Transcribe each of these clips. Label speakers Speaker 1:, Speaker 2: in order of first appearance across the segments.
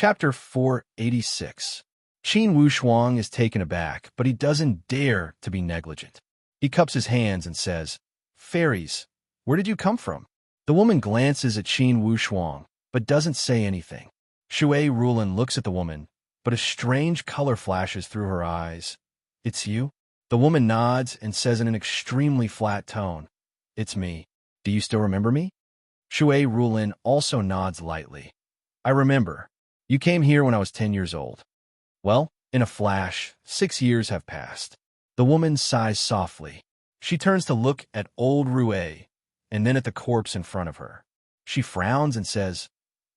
Speaker 1: Chapter 486. Qin Wushuang is taken aback, but he doesn't dare to be negligent. He cups his hands and says, "Fairies, where did you come from?" The woman glances at Qin Wushuang, but doesn't say anything. Shui Rulin looks at the woman, but a strange color flashes through her eyes. "It's you?" The woman nods and says in an extremely flat tone, "It's me. Do you still remember me?" Shui Rulin also nods lightly. "I remember. You came here when I was 10 years old." Well, in a flash, 6 years have passed. The woman sighs softly. She turns to look at old Rue, and then at the corpse in front of her. She frowns and says,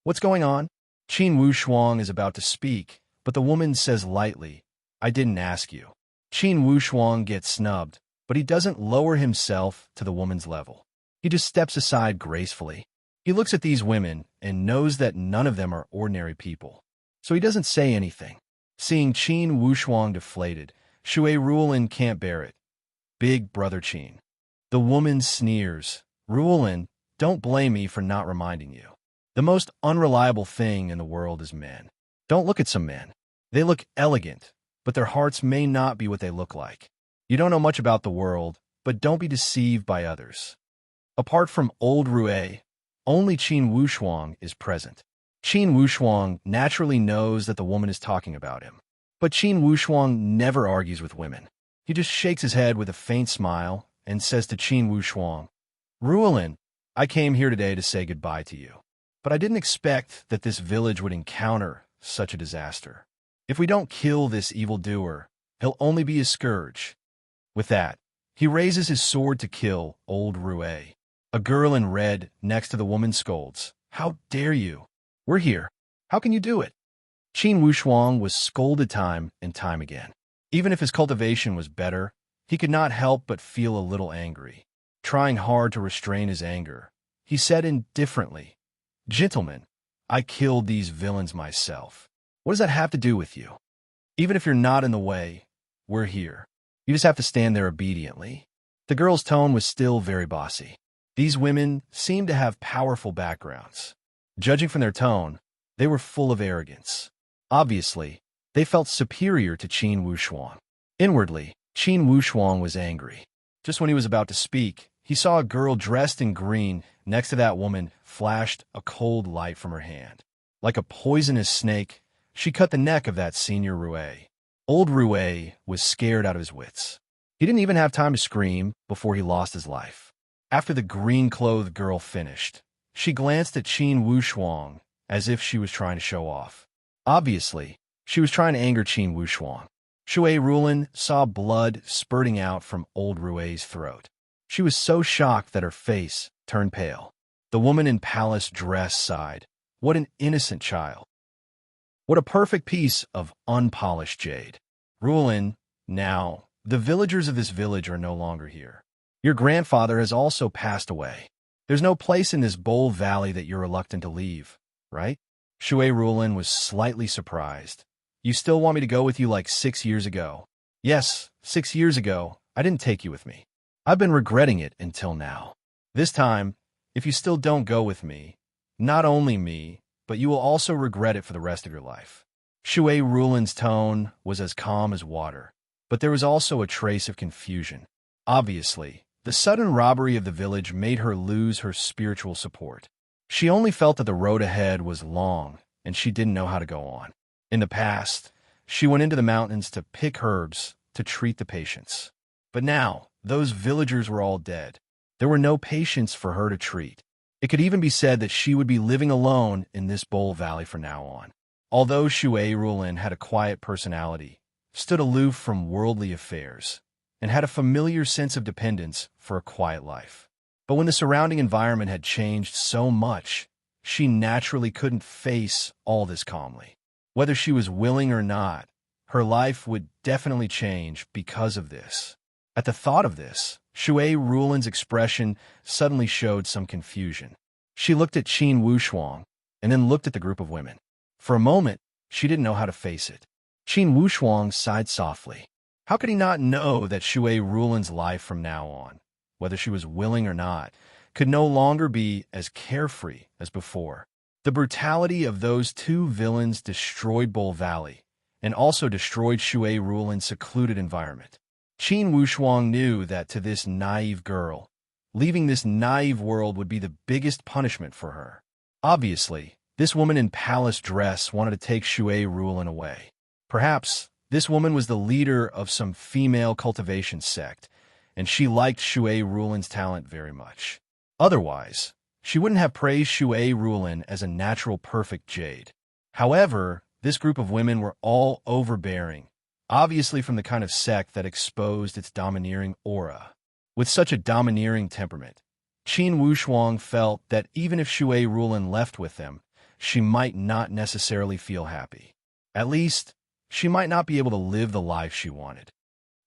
Speaker 1: "What's going on?" Qin Wushuang is about to speak, but the woman says lightly, "I didn't ask you." Qin Wushuang gets snubbed, but he doesn't lower himself to the woman's level. He just steps aside gracefully. He looks at these women and knows that none of them are ordinary people. So he doesn't say anything. Seeing Qin Wushuang deflated, Shui Rulin can't bear it. "Big brother Qin." The woman sneers. "Rulin, don't blame me for not reminding you. The most unreliable thing in the world is men. Don't look at some men. They look elegant, but their hearts may not be what they look like. You don't know much about the world, but don't be deceived by others." Apart from old Rue, only Qin Wushuang is present. Qin Wushuang naturally knows that the woman is talking about him. But Qin Wushuang never argues with women. He just shakes his head with a faint smile and says to Qin Wushuang, "Ruolin, I came here today to say goodbye to you. But I didn't expect that this village would encounter such a disaster. If we don't kill this evildoer, he'll only be a scourge." With that, he raises his sword to kill old Rue. A girl in red next to the woman scolds, "How dare you? We're here. How can you do it?" Qin Wushuang was scolded time and time again. Even if his cultivation was better, he could not help but feel a little angry. Trying hard to restrain his anger, he said indifferently, "Gentlemen, I killed these villains myself. What does that have to do with you? Even if you're not in the way, we're here. You just have to stand there obediently." The girl's tone was still very bossy. These women seemed to have powerful backgrounds. Judging from their tone, they were full of arrogance. Obviously, they felt superior to Qin Wushuang. Inwardly, Qin Wushuang was angry. Just when he was about to speak, he saw a girl dressed in green next to that woman flashed a cold light from her hand. Like a poisonous snake, she cut the neck of that senior Rue. Old Rue was scared out of his wits. He didn't even have time to scream before he lost his life. After the green-clothed girl finished, she glanced at Qin Wushuang as if she was trying to show off. Obviously, she was trying to anger Qin Wushuang. Shui Rulin saw blood spurting out from old Rue's throat. She was so shocked that her face turned pale. The woman in palace dress sighed. What an innocent child. What a perfect piece of unpolished jade. Rulin, now, the villagers of this village are no longer here. Your grandfather has also passed away. There's no place in this bold valley that you're reluctant to leave, right? Shui Rulin was slightly surprised. "You still want me to go with you like 6 years ago?" "Yes, 6 years ago, I didn't take you with me. I've been regretting it until now. This time, if you still don't go with me, not only me, but you will also regret it for the rest of your life." Shui Rulin's tone was as calm as water, but there was also a trace of confusion. Obviously, the sudden robbery of the village made her lose her spiritual support. She only felt that the road ahead was long, and she didn't know how to go on. In the past, she went into the mountains to pick herbs to treat the patients. But now, those villagers were all dead. There were no patients for her to treat. It could even be said that she would be living alone in this bowl valley from now on. Although Shui Rulin had a quiet personality, stood aloof from worldly affairs, and had a familiar sense of dependence for a quiet life. But when the surrounding environment had changed so much, she naturally couldn't face all this calmly. Whether she was willing or not, her life would definitely change because of this. At the thought of this, Shui Rulin's expression suddenly showed some confusion. She looked at Qin Wushuang, and then looked at the group of women. For a moment, she didn't know how to face it. Qin Wushuang sighed softly. How could he not know that Shui Rulin's life from now on, whether she was willing or not, could no longer be as carefree as before? The brutality of those two villains destroyed Bull Valley, and also destroyed Shui Rulin's secluded environment. Qin Wushuang knew that to this naive girl, leaving this naive world would be the biggest punishment for her. Obviously, this woman in palace dress wanted to take Shui Rulin away. Perhaps this woman was the leader of some female cultivation sect, and she liked Shui Rulin's talent very much. Otherwise, she wouldn't have praised Shui Rulin as a natural perfect jade. However, this group of women were all overbearing, obviously from the kind of sect that exposed its domineering aura. With such a domineering temperament, Qin Wushuang felt that even if Shui Rulin left with them, she might not necessarily feel happy. At least, she might not be able to live the life she wanted.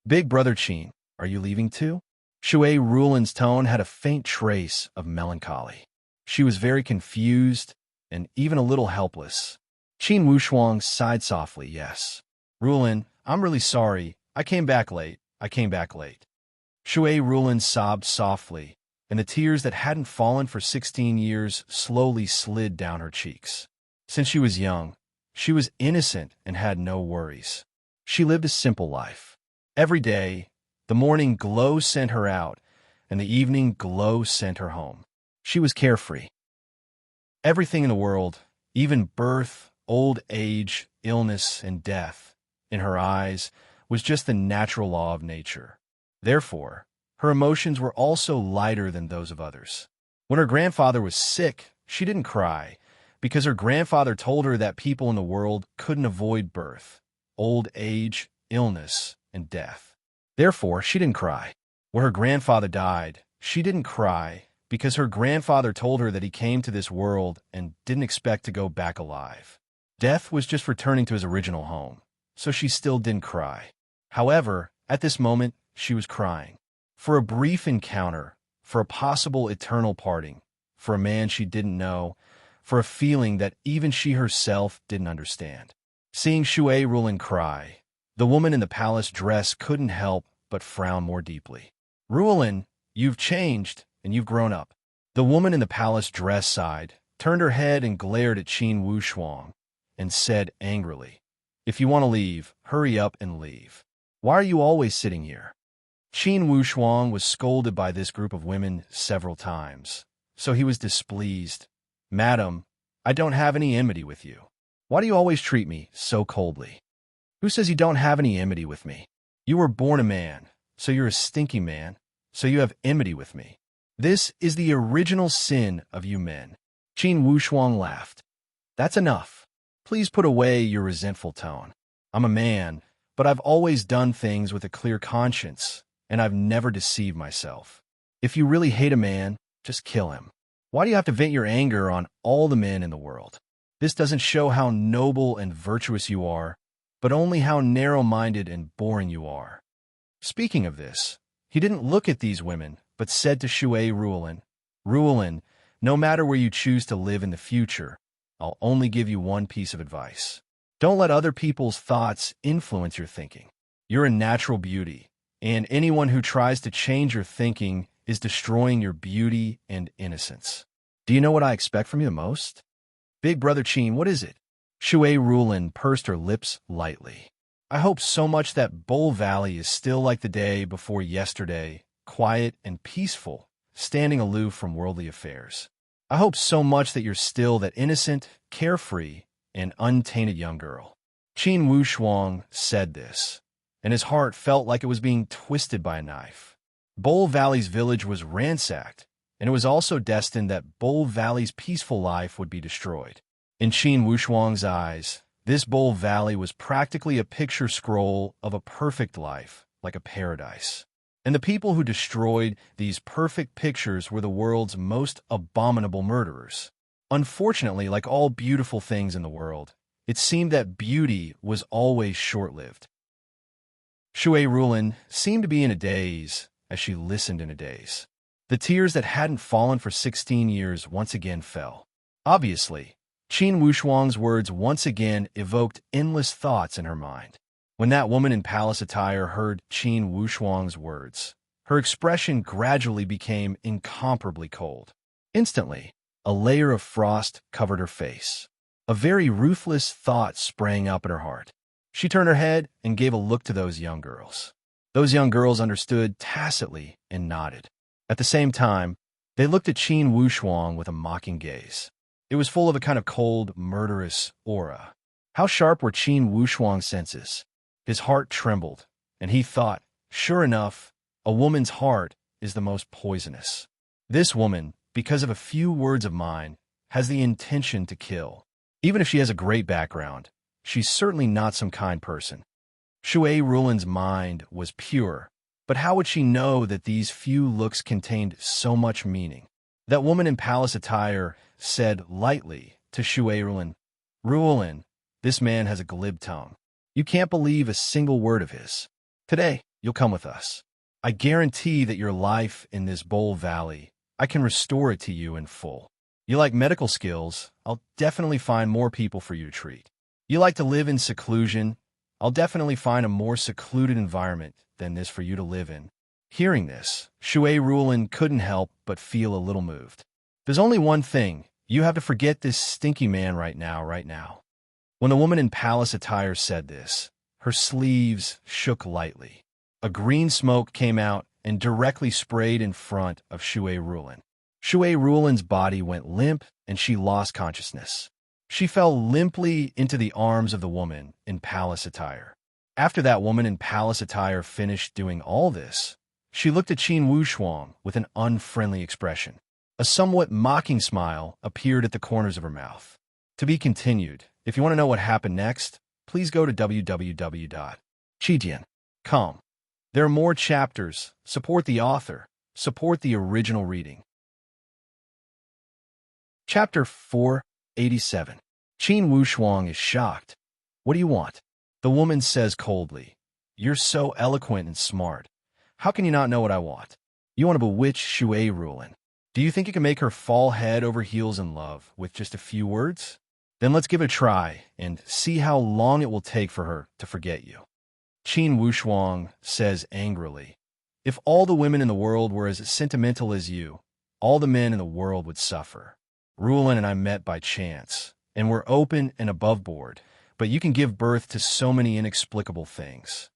Speaker 1: Big brother Qin, are you leaving too? Shui Rulin's tone had a faint trace of melancholy. She was very confused and even a little helpless. Qin Wushuang sighed softly, yes. Rulin, I'm really sorry. I came back late. Shui Rulin sobbed softly, and the tears that hadn't fallen for 16 years slowly slid down her cheeks. Since she was young, she was innocent and had no worries. She lived a simple life. Every day, the morning glow sent her out, and the evening glow sent her home. She was carefree. Everything in the world, even birth, old age, illness, and death, in her eyes, was just the natural law of nature. Therefore, her emotions were also lighter than those of others. When her grandfather was sick, she didn't cry, because her grandfather told her that people in the world couldn't avoid birth, old age, illness, and death. Therefore, she didn't cry. When her grandfather died, she didn't cry, because her grandfather told her that he came to this world and didn't expect to go back alive. Death was just returning to his original home, so she still didn't cry. However, at this moment, she was crying. For a brief encounter, for a possible eternal parting, for a man she didn't know, for a feeling that even she herself didn't understand. Seeing Shui Rulin cry, the woman in the palace dress couldn't help but frown more deeply. Rulin, you've changed, and you've grown up. The woman in the palace dress sighed, turned her head and glared at Qin Wushuang, and said angrily, "If you want to leave, hurry up and leave. Why are you always sitting here?" Qin Wushuang was scolded by this group of women several times, so he was displeased. "Madam, I don't have any enmity with you. Why do you always treat me so coldly? Who says you don't have any enmity with me? You were born a man, so you're a stinky man, so you have enmity with me. This is the original sin of you men." Qin Wushuang laughed. "That's enough. Please put away your resentful tone. I'm a man, but I've always done things with a clear conscience, and I've never deceived myself. If you really hate a man, just kill him. Why do you have to vent your anger on all the men in the world? This doesn't show how noble and virtuous you are, but only how narrow-minded and boring you are." Speaking of this, he didn't look at these women, but said to Shui Rulin, "Rulin, no matter where you choose to live in the future, I'll only give you one piece of advice. Don't let other people's thoughts influence your thinking. You're a natural beauty, and anyone who tries to change your thinking is destroying your beauty and innocence. Do you know what I expect from you the most?" "Big brother Qin, what is it?" Shui Rulin pursed her lips lightly. "I hope so much that Bull Valley is still like the day before yesterday, quiet and peaceful, standing aloof from worldly affairs. I hope so much that you're still that innocent, carefree, and untainted young girl." Qin Wushuang said this, and his heart felt like it was being twisted by a knife. Bull Valley's village was ransacked, and it was also destined that Bull Valley's peaceful life would be destroyed. In Qin Wushuang's eyes, this Bull Valley was practically a picture scroll of a perfect life, like a paradise. And the people who destroyed these perfect pictures were the world's most abominable murderers. Unfortunately, like all beautiful things in the world, it seemed that beauty was always short-lived. Shui Rulin seemed to be in a daze as she listened in a daze. The tears that hadn't fallen for 16 years once again fell. Obviously, Qin Wushuang's words once again evoked endless thoughts in her mind. When that woman in palace attire heard Qin Wushuang's words, her expression gradually became incomparably cold. Instantly, A layer of frost covered her face. A very ruthless thought sprang up in her heart. She turned her head and gave a look to those young girls. Those young girls understood tacitly and nodded. At the same time, they looked at Qin Wushuang with a mocking gaze. It was full of a kind of cold, murderous aura. How sharp were Qin Wushuang's senses? His heart trembled, and he thought, sure enough, a woman's heart is the most poisonous. This woman, because of a few words of mine, has the intention to kill. Even if she has a great background, she's certainly not some kind person. Shui Rulin's mind was pure, but how would she know that these few looks contained so much meaning? That woman in palace attire said lightly to Shui Rulin, "Rulin, this man has a glib tongue. You can't believe a single word of his. Today, you'll come with us. I guarantee that your life in this Bowl Valley, I can restore it to you in full. You like medical skills, I'll definitely find more people for you to treat. You like to live in seclusion, I'll definitely find a more secluded environment than this for you to live in." Hearing this, Shui Rulin couldn't help but feel a little moved. There's only one thing. You have to forget this stinky man right now. When the woman in palace attire said this, her sleeves shook lightly. A green smoke came out and directly sprayed in front of Shui Rulin. Shui Rulin's body went limp and she lost consciousness. She fell limply into the arms of the woman in palace attire. After that woman in palace attire finished doing all this, she looked at Qin Wushuang with an unfriendly expression. A somewhat mocking smile appeared at the corners of her mouth. To be continued. If you want to know what happened next, please go to www.chijian.com. There are more chapters. Support the author. Support the original reading. Chapter 487. Qin Wushuang is shocked. "What do you want?" The woman says coldly, "You're so eloquent and smart. How can you not know what I want? You want to bewitch Shui Rulin. Do you think you can make her fall head over heels in love with just a few words? Then let's give it a try and see how long it will take for her to forget you." Qin Wushuang says angrily, "If all the women in the world were as sentimental as you, all the men in the world would suffer. Rulin and I met by chance, and we're open and above board, but you can give birth to so many inexplicable things."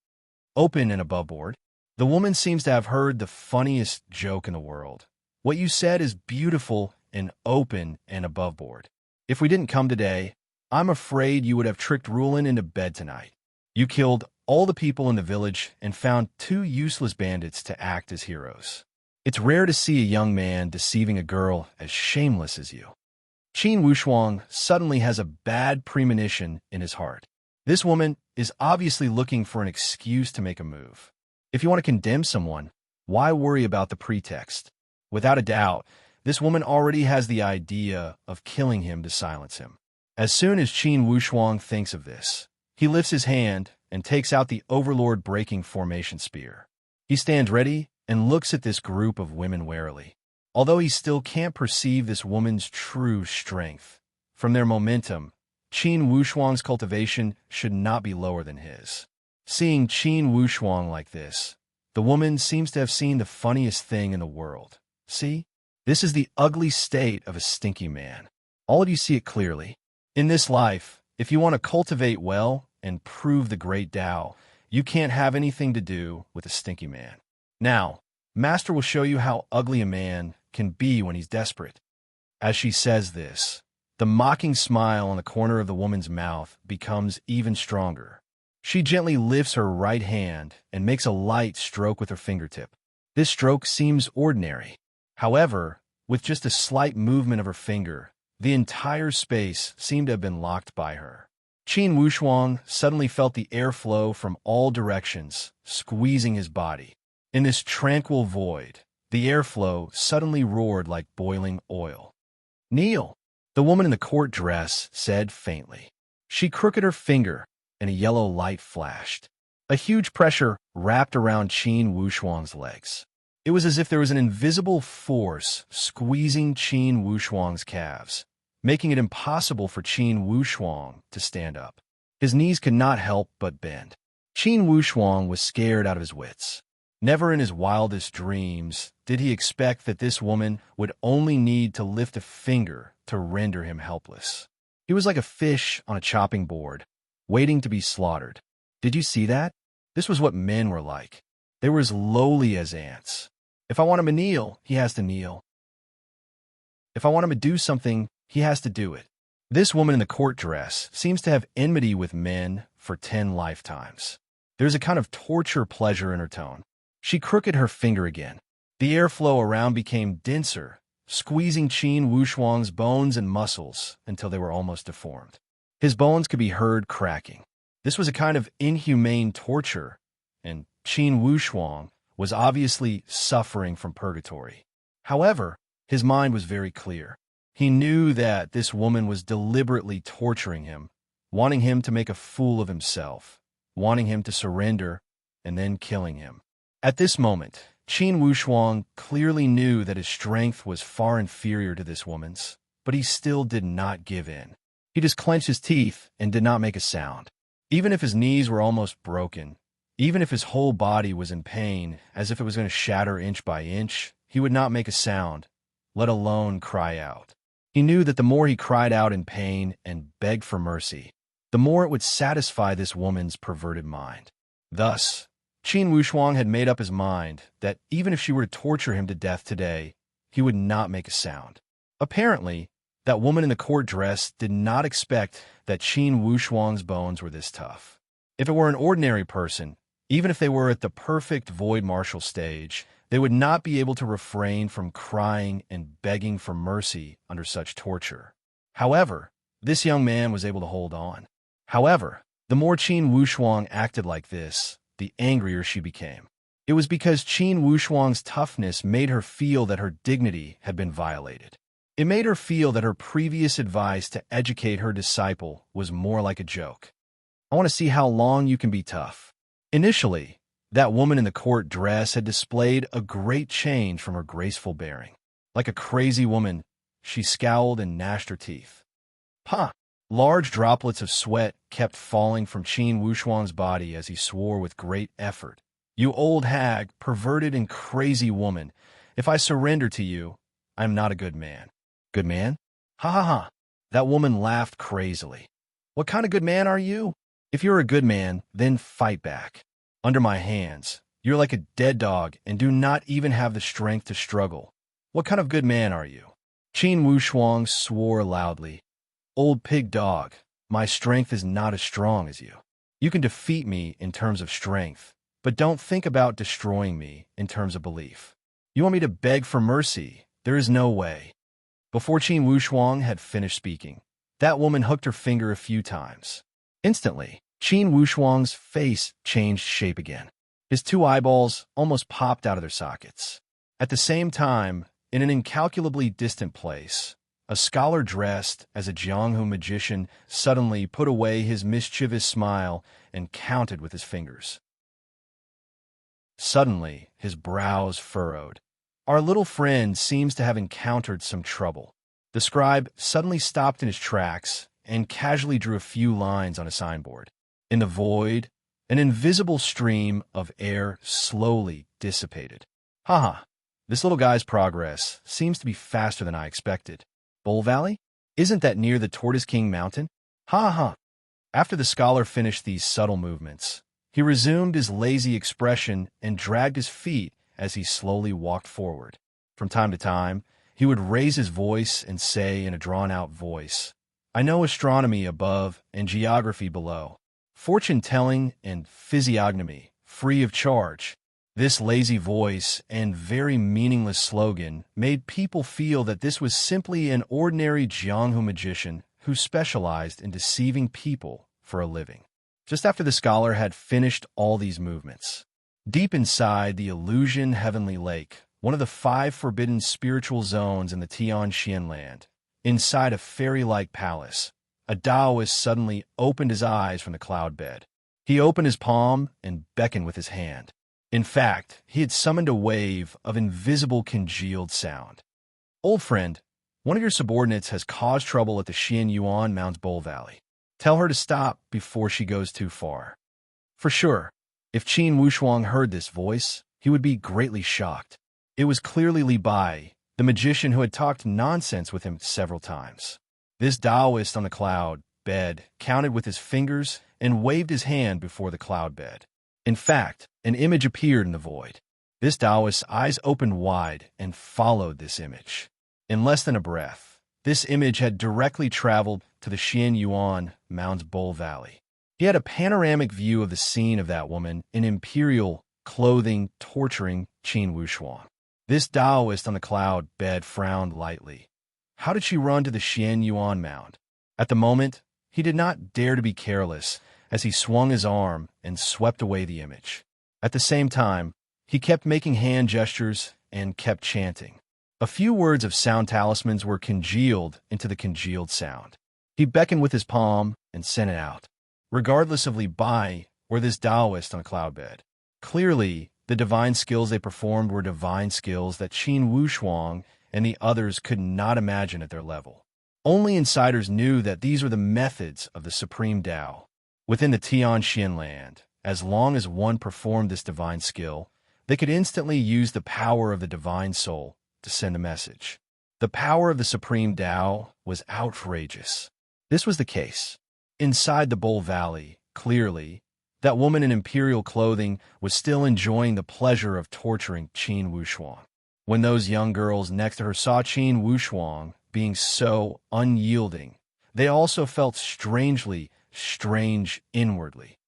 Speaker 1: Open and above board? The woman seems to have heard the funniest joke in the world. What you said is beautiful and open and above board. If we didn't come today, I'm afraid you would have tricked Rulin into bed tonight. You killed all the people in the village and found 2 useless bandits to act as heroes. It's rare to see a young man deceiving a girl as shameless as you. Qin Wushuang suddenly has a bad premonition in his heart. This woman is obviously looking for an excuse to make a move. If you want to condemn someone, why worry about the pretext? Without a doubt, this woman already has the idea of killing him to silence him. As soon as Qin Wushuang thinks of this, he lifts his hand and takes out the Overlord Breaking Formation Spear. He stands ready and looks at this group of women warily. Although he still can't perceive this woman's true strength, from their momentum, Qin Wushuang's cultivation should not be lower than his. Seeing Qin Wushuang like this, the woman seems to have seen the funniest thing in the world. See? This is the ugly state of a stinky man. All of you see it clearly. In this life, if you want to cultivate well and prove the great Tao, you can't have anything to do with a stinky man. Now, Master will show you how ugly a man can be when he's desperate. As she says this, the mocking smile on the corner of the woman's mouth becomes even stronger. She gently lifts her right hand and makes a light stroke with her fingertip. This stroke seems ordinary. However, with just a slight movement of her finger, the entire space seemed to have been locked by her. Qin Wushuang suddenly felt the airflow from all directions, squeezing his body. In this tranquil void, the airflow suddenly roared like boiling oil. "Kneel," the woman in the court dress said faintly. She crooked her finger, and a yellow light flashed. A huge pressure wrapped around Qin Wushuang's legs. It was as if there was an invisible force squeezing Qin Wushuang's calves, making it impossible for Qin Wushuang to stand up. His knees could not help but bend. Qin Wushuang was scared out of his wits. Never in his wildest dreams did he expect that this woman would only need to lift a finger to render him helpless. He was like a fish on a chopping board, waiting to be slaughtered. Did you see that? This was what men were like. They were as lowly as ants. If I want him to kneel, he has to kneel. If I want him to do something, he has to do it. This woman in the court dress seems to have enmity with men for 10 lifetimes. There's a kind of torture pleasure in her tone. She crooked her finger again. The airflow around became denser, squeezing Qin Wushuang's bones and muscles until they were almost deformed. His bones could be heard cracking. This was a kind of inhumane torture, and Qin Wushuang was obviously suffering from purgatory. However, his mind was very clear. He knew that this woman was deliberately torturing him, wanting him to make a fool of himself, wanting him to surrender, and then killing him. At this moment, Qin Wushuang clearly knew that his strength was far inferior to this woman's, but he still did not give in. He just clenched his teeth and did not make a sound. Even if his knees were almost broken, even if his whole body was in pain, as if it was going to shatter inch by inch, he would not make a sound, let alone cry out. He knew that the more he cried out in pain and begged for mercy, the more it would satisfy this woman's perverted mind. Thus, Qin Wushuang had made up his mind that even if she were to torture him to death today, he would not make a sound. Apparently, that woman in the court dress did not expect that Qin Wushuang's bones were this tough. If it were an ordinary person, even if they were at the perfect void martial stage, they would not be able to refrain from crying and begging for mercy under such torture. However, this young man was able to hold on. However, the more Qin Wushuang acted like this, the angrier she became. It was because Qin Wushuang's toughness made her feel that her dignity had been violated. It made her feel that her previous advice to educate her disciple was more like a joke. I want to see how long you can be tough. Initially, that woman in the court dress had displayed a great change from her graceful bearing. Like a crazy woman, she scowled and gnashed her teeth. Pah! Large droplets of sweat kept falling from Qin Wushuang's body as he swore with great effort. You old hag, perverted and crazy woman, if I surrender to you, I am not a good man. Good man? Ha ha ha. That woman laughed crazily. What kind of good man are you? If you're a good man, then fight back. Under my hands, you're like a dead dog and do not even have the strength to struggle. What kind of good man are you? Qin Wushuang swore loudly. Old pig dog, my strength is not as strong as you. You can defeat me in terms of strength, but don't think about destroying me in terms of belief. You want me to beg for mercy? There is no way. Before Qin Wushuang had finished speaking, that woman hooked her finger a few times. Instantly, Qin Wushuang's face changed shape again. His two eyeballs almost popped out of their sockets. At the same time, in an incalculably distant place, a scholar dressed as a Jianghu magician suddenly put away his mischievous smile and counted with his fingers. Suddenly, his brows furrowed. Our little friend seems to have encountered some trouble. The scribe suddenly stopped in his tracks and casually drew a few lines on a signboard. In the void, an invisible stream of air slowly dissipated. Haha, this little guy's progress seems to be faster than I expected. Bull Valley? Isn't that near the Tortoise King Mountain? Ha ha. After the scholar finished these subtle movements, he resumed his lazy expression and dragged his feet as he slowly walked forward. From time to time, he would raise his voice and say in a drawn-out voice, I know astronomy above and geography below, fortune-telling and physiognomy, free of charge. This lazy voice and very meaningless slogan made people feel that this was simply an ordinary Jianghu magician who specialized in deceiving people for a living. Just after the scholar had finished all these movements, deep inside the illusion heavenly lake, one of the 5 forbidden spiritual zones in the Tianxian land, inside a fairy-like palace, a Taoist suddenly opened his eyes from the cloud bed. He opened his palm and beckoned with his hand. In fact, he had summoned a wave of invisible congealed sound. Old friend, one of your subordinates has caused trouble at the Xian Yuan Mounds Bull Valley. Tell her to stop before she goes too far. For sure, if Qin Wushuang heard this voice, he would be greatly shocked. It was clearly Li Bai, the magician who had talked nonsense with him several times. This Taoist on the cloud bed counted with his fingers and waved his hand before the cloud bed. In fact, an image appeared in the void. This Taoist's eyes opened wide and followed this image. In less than a breath, this image had directly traveled to the Xian Yuan Mound's Bowl Valley. He had a panoramic view of the scene of that woman in imperial clothing torturing Qin Wushuang. This Taoist on the cloud bed frowned lightly. How did she run to the Xian Yuan Mound? At the moment, he did not dare to be careless as he swung his arm and swept away the image. At the same time, he kept making hand gestures and kept chanting. A few words of sound talismans were congealed into the congealed sound. He beckoned with his palm and sent it out, regardless of Li Bai or this Taoist on a cloud bed. Clearly, the divine skills they performed were divine skills that Qin Wushuang and the others could not imagine at their level. Only insiders knew that these were the methods of the Supreme Tao. Within the Tianxian land, as long as one performed this divine skill, they could instantly use the power of the divine soul to send a message. The power of the Supreme Tao was outrageous. This was the case. Inside the Bowl Valley, clearly, that woman in imperial clothing was still enjoying the pleasure of torturing Qin Wushuang. When those young girls next to her saw Qin Wushuang being so unyielding, they also felt strangely strange inwardly.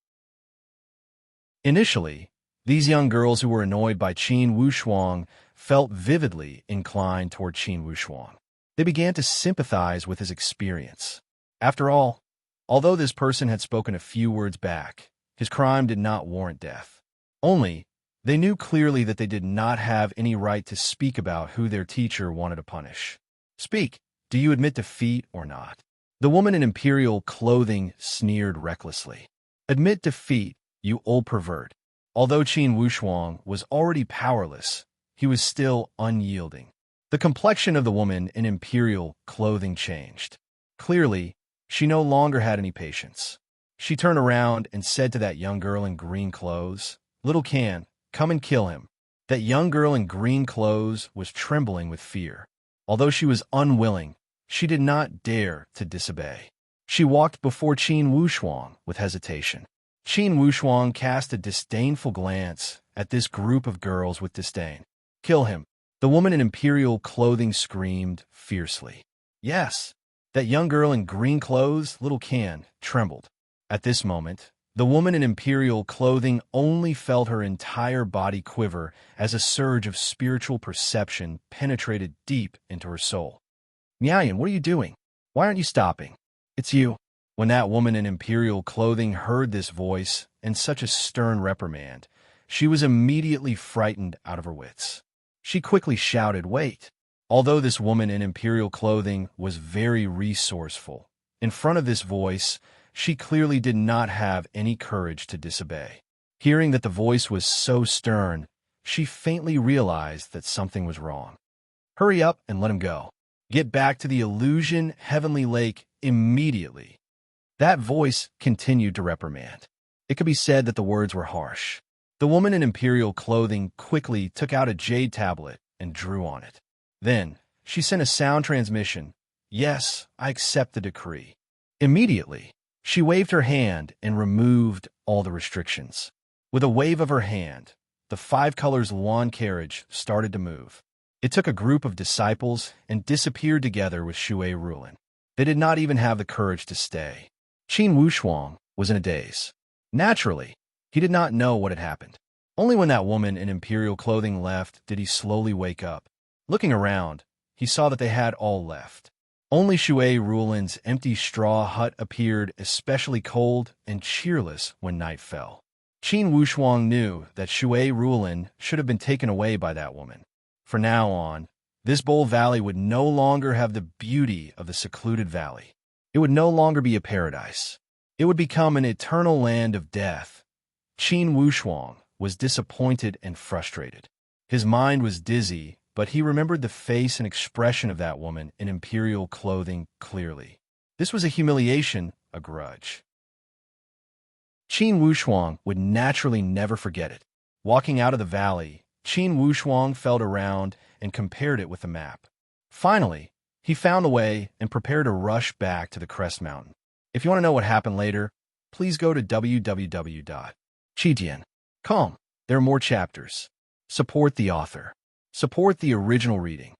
Speaker 1: Initially, these young girls who were annoyed by Qin Wushuang felt vividly inclined toward Qin Wushuang. They began to sympathize with his experience. After all, although this person had spoken a few words back, his crime did not warrant death. Only, they knew clearly that they did not have any right to speak about who their teacher wanted to punish. Speak, do you admit defeat or not? The woman in imperial clothing sneered recklessly. Admit defeat, you old pervert. Although Qin Wushuang was already powerless, he was still unyielding. The complexion of the woman in imperial clothing changed. Clearly, she no longer had any patience. She turned around and said to that young girl in green clothes, "Little Can, come and kill him." That young girl in green clothes was trembling with fear. Although she was unwilling, she did not dare to disobey. She walked before Qin Wushuang with hesitation. Qin Wushuang cast a disdainful glance at this group of girls with disdain. "Kill him." The woman in imperial clothing screamed fiercely. Yes, that young girl in green clothes, Little Can, trembled. At this moment, the woman in imperial clothing only felt her entire body quiver as a surge of spiritual perception penetrated deep into her soul. "Miaoyan, what are you doing? Why aren't you stopping? It's you." When that woman in imperial clothing heard this voice and such a stern reprimand, she was immediately frightened out of her wits. She quickly shouted, "Wait!" Although this woman in imperial clothing was very resourceful, in front of this voice, she clearly did not have any courage to disobey. Hearing that the voice was so stern, she faintly realized that something was wrong. "Hurry up and let him go. Get back to the illusion heavenly lake immediately." That voice continued to reprimand. It could be said that the words were harsh. The woman in imperial clothing quickly took out a jade tablet and drew on it. Then, she sent a sound transmission. "Yes, I accept the decree." Immediately, she waved her hand and removed all the restrictions. With a wave of her hand, the 5 colors lawn carriage started to move. It took a group of disciples and disappeared together with Shui Rulin. They did not even have the courage to stay. Qin Wushuang was in a daze. Naturally, he did not know what had happened. Only when that woman in imperial clothing left did he slowly wake up. Looking around, he saw that they had all left. Only Shui Rulin's empty straw hut appeared especially cold and cheerless when night fell. Qin Wushuang knew that Shui Rulin should have been taken away by that woman. From now on, this Bowl Valley would no longer have the beauty of the secluded valley. It would no longer be a paradise. It would become an eternal land of death. Qin Wushuang was disappointed and frustrated. His mind was dizzy, but he remembered the face and expression of that woman in imperial clothing clearly. This was a humiliation, a grudge. Qin Wushuang would naturally never forget it. Walking out of the valley, Qin Wushuang felt around and compared it with the map. Finally, he found a way and prepared to rush back to the Crest Mountain. If you want to know what happened later, please go to www.chidian.com. There are more chapters. Support the author. Support the original reading.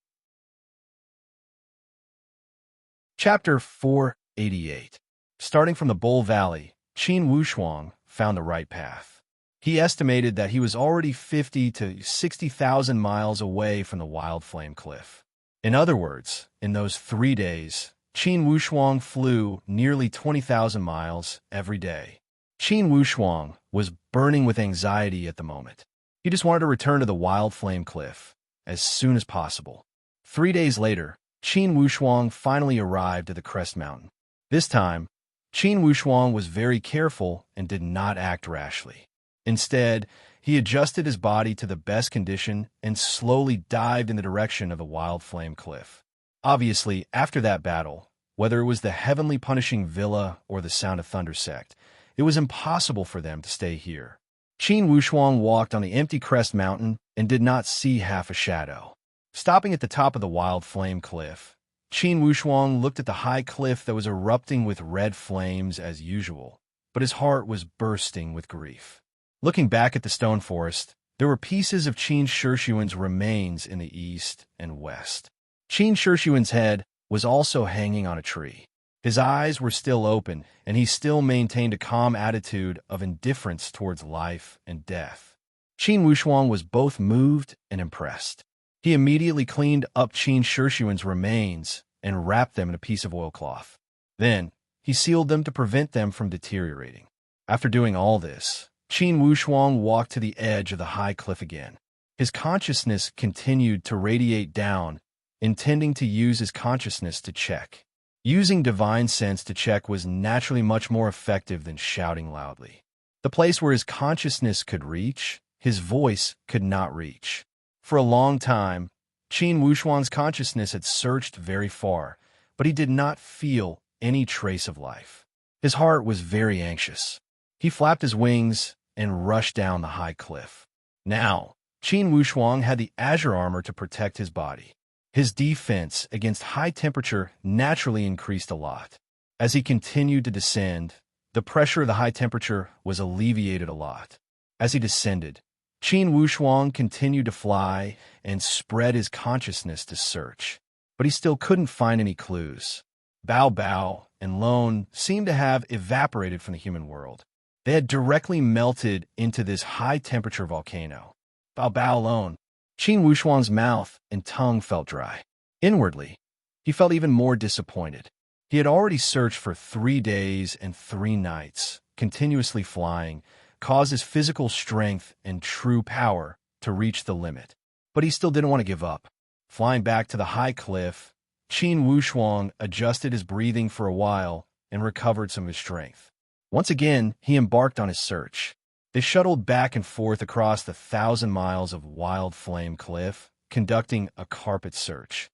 Speaker 1: Chapter 488. Starting from the Bull Valley, Qin Wushuang found the right path. He estimated that he was already 50 to 60,000 miles away from the Wild Flame Cliff. In other words, in those 3 days, Qin Wushuang flew nearly 20,000 miles every day. Qin Wushuang was burning with anxiety at the moment. He just wanted to return to the Wild Flame Cliff as soon as possible. 3 days later, Qin Wushuang finally arrived at the Crest Mountain. This time, Qin Wushuang was very careful and did not act rashly. Instead, he adjusted his body to the best condition and slowly dived in the direction of the Wild Flame Cliff. Obviously, after that battle, whether it was the heavenly punishing villa or the Sound of Thunder sect, it was impossible for them to stay here. Qin Wushuang walked on the empty Crest Mountain and did not see half a shadow. Stopping at the top of the Wild Flame Cliff, Qin Wushuang looked at the high cliff that was erupting with red flames as usual, but his heart was bursting with grief. Looking back at the stone forest, there were pieces of Qin Shishuan's remains in the east and west. Qin Shishuan's head was also hanging on a tree. His eyes were still open, and he still maintained a calm attitude of indifference towards life and death. Qin Wushuang was both moved and impressed. He immediately cleaned up Qin Shishuan's remains and wrapped them in a piece of oilcloth. Then, he sealed them to prevent them from deteriorating. After doing all this, Qin Wushuang walked to the edge of the high cliff again. His consciousness continued to radiate down, intending to use his consciousness to check. Using divine sense to check was naturally much more effective than shouting loudly. The place where his consciousness could reach, his voice could not reach. For a long time, Qin Wushuang's consciousness had searched very far, but he did not feel any trace of life. His heart was very anxious. He flapped his wings and rushed down the high cliff. Now, Qin Wushuang had the azure armor to protect his body. His defense against high temperature naturally increased a lot. As he continued to descend, the pressure of the high temperature was alleviated a lot. As he descended, Qin Wushuang continued to fly and spread his consciousness to search, but he still couldn't find any clues. Bao Bao and Lone seemed to have evaporated from the human world. They had directly melted into this high-temperature volcano. Bao Bao alone. Qin Wushuang's mouth and tongue felt dry. Inwardly, he felt even more disappointed. He had already searched for 3 days and 3 nights, continuously flying, caused his physical strength and true power to reach the limit. But he still didn't want to give up. Flying back to the high cliff, Qin Wushuang adjusted his breathing for a while and recovered some of his strength. Once again, he embarked on his search. They shuttled back and forth across the 1,000 miles of Wild Flame Cliff, conducting a carpet search.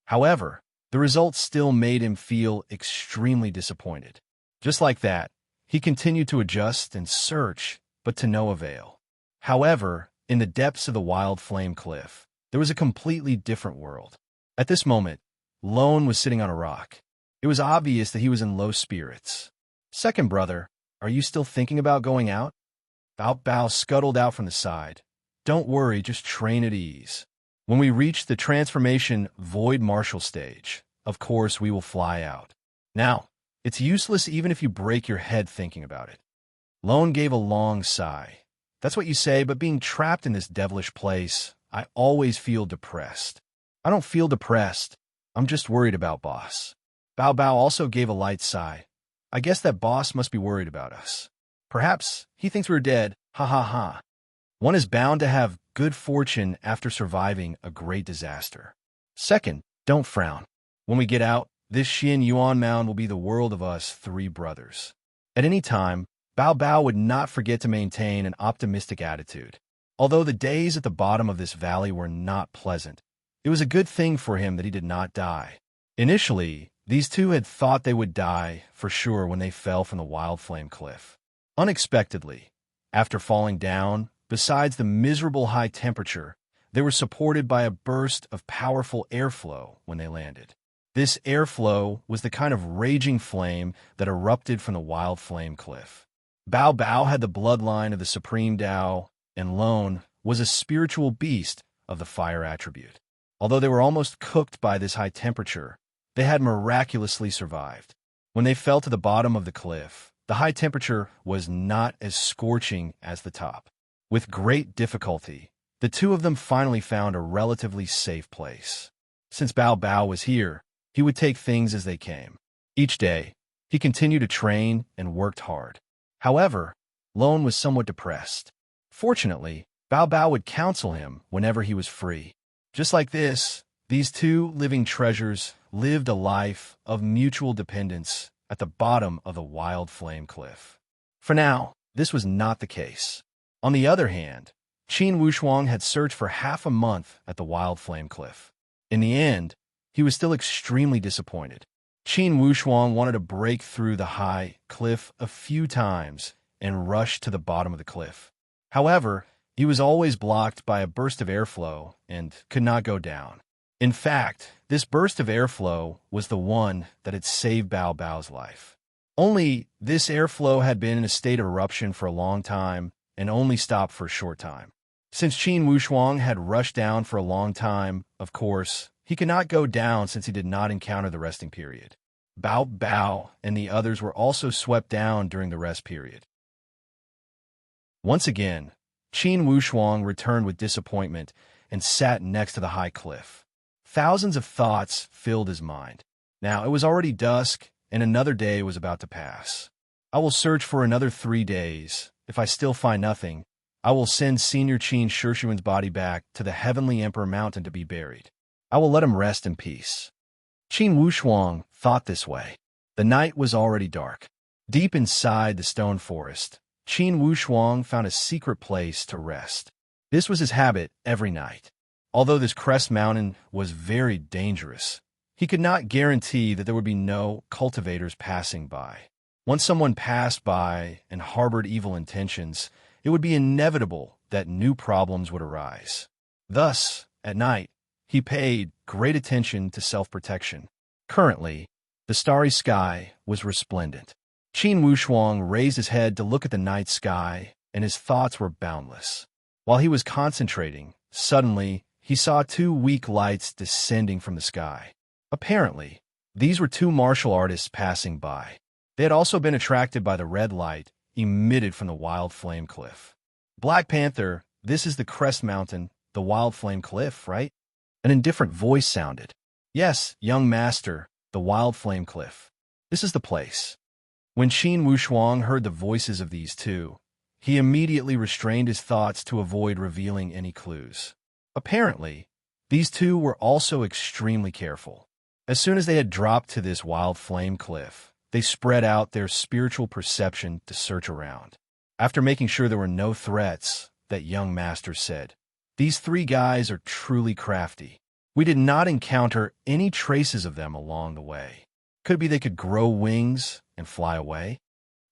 Speaker 1: However, the results still made him feel extremely disappointed. Just like that, he continued to adjust and search, but to no avail. However, in the depths of the Wild Flame Cliff, there was a completely different world. At this moment, Lone was sitting on a rock. It was obvious that he was in low spirits. "Second brother, are you still thinking about going out?" Bao Bao scuttled out from the side. "Don't worry, just train at ease. When we reach the transformation Void Martial stage, of course we will fly out. Now, it's useless even if you break your head thinking about it." Lone gave a long sigh. "That's what you say, but being trapped in this devilish place, I always feel depressed." "I don't feel depressed. I'm just worried about boss." Bao Bao also gave a light sigh. "I guess that boss must be worried about us. Perhaps he thinks we're dead. Ha ha ha. One is bound to have good fortune after surviving a great disaster. Second, don't frown. When we get out, this Xin Yuan Mound will be the world of us 3 brothers." At any time, Bao Bao would not forget to maintain an optimistic attitude. Although the days at the bottom of this valley were not pleasant, it was a good thing for him that he did not die. Initially, these two had thought they would die for sure when they fell from the Wild Flame Cliff. Unexpectedly, after falling down, Besides the miserable high temperature, they were supported by a burst of powerful airflow when they landed. This airflow was the kind of raging flame that erupted from the wild flame cliff. Bao Bao had the bloodline of the supreme Tao, and Lone was a spiritual beast of the fire attribute. Although they were almost cooked by this high temperature, they had miraculously survived. When they fell to the bottom of the cliff, the high temperature was not as scorching as the top. With great difficulty, the two of them finally found a relatively safe place. Since Bao Bao was here, he would take things as they came. Each day, he continued to train and worked hard. However, Lone was somewhat depressed. Fortunately, Bao Bao would counsel him whenever he was free. Just like this, these two living treasures lived a life of mutual dependence at the bottom of the wild flame cliff. For now, this was not the case. On the other hand, Qin Wushuang had searched for half a month at the wild flame cliff. In the end, he was still extremely disappointed. Qin Wushuang wanted to break through the high cliff a few times and rush to the bottom of the cliff. However, he was always blocked by a burst of airflow and could not go down. In fact, this burst of airflow was the one that had saved Bao Bao's life. Only this airflow had been in a state of eruption for a long time and only stopped for a short time. Since Qin Wushuang had rushed down for a long time, of course, he could not go down since he did not encounter the resting period. Bao Bao and the others were also swept down during the rest period. Once again, Qin Wushuang returned with disappointment and sat next to the high cliff. Thousands of thoughts filled his mind. Now it was already dusk, and another day was about to pass. I will search for another 3 days. If I still find nothing, I will send Senior Qin Shishuan's body back to the Heavenly Emperor Mountain to be buried. I will let him rest in peace. Qin Wushuang thought this way. The night was already dark. Deep inside the stone forest, Qin Wushuang found a secret place to rest. This was his habit every night. Although this crest mountain was very dangerous, he could not guarantee that there would be no cultivators passing by. Once someone passed by and harbored evil intentions, it would be inevitable that new problems would arise. Thus, at night, he paid great attention to self-protection. Currently, the starry sky was resplendent. Qin Wushuang raised his head to look at the night sky, and his thoughts were boundless. While he was concentrating, suddenly, he saw 2 weak lights descending from the sky. Apparently, these were 2 martial artists passing by. They had also been attracted by the red light emitted from the wild flame cliff. Black Panther, this is the crest mountain, the wild flame cliff, right? An indifferent voice sounded. Yes, young master, the wild flame cliff. This is the place. When Qin Wushuang heard the voices of these two, he immediately restrained his thoughts to avoid revealing any clues. Apparently, these two were also extremely careful. As soon as they had dropped to this wild flame cliff, they spread out their spiritual perception to search around. After making sure there were no threats, that young master said, "These 3 guys are truly crafty. We did not encounter any traces of them along the way. Could it be they could grow wings and fly away?"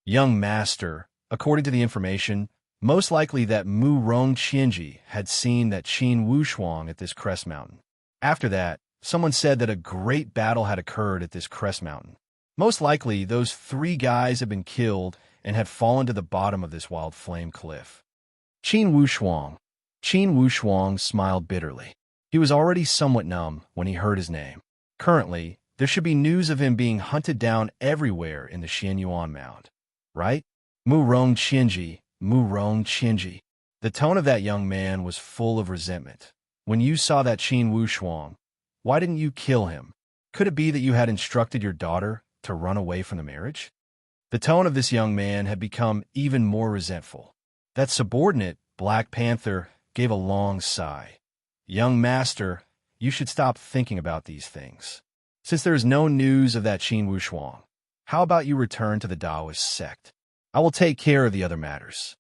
Speaker 1: Young master, according to the information, most likely that Mu Rong Qianji had seen that Qin Wushuang at this crest mountain. After that, someone said that a great battle had occurred at this crest mountain. Most likely, those 3 guys had been killed and had fallen to the bottom of this wild flame cliff. Qin Wushuang smiled bitterly. He was already somewhat numb when he heard his name. Currently, there should be news of him being hunted down everywhere in the Xianyuan Mound. Right? Mu Rong Qianji. The tone of that young man was full of resentment. When you saw that Qin Wushuang, why didn't you kill him? Could it be that you had instructed your daughter to run away from the marriage? The tone of this young man had become even more resentful. That subordinate, Black Panther, gave a long sigh. Young master, you should stop thinking about these things. Since there is no news of that Qin Wushuang, how about you return to the Taoist sect? I will take care of the other matters.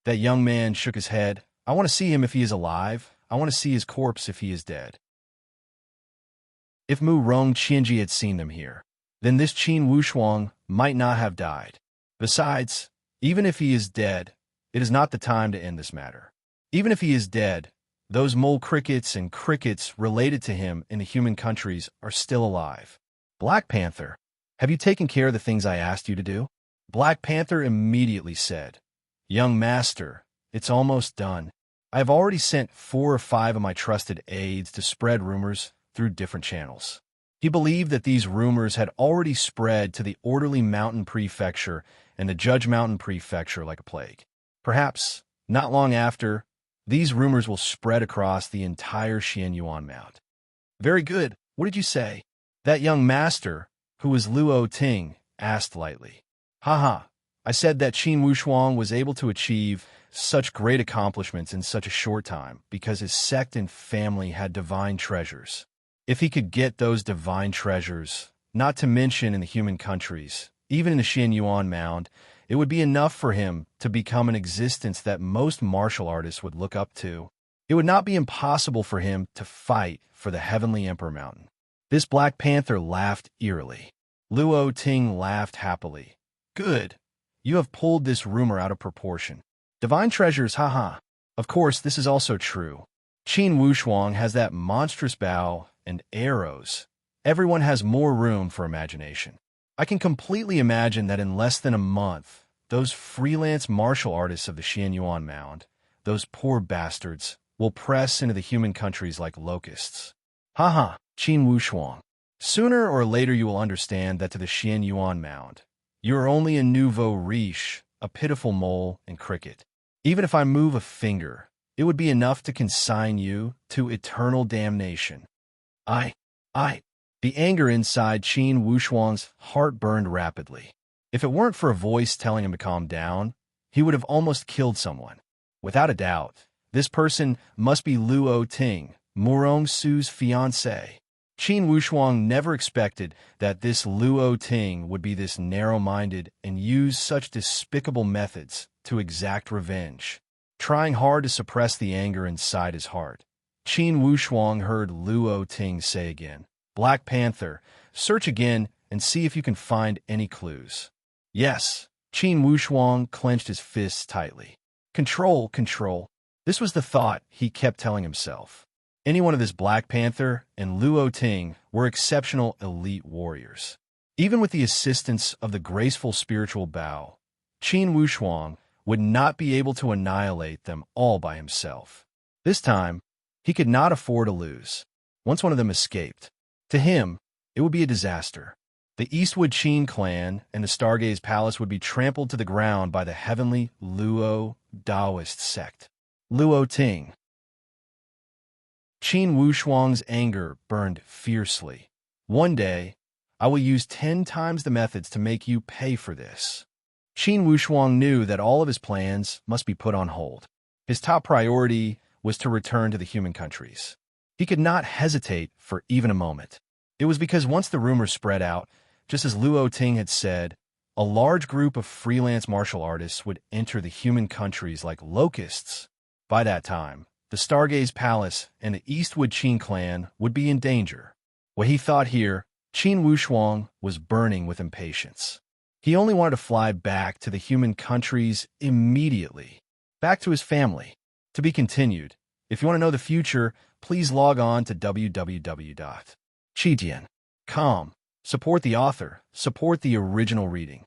Speaker 1: That young man shook his head. I want to see him if he is alive. I want to see his corpse if he is dead. If Mu Rong Qianji had seen them here, then this Qin Wushuang might not have died. Besides, even if he is dead, it is not the time to end this matter. Even if he is dead, those mole crickets and crickets related to him in the human countries are still alive. Black Panther, have you taken care of the things I asked you to do? Black Panther immediately said, Young master, it's almost done. I have already sent 4 or 5 of my trusted aides to spread rumors through different channels. He believed that these rumors had already spread to the Orderly Mountain Prefecture and the Judge Mountain Prefecture like a plague. Perhaps, not long after, these rumors will spread across the entire Xianyuan Mount. Very good. What did you say? That young master, who was Luo Ting, asked lightly. Haha, I said that Qin Wushuang was able to achieve such great accomplishments in such a short time because his sect and family had divine treasures. If he could get those divine treasures, not to mention in the human countries, even in the Xianyuan Mound, it would be enough for him to become an existence that most martial artists would look up to. It would not be impossible for him to fight for the Heavenly Emperor Mountain. This Black Panther laughed eerily. Luo Ting laughed happily. Good. You have pulled this rumor out of proportion. Divine treasures, haha. Of course, this is also true. Qin Wushuang has that monstrous bow and arrows. Everyone has more room for imagination. I can completely imagine that in less than a month, those freelance martial artists of the Xianyuan Mound, those poor bastards, will press into the human countries like locusts. Haha, Qin Wushuang. Sooner or later you will understand that to the Xianyuan Mound, you are only a nouveau riche, a pitiful mole and cricket. Even if I move a finger, it would be enough to consign you to eternal damnation. The anger inside Qin Wushuang's heart burned rapidly. If it weren't for a voice telling him to calm down, he would have almost killed someone. Without a doubt, this person must be Luo Ting, Murong Su's fiancé. Qin Wushuang never expected that this Luo Ting would be this narrow-minded and use such despicable methods to exact revenge. Trying hard to suppress the anger inside his heart, Qin Wushuang heard Luo Ting say again, Black Panther, search again and see if you can find any clues. Yes, Qin Wushuang clenched his fists tightly. Control, control. This was the thought he kept telling himself. Any one of this Black Panther and Luo Ting were exceptional elite warriors. Even with the assistance of the graceful spiritual bow, Qin Wushuang would not be able to annihilate them all by himself. This time, he could not afford to lose. Once one of them escaped, to him, it would be a disaster. The Eastwood Qin clan and the Stargaze Palace would be trampled to the ground by the heavenly Luo Taoist sect. Luo Ting. Qin Wushuang's anger burned fiercely. One day, I will use 10 times the methods to make you pay for this. Qin Wushuang knew that all of his plans must be put on hold. His top priority was to return to the human countries. He could not hesitate for even a moment. It was because once the rumors spread out, just as Luo Ting had said, a large group of freelance martial artists would enter the human countries like locusts. By that time, the Stargaze Palace and the Eastwood Qin clan would be in danger. What he thought here, Qin Wushuang was burning with impatience. He only wanted to fly back to the human countries immediately, back to his family. To be continued. If you want to know the future, please log on to www.chidian.com. Support the author. Support the original reading.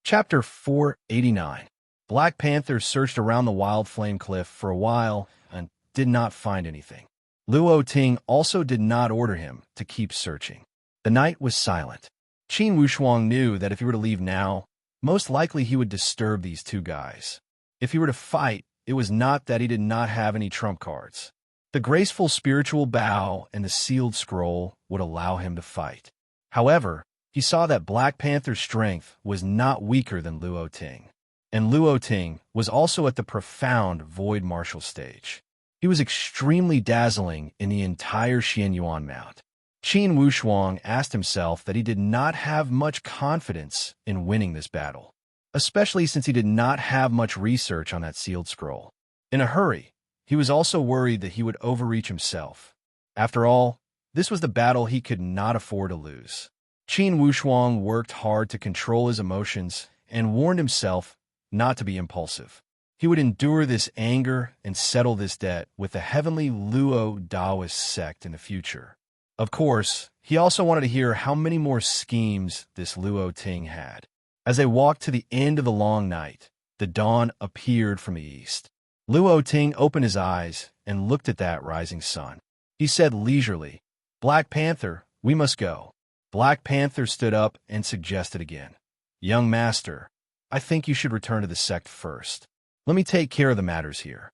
Speaker 1: Chapter 489. Black Panther searched around the Wild Flame Cliff for a while and did not find anything. Luo Ting also did not order him to keep searching. The night was silent. Qin Wushuang knew that if he were to leave now, most likely he would disturb these two guys. If he were to fight, it was not that he did not have any trump cards. The graceful spiritual bow and the sealed scroll would allow him to fight. However, he saw that Black Panther's strength was not weaker than Luo Ting. And Luo Ting was also at the profound void martial stage. He was extremely dazzling in the entire Xianyuan Mount. Qin Wushuang asked himself that he did not have much confidence in winning this battle, especially since he did not have much research on that sealed scroll. In a hurry, he was also worried that he would overreach himself. After all, this was the battle he could not afford to lose. Qin Wushuang worked hard to control his emotions and warned himself not to be impulsive. He would endure this anger and settle this debt with the heavenly Luo Daoist sect in the future. Of course, he also wanted to hear how many more schemes this Luo Ting had. As they walked to the end of the long night, the dawn appeared from the east. Luo Ting opened his eyes and looked at that rising sun. He said leisurely, "Black Panther, we must go." Black Panther stood up and suggested again, "Young master, I think you should return to the sect first. Let me take care of the matters here."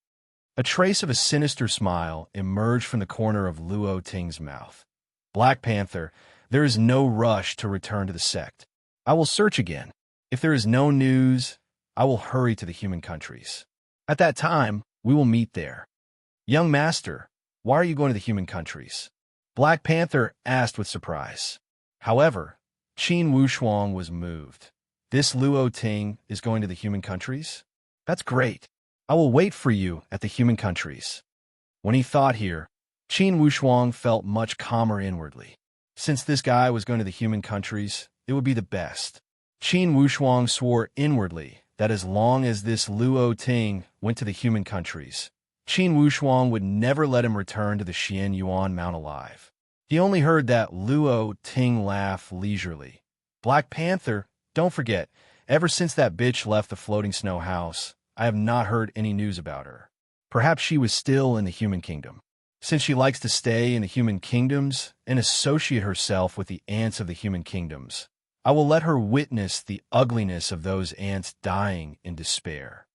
Speaker 1: A trace of a sinister smile emerged from the corner of Luo Ting's mouth. "Black Panther, there is no rush to return to the sect. I will search again. If there is no news, I will hurry to the human countries. At that time, we will meet there." "Young master, why are you going to the human countries?" Black Panther asked with surprise. However, Qin Wushuang was moved. "This Luo Ting is going to the human countries? That's great. I will wait for you at the human countries." When he thought here, Qin Wushuang felt much calmer inwardly. Since this guy was going to the human countries, it would be the best. Qin Wushuang swore inwardly that as long as this Luo Ting went to the human countries, Qin Wushuang would never let him return to the Xian Yuan Mount alive. He only heard that Luo Ting laugh leisurely. "Black Panther, don't forget, ever since that bitch left the floating snow house, I have not heard any news about her. Perhaps she was still in the human kingdom. Since she likes to stay in the human kingdoms and associate herself with the ants of the human kingdoms, I will let her witness the ugliness of those ants dying in despair."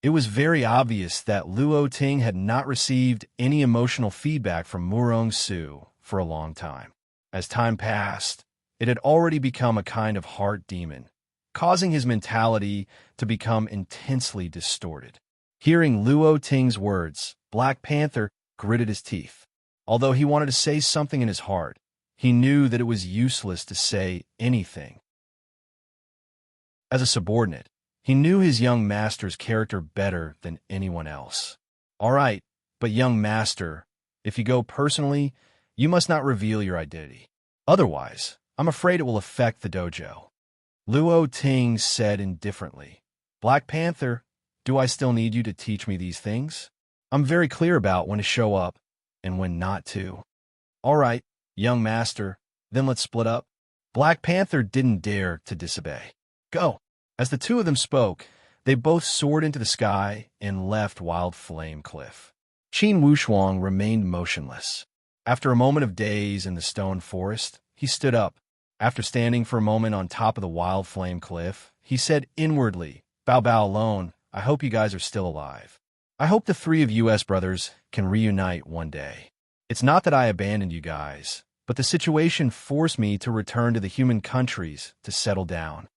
Speaker 1: It was very obvious that Luo Ting had not received any emotional feedback from Murong Su for a long time. As time passed, it had already become a kind of heart demon, causing his mentality to become intensely distorted. Hearing Luo Ting's words, Black Panther gritted his teeth. Although he wanted to say something in his heart, he knew that it was useless to say anything. As a subordinate, he knew his young master's character better than anyone else. "All right, but young master, if you go personally, you must not reveal your identity. Otherwise, I'm afraid it will affect the dojo." Luo Ting said indifferently, "Black Panther, do I still need you to teach me these things? I'm very clear about when to show up and when not to." "All right, young master, then let's split up." Black Panther didn't dare to disobey. "Go." As the two of them spoke, they both soared into the sky and left Wild Flame Cliff. Qin Wushuang remained motionless. After a moment of daze in the stone forest, he stood up. After standing for a moment on top of the Wild Flame Cliff, he said inwardly, "Bao Bao alone, I hope you guys are still alive. I hope the three of US brothers can reunite one day. It's not that I abandoned you guys, but the situation forced me to return to the human countries to settle down."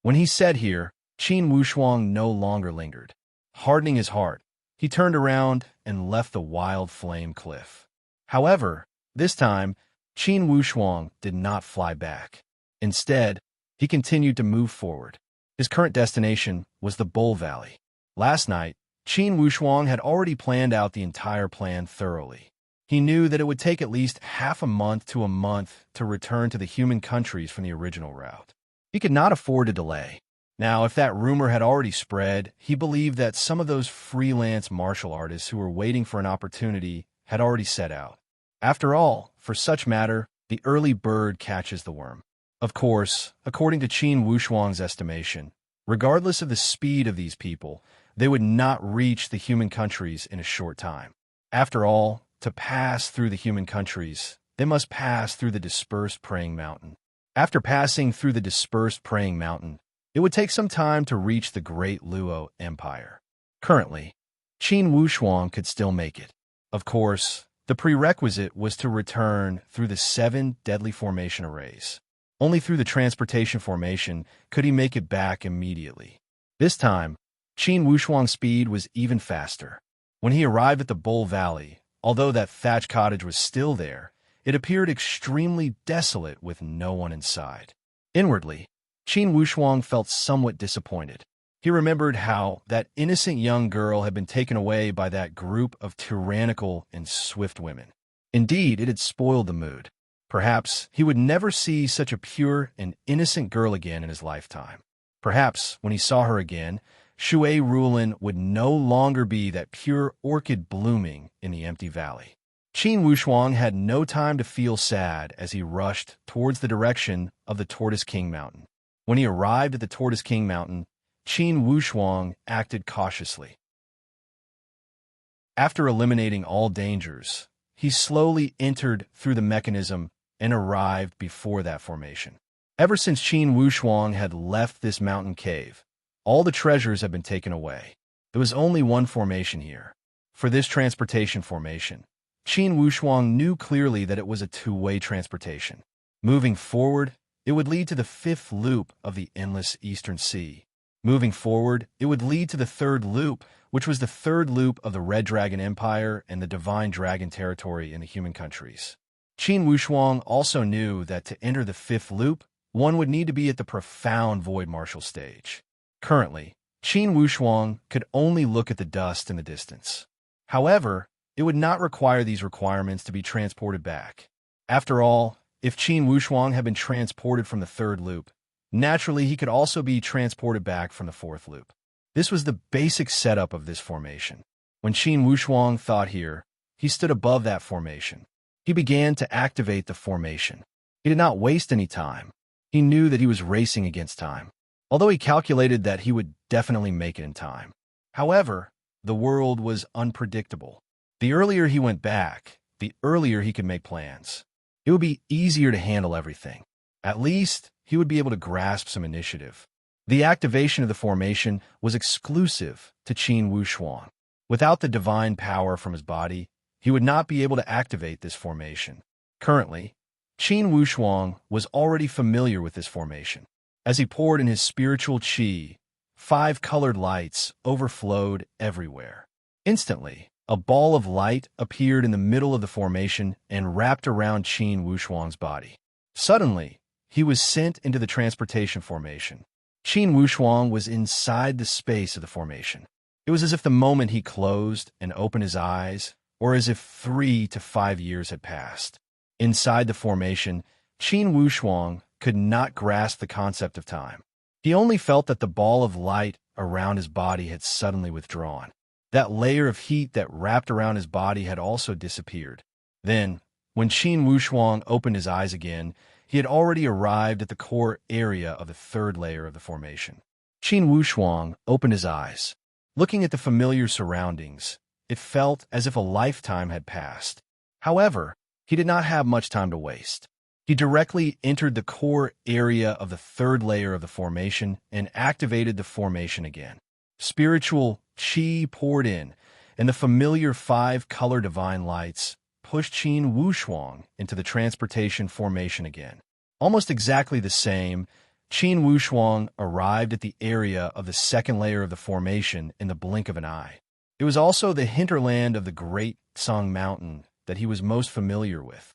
Speaker 1: When he said here, Qin Wushuang no longer lingered. Hardening his heart, he turned around and left the Wild Flame Cliff. However, this time, Qin Wushuang did not fly back. Instead, he continued to move forward. His current destination was the Bull Valley. Last night, Qin Wushuang had already planned out the entire plan thoroughly. He knew that it would take at least half a month to a month to return to the human countries from the original route. He could not afford to delay. Now, if that rumor had already spread, he believed that some of those freelance martial artists who were waiting for an opportunity had already set out. After all, for such matter, the early bird catches the worm. Of course, according to Qin Wushuang's estimation, regardless of the speed of these people, they would not reach the human countries in a short time. After all, to pass through the human countries, they must pass through the dispersed praying mountain. After passing through the dispersed praying mountain, it would take some time to reach the great Luo Empire. Currently, Qin Wushuang could still make it. Of course, the prerequisite was to return through the 7 deadly formation arrays. Only through the transportation formation could he make it back immediately. This time, Qin Wushuang's speed was even faster. When he arrived at the Bull Valley, although that thatch cottage was still there, it appeared extremely desolate with no one inside. Inwardly, Qin Wushuang felt somewhat disappointed. He remembered how that innocent young girl had been taken away by that group of tyrannical and swift women. Indeed, it had spoiled the mood. Perhaps he would never see such a pure and innocent girl again in his lifetime. Perhaps, when he saw her again, Shui Rulin would no longer be that pure orchid blooming in the empty valley. Qin Wushuang had no time to feel sad as he rushed towards the direction of the Tortoise King Mountain. When he arrived at the Tortoise King Mountain, Qin Wushuang acted cautiously. After eliminating all dangers, he slowly entered through the mechanism and arrived before that formation. Ever since Qin Wushuang had left this mountain cave, all the treasures had been taken away. There was only one formation here. For this transportation formation, Qin Wushuang knew clearly that it was a two-way transportation. Moving forward, it would lead to the fifth loop of the endless Eastern Sea. Moving forward, it would lead to the third loop, which was the third loop of the Red Dragon Empire and the Divine Dragon territory in the human countries. Qin Wushuang also knew that to enter the fifth loop, one would need to be at the profound Void Martial stage. Currently, Qin Wushuang could only look at the dust in the distance. However, it would not require these requirements to be transported back. After all, if Qin Wushuang had been transported from the third loop, naturally he could also be transported back from the fourth loop. This was the basic setup of this formation. When Qin Wushuang thought here, he stood above that formation. He began to activate the formation. He did not waste any time. He knew that he was racing against time, although he calculated that he would definitely make it in time. However, the world was unpredictable. The earlier he went back, the earlier he could make plans. It would be easier to handle everything. At least, he would be able to grasp some initiative. The activation of the formation was exclusive to Qin Wushuang. Without the divine power from his body, he would not be able to activate this formation. Currently, Qin Wushuang was already familiar with this formation. As he poured in his spiritual qi, 5 colored lights overflowed everywhere. Instantly, a ball of light appeared in the middle of the formation and wrapped around Qin Wushuang's body. Suddenly, he was sent into the transportation formation. Qin Wushuang was inside the space of the formation. It was as if the moment he closed and opened his eyes, or as if 3 to 5 years had passed. Inside the formation, Qin Wushuang could not grasp the concept of time. He only felt that the ball of light around his body had suddenly withdrawn. That layer of heat that wrapped around his body had also disappeared. Then, when Qin Wushuang opened his eyes again, he had already arrived at the core area of the third layer of the formation. Qin Wushuang opened his eyes. Looking at the familiar surroundings, it felt as if a lifetime had passed. However, he did not have much time to waste. He directly entered the core area of the third layer of the formation and activated the formation again. Spiritual qi poured in, and the familiar 5-color divine lights pushed Qin Wushuang into the transportation formation again. Almost exactly the same, Qin Wushuang arrived at the area of the second layer of the formation in the blink of an eye. It was also the hinterland of the Great Song Mountain that he was most familiar with.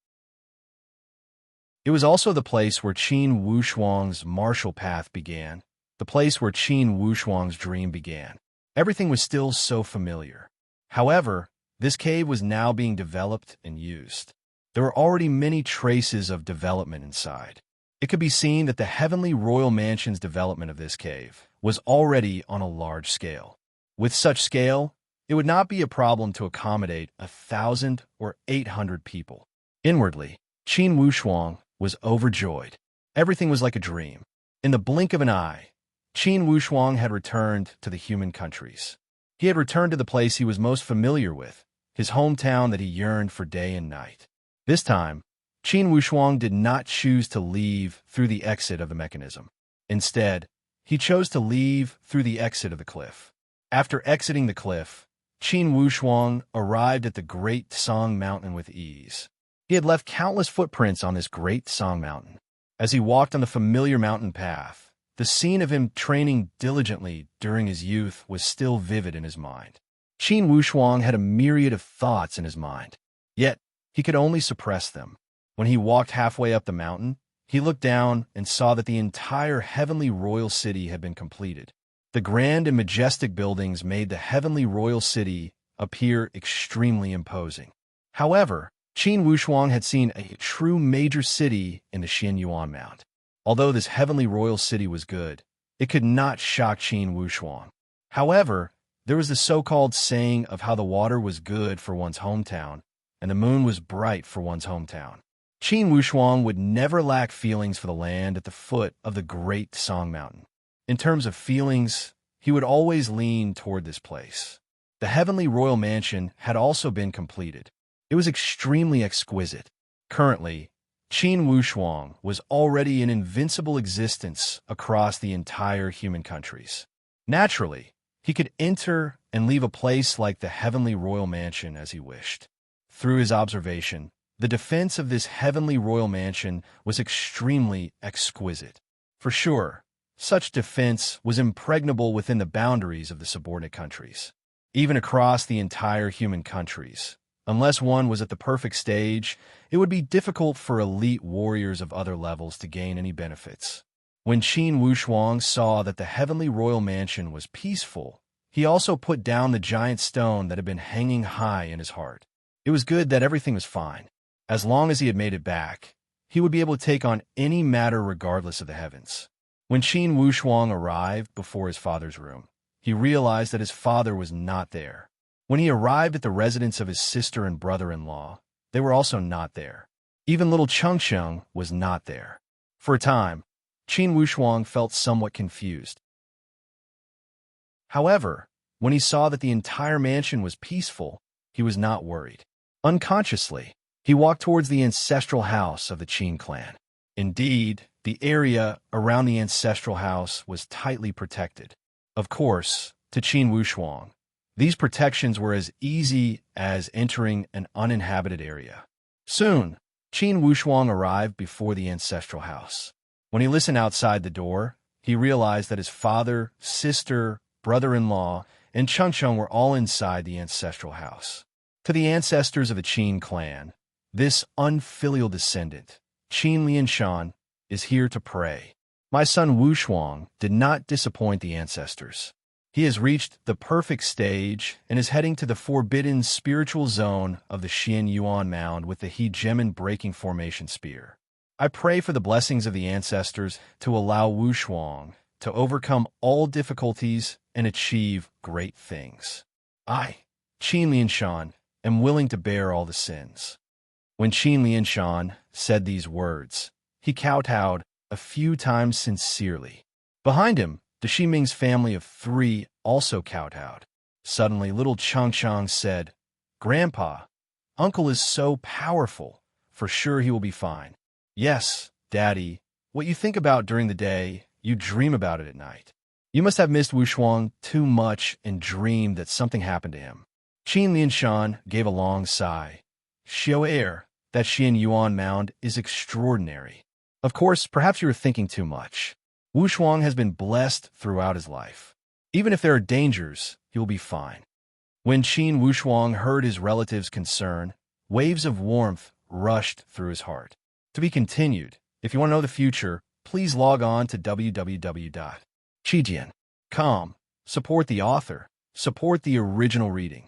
Speaker 1: It was also the place where Qin Wushuang's martial path began, the place where Qin Wushuang's dream began. Everything was still so familiar. However, this cave was now being developed and used. There were already many traces of development inside. It could be seen that the Heavenly Royal Mansion's development of this cave was already on a large scale. With such scale, it would not be a problem to accommodate 1,000 or 800 people. Inwardly, Qin Wushuang was overjoyed. Everything was like a dream. In the blink of an eye, Qin Wushuang had returned to the human countries. He had returned to the place he was most familiar with, his hometown that he yearned for day and night. This time, Qin Wushuang did not choose to leave through the exit of the mechanism. Instead, he chose to leave through the exit of the cliff. After exiting the cliff, Qin Wushuang arrived at the Great Song Mountain with ease. He had left countless footprints on this Great Song Mountain. As he walked on the familiar mountain path, the scene of him training diligently during his youth was still vivid in his mind. Qin Wushuang had a myriad of thoughts in his mind, yet he could only suppress them. When he walked halfway up the mountain, he looked down and saw that the entire heavenly royal city had been completed. The grand and majestic buildings made the heavenly royal city appear extremely imposing. However, Qin Wushuang had seen a true major city in the Xianyuan Mount. Although this heavenly royal city was good, it could not shock Qin Wushuang. However, there was the so-called saying of how the water was good for one's hometown, and the moon was bright for one's hometown. Qin Wushuang would never lack feelings for the land at the foot of the Great Song Mountain. In terms of feelings, he would always lean toward this place. The heavenly royal mansion had also been completed. It was extremely exquisite. Currently, Qin Wushuang was already in invincible existence across the entire human countries. Naturally, he could enter and leave a place like the heavenly royal mansion as he wished. Through his observation, the defense of this heavenly royal mansion was extremely exquisite. For sure, such defense was impregnable within the boundaries of the subordinate countries. Even across the entire human countries, unless one was at the perfect stage, it would be difficult for elite warriors of other levels to gain any benefits. When Qin Wushuang saw that the heavenly royal mansion was peaceful, he also put down the giant stone that had been hanging high in his heart. It was good that everything was fine. As long as he had made it back, he would be able to take on any matter regardless of the heavens. When Qin Wushuang arrived before his father's room, he realized that his father was not there. When he arrived at the residence of his sister and brother-in-law, they were also not there. Even little Chengcheng was not there. For a time, Qin Wushuang felt somewhat confused. However, when he saw that the entire mansion was peaceful, he was not worried. Unconsciously, he walked towards the ancestral house of the Qin clan. Indeed, the area around the ancestral house was tightly protected. Of course, to Qin Wushuang, these protections were as easy as entering an uninhabited area. Soon, Qin Wushuang arrived before the ancestral house. When he listened outside the door, he realized that his father, sister, brother-in-law, and Chengcheng were all inside the ancestral house. To the ancestors of the Qin clan, this unfilial descendant, Qin Lianshan, is here to pray. My son Wushuang did not disappoint the ancestors. He has reached the perfect stage and is heading to the forbidden spiritual zone of the Xian Yuan Mound with the hegemon breaking formation spear. I pray for the blessings of the ancestors to allow Wushuang to overcome all difficulties and achieve great things. I, Qin Lianshan, am willing to bear all the sins. When Qin Lianshan said these words, he kowtowed a few times sincerely. Behind him, the Shiming's family of 3 also kowtowed. Suddenly, little Changchang said, "Grandpa, Uncle is so powerful. For sure he will be fine." "Yes, Daddy, what you think about during the day, you dream about it at night. You must have missed Wushuang too much and dreamed that something happened to him." Qin Lianshan gave a long sigh. "Xiao, that Xian Yuan Mound is extraordinary. Of course, perhaps you are thinking too much. Wushuang has been blessed throughout his life. Even if there are dangers, he will be fine." When Qin Wushuang heard his relative's concern, waves of warmth rushed through his heart. To be continued. If you want to know the future, please log on to www.chijian.com. Support the author. Support the original reading.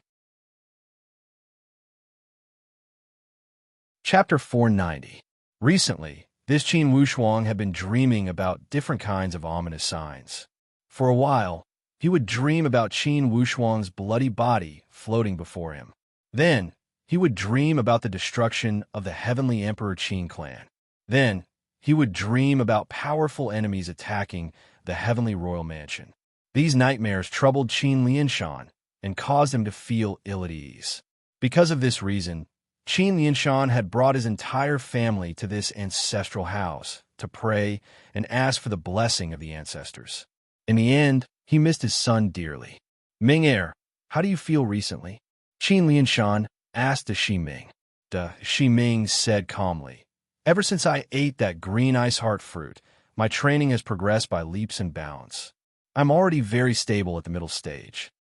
Speaker 1: Chapter 490. Recently, this Qin Wushuang had been dreaming about different kinds of ominous signs. For a while, he would dream about Qin Wushuang's bloody body floating before him. Then, he would dream about the destruction of the heavenly Emperor Qin clan. Then, he would dream about powerful enemies attacking the heavenly royal mansion. These nightmares troubled Qin Lianshan and caused him to feel ill at ease. Because of this reason, Qin Lianshan had brought his entire family to this ancestral house to pray and ask for the blessing of the ancestors. In the end, he missed his son dearly. "Ming, how do you feel recently?" Qin Lianshan asked the Shiming. The Shiming said calmly, "Ever since I ate that green ice heart fruit, my training has progressed by leaps and bounds. I'm already very stable at the middle stage."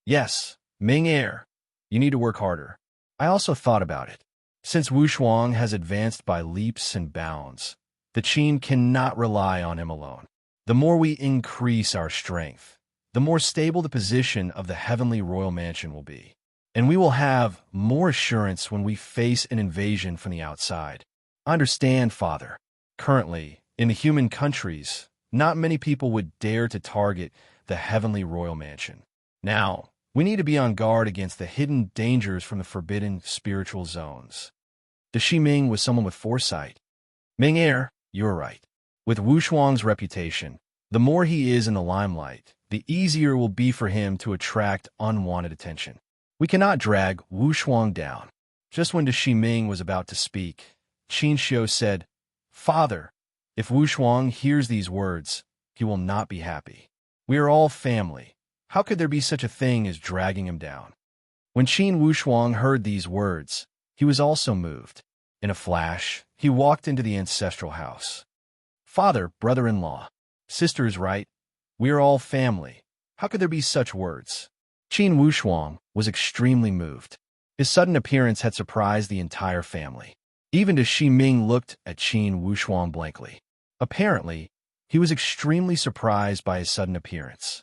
Speaker 1: "Yes, Ming, you need to work harder. I also thought about it. Since Wushuang has advanced by leaps and bounds, the Qin cannot rely on him alone. The more we increase our strength, the more stable the position of the heavenly royal mansion will be. And we will have more assurance when we face an invasion from the outside. I understand, Father. Currently, in the human countries, not many people would dare to target the heavenly royal mansion. Now, we need to be on guard against the hidden dangers from the forbidden spiritual zones. The Ming was someone with foresight. Ming Er, you're right. With Wu Shuang's reputation, the more he is in the limelight, the easier it will be for him to attract unwanted attention. We cannot drag Wu Shuang down. Just when the Ming was about to speak, Qin Xiu said, "Father, if Wu Shuang hears these words, he will not be happy. We are all family. How could there be such a thing as dragging him down?" When Qin Wu Shuang heard these words, he was also moved. In a flash, he walked into the ancestral house. "Father, brother-in-law, sister is right. We are all family. How could there be such words?" Qin Wu Shuang was extremely moved. His sudden appearance had surprised the entire family. Even the Ming looked at Qin Wu Shuang blankly. Apparently, he was extremely surprised by his sudden appearance.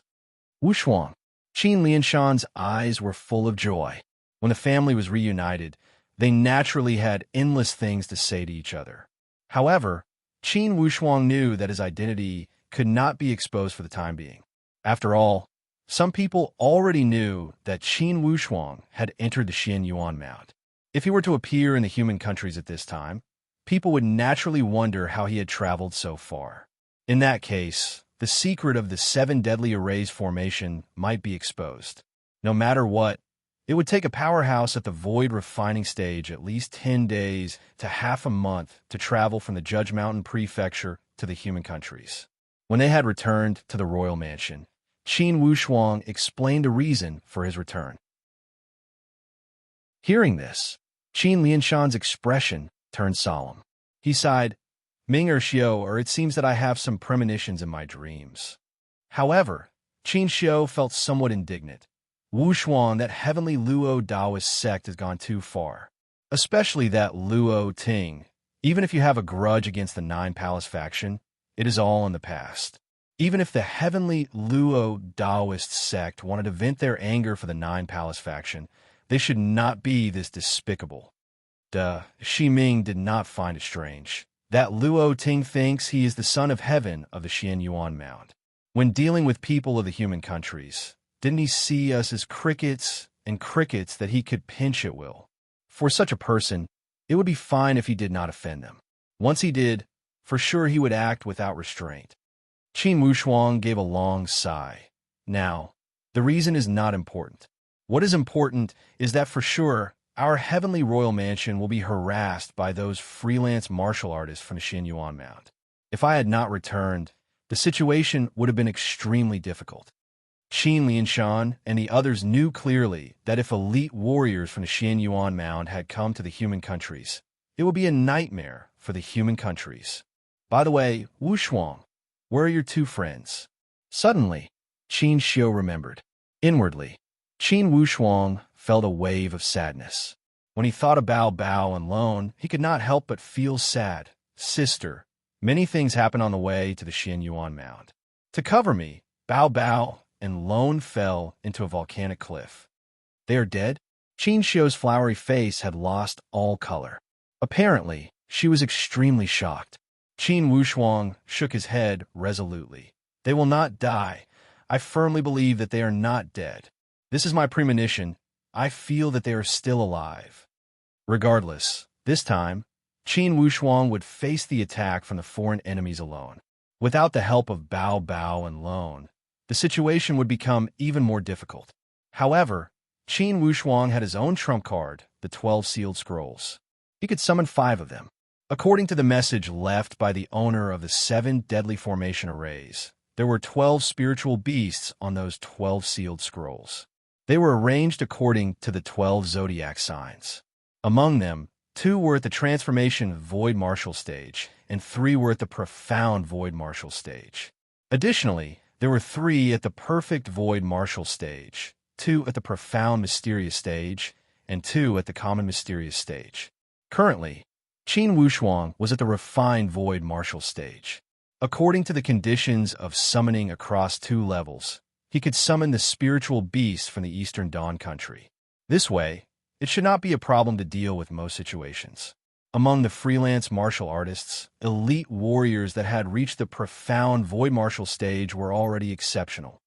Speaker 1: Wu Shuang. Qin Lianshan's eyes were full of joy. When the family was reunited, they naturally had endless things to say to each other. However, Qin Wu Shuang knew that his identity could not be exposed for the time being. After all, some people already knew that Qin Wu Shuang had entered the Xian Yuan Mount. If he were to appear in the human countries at this time, people would naturally wonder how he had traveled so far. In that case, the secret of the 7 deadly arrays formation might be exposed. No matter what, it would take a powerhouse at the void refining stage at least 10 days to half a month to travel from the Judge Mountain Prefecture to the human countries. When they had returned to the royal mansion, Qin Wu Shuang explained the reason for his return. Hearing this, Qin Lianshan's expression turned solemn. He sighed, "Ming Er Xiu, or it seems that I have some premonitions in my dreams." However, Qin Xiu felt somewhat indignant. Wu Shuang, that heavenly Luo Taoist sect has gone too far. Especially that Luo Ting. Even if you have a grudge against the 9 Palace faction, it is all in the past. Even if the heavenly Luo Taoist sect wanted to vent their anger for the 9 Palace faction, they should not be this despicable. Xi Ming did not find it strange. That Luo Ting thinks he is the son of heaven of the Xian Yuan Mount. When dealing with people of the human countries, didn't he see us as crickets and crickets that he could pinch at will? For such a person, it would be fine if he did not offend them. Once he did, for sure he would act without restraint. Qin Wu Shuang gave a long sigh. Now, the reason is not important. What is important is that for sure, our heavenly royal mansion will be harassed by those freelance martial artists from the Xian Yuan Mount. If I had not returned, the situation would have been extremely difficult. Qin Lianshan and the others knew clearly that if elite warriors from the Xian Yuan Mount had come to the human countries, it would be a nightmare for the human countries. By the way, Wu Shuang, where are your 2 friends? Suddenly, Qin Xiu remembered. Inwardly, Qin Wu Shuang felt a wave of sadness. When he thought of Bao Bao and Lone, he could not help but feel sad. "Sister, many things happened on the way to the Xian Yuan Mount. To cover me, Bao Bao and Lone fell into a volcanic cliff. They are dead?" Qin Xiu's flowery face had lost all color. Apparently, she was extremely shocked. Qin Wu Shuang shook his head resolutely. "They will not die. I firmly believe that they are not dead. This is my premonition. I feel that they are still alive." Regardless, this time, Qin Wu Shuang would face the attack from the foreign enemies alone. Without the help of Bao Bao and Lone, the situation would become even more difficult. However, Qin Wu Shuang had his own trump card, the 12 sealed scrolls. He could summon 5 of them. According to the message left by the owner of the 7 deadly formation arrays, there were 12 spiritual beasts on those 12 sealed scrolls. They were arranged according to the 12 zodiac signs. Among them, 2 were at the transformation void martial stage, and 3 were at the profound void martial stage. Additionally, there were 3 at the perfect void martial stage, 2 at the profound mysterious stage, and 2 at the common mysterious stage. Currently, Qin Wu Shuang was at the refined void martial stage. According to the conditions of summoning across 2 levels, he could summon the spiritual beast from the Eastern Dawn country. This way, it should not be a problem to deal with most situations. Among the freelance martial artists, elite warriors that had reached the profound void martial stage were already exceptional.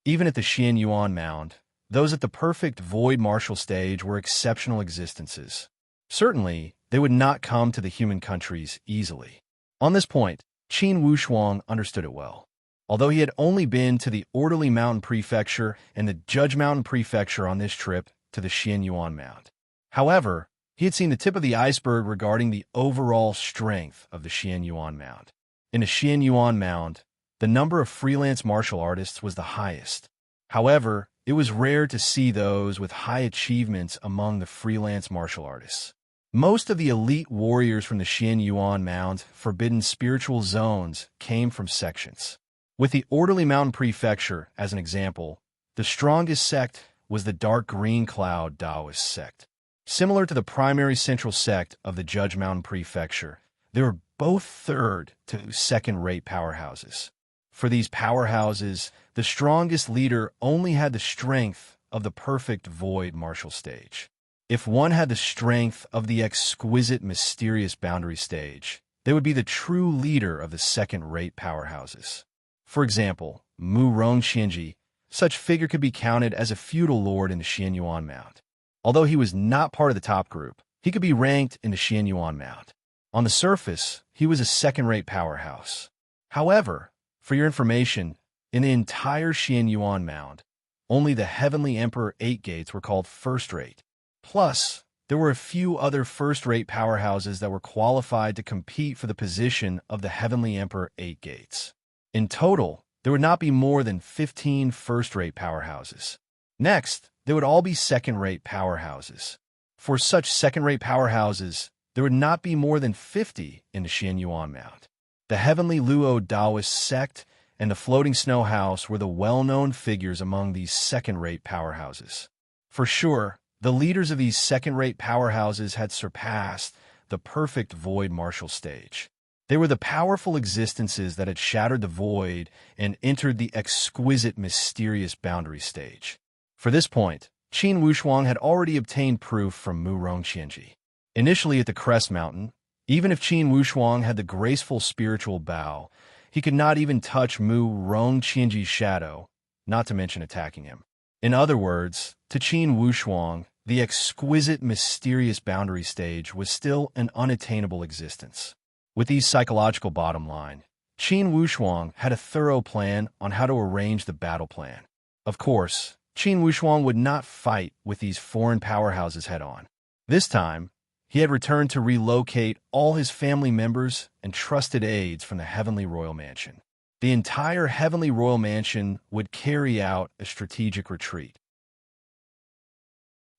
Speaker 1: Even at the Xian Yuan Mound, those at the perfect void martial stage were exceptional existences. Certainly, they would not come to the human countries easily. On this point, Qin Wushuang understood it well. Although he had only been to the Orderly Mountain Prefecture and the Judge Mountain Prefecture on this trip to the Xian Yuan Mound. However, he had seen the tip of the iceberg regarding the overall strength of the Xian Yuan Mound. In the Xian Yuan Mound, the number of freelance martial artists was the highest. However, it was rare to see those with high achievements among the freelance martial artists. Most of the elite warriors from the Xian Yuan Mound's forbidden spiritual zones came from sections. With the Orderly Mountain Prefecture as an example, the strongest sect was the Dark Green Cloud Taoist sect. Similar to the primary central sect of the Judge Mountain Prefecture, they were both third to second-rate powerhouses. For these powerhouses, the strongest leader only had the strength of the perfect void martial stage. If one had the strength of the exquisite mysterious boundary stage, they would be the true leader of the second-rate powerhouses. For example, Mu Rongqianji, such figure could be counted as a feudal lord in the Xian Yuan Mound. Although he was not part of the top group, he could be ranked in the Xian Yuan Mound. On the surface, he was a second-rate powerhouse. However, for your information, in the entire Xian Yuan Mound, only the Heavenly Emperor 8 gates were called first-rate. Plus, there were a few other first-rate powerhouses that were qualified to compete for the position of the Heavenly Emperor 8 gates. In total, there would not be more than 15 first-rate powerhouses. Next, they would all be second-rate powerhouses. For such second-rate powerhouses, there would not be more than 50 in the Xian Yuan Mound. The Heavenly Luo Taoist sect and the Floating Snow House were the well-known figures among these second-rate powerhouses. For sure, the leaders of these second-rate powerhouses had surpassed the perfect void martial stage. They were the powerful existences that had shattered the void and entered the exquisite mysterious boundary stage. For this point, Qin Wushuang had already obtained proof from Mu Rongqianji. Initially at the Crest Mountain, even if Qin Wushuang had the graceful spiritual bow, he could not even touch Mu Rongqianji's shadow, not to mention attacking him. In other words, to Qin Wushuang, the exquisite mysterious boundary stage was still an unattainable existence. With these psychological bottom line, Qin Wushuang had a thorough plan on how to arrange the battle plan. Of course, Qin Wushuang would not fight with these foreign powerhouses head-on. This time, he had returned to relocate all his family members and trusted aides from the Heavenly Royal Mansion. The entire Heavenly Royal Mansion would carry out a strategic retreat.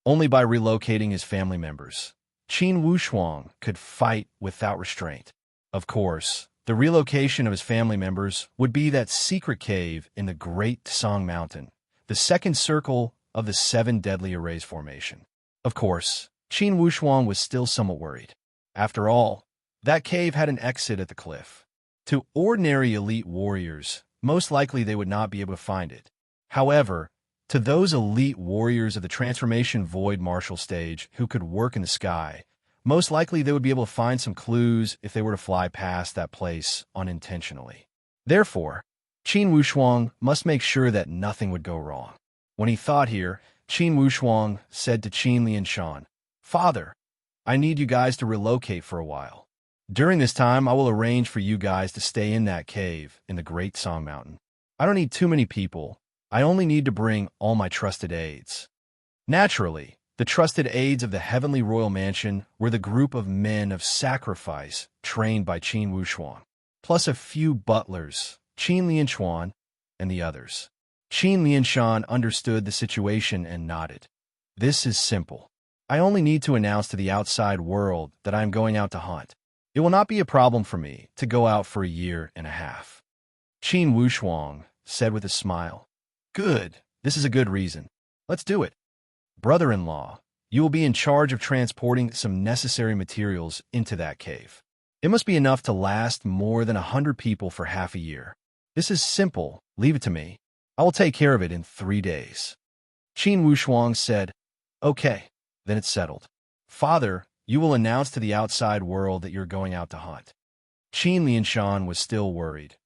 Speaker 1: Only by relocating his family members, Qin Wushuang could fight without restraint. Of course, the relocation of his family members would be that secret cave in the Great Tsang Mountain, the second circle of the 7 Deadly Arrays formation. Of course, Qin Wushuang was still somewhat worried. After all, that cave had an exit at the cliff. To ordinary elite warriors, most likely they would not be able to find it. However, to those elite warriors of the Transformation Void martial stage who could work in the sky, most likely they would be able to find some clues if they were to fly past that place unintentionally. Therefore, Qin Wushuang must make sure that nothing would go wrong. When he thought here, Qin Wushuang said to Qin Lianshan, "Father, I need you guys to relocate for a while. During this time, I will arrange for you guys to stay in that cave in the Great Song Mountain. I don't need too many people. I only need to bring all my trusted aides." Naturally, the trusted aides of the Heavenly Royal Mansion were the group of men of sacrifice trained by Qin Wushuang, plus a few butlers, Qin Lianshan, and the others. Qin Lianshan understood the situation and nodded. "This is simple. I only need to announce to the outside world that I am going out to hunt. It will not be a problem for me to go out for a year and a half." Qin Wushuang said with a smile, "Good. This is a good reason. Let's do it. Brother-in-law, you will be in charge of transporting some necessary materials into that cave. It must be enough to last more than 100 people for half a year. This is simple. Leave it to me. I will take care of it in 3 days." Qin Wushuang said, "Okay, then it's settled. Father, you will announce to the outside world that you're going out to hunt." Qin Lianshan was still worried.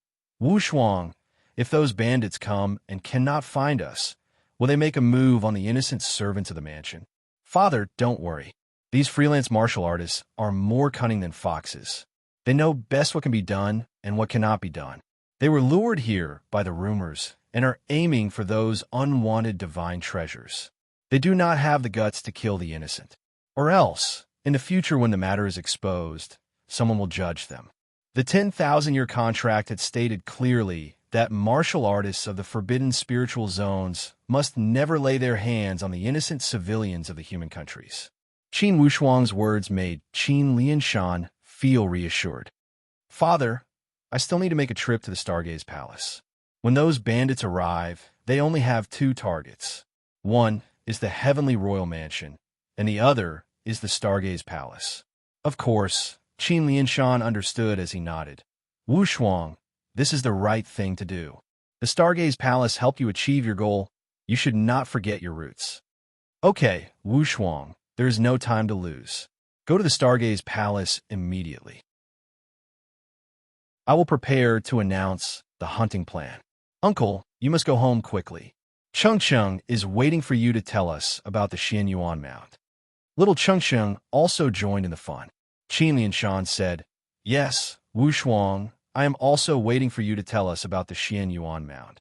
Speaker 1: "Wushuang, If those bandits come and cannot find us, will they make a move on the innocent servants of the mansion? Father, don't worry. These freelance martial artists are more cunning than foxes. They know best what can be done and what cannot be done. They were lured here by the rumors and are aiming for those unwanted divine treasures. They do not have the guts to kill the innocent. Or else, in the future when the matter is exposed, someone will judge them. The 10,000-year contract had stated clearly that martial artists of the forbidden spiritual zones must never lay their hands on the innocent civilians of the human countries. Qin Wushuang's words made Qin Lianshan feel reassured. Father, I still need to make a trip to the Stargaze Palace. When those bandits arrive, they only have two targets. One is the Heavenly Royal Mansion, and the other is the Stargaze Palace. Of course, Qin Lianshan understood as he nodded. Wushuang, this is the right thing to do. The Stargaze Palace helped you achieve your goal. You should not forget your roots. Okay, Wushuang, there is no time to lose. Go to the Stargaze Palace immediately. I will prepare to announce the hunting plan. Uncle, you must go home quickly. Cheng is waiting for you to tell us about the Xianyuan Mount. Little Cheng also joined in the fun. Qin Lianshan said, Yes, Wushuang, I am also waiting for you to tell us about the Xianyuan Mount.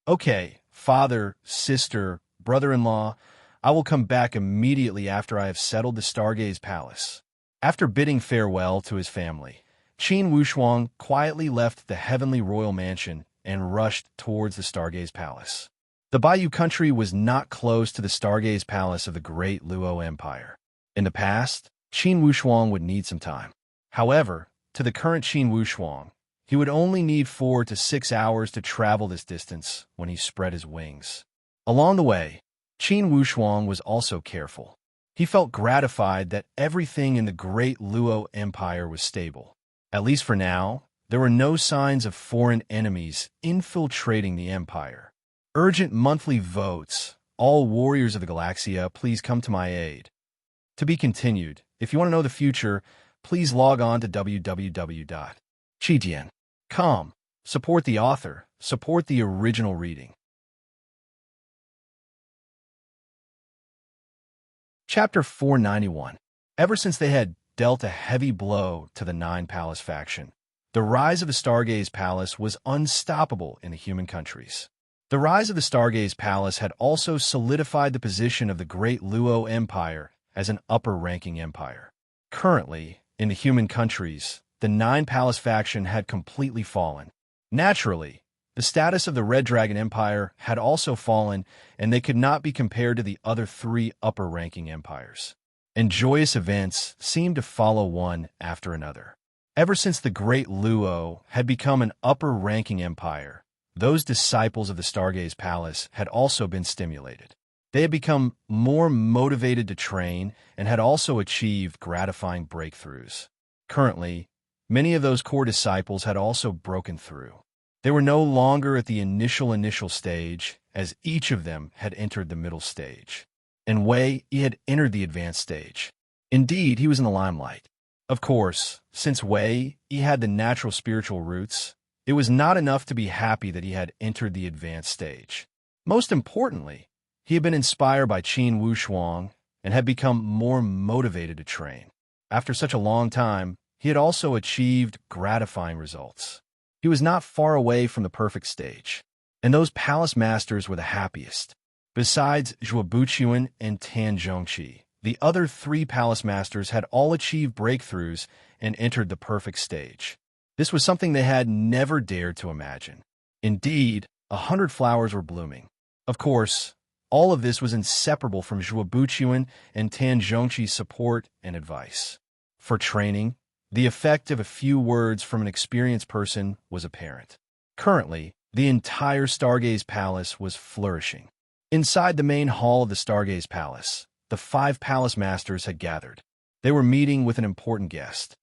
Speaker 1: Okay, father, sister, brother-in-law, I will come back immediately after I have settled the Stargaze Palace. After bidding farewell to his family, Qin Wushuang quietly left the Heavenly Royal Mansion and rushed towards the Stargaze Palace. The Bayou country was not close to the Stargaze Palace of the Great Luo Empire. In the past, Qin Wushuang would need some time. However, to the current Qin Wushuang, he would only need 4 to 6 hours to travel this distance when he spread his wings. Along the way, Qin Wushuang was also careful. He felt gratified that everything in the Great Luo Empire was stable. At least for now, there were no signs of foreign enemies infiltrating the empire. Urgent monthly votes. All warriors of the Galaxia, please come to my aid. To be continued. If you want to know the future, please log on to www.chidian.com. Support the author. Support the original reading. Chapter 491. Ever since they had dealt a heavy blow to the Nine Palace faction, the rise of the Stargaze Palace was unstoppable in the human countries. The rise of the Stargaze Palace had also solidified the position of the Great Luo Empire as an upper-ranking empire. Currently, in the human countries, the Nine Palace faction had completely fallen. Naturally, the status of the Red Dragon Empire had also fallen, and they could not be compared to the other 3 upper-ranking empires. And joyous events seemed to follow one after another. Ever since the Great Luo had become an upper-ranking empire, those disciples of the Stargaze Palace had also been stimulated. They had become more motivated to train and had also achieved gratifying breakthroughs. Currently, many of those core disciples had also broken through. They were no longer at the initial stage, as each of them had entered the middle stage. And Wei, he had entered the advanced stage. Indeed, he was in the limelight. Of course, since Wei, he had the natural spiritual roots, it was not enough to be happy that he had entered the advanced stage. Most importantly, he had been inspired by Qin Wushuang and had become more motivated to train. After such a long time, he had also achieved gratifying results. He was not far away from the perfect stage, and those palace masters were the happiest. Besides Zhuobuchuan and Tan Zhongqi, the other 3 palace masters had all achieved breakthroughs and entered the perfect stage. This was something they had never dared to imagine. Indeed, 100 flowers were blooming. Of course, all of this was inseparable from Zhuobuchuan and Tan Zhongqi's support and advice. For training, the effect of a few words from an experienced person was apparent. Currently, the entire Stargaze Palace was flourishing. Inside the main hall of the Stargaze Palace, the 5 palace masters had gathered. They were meeting with an important guest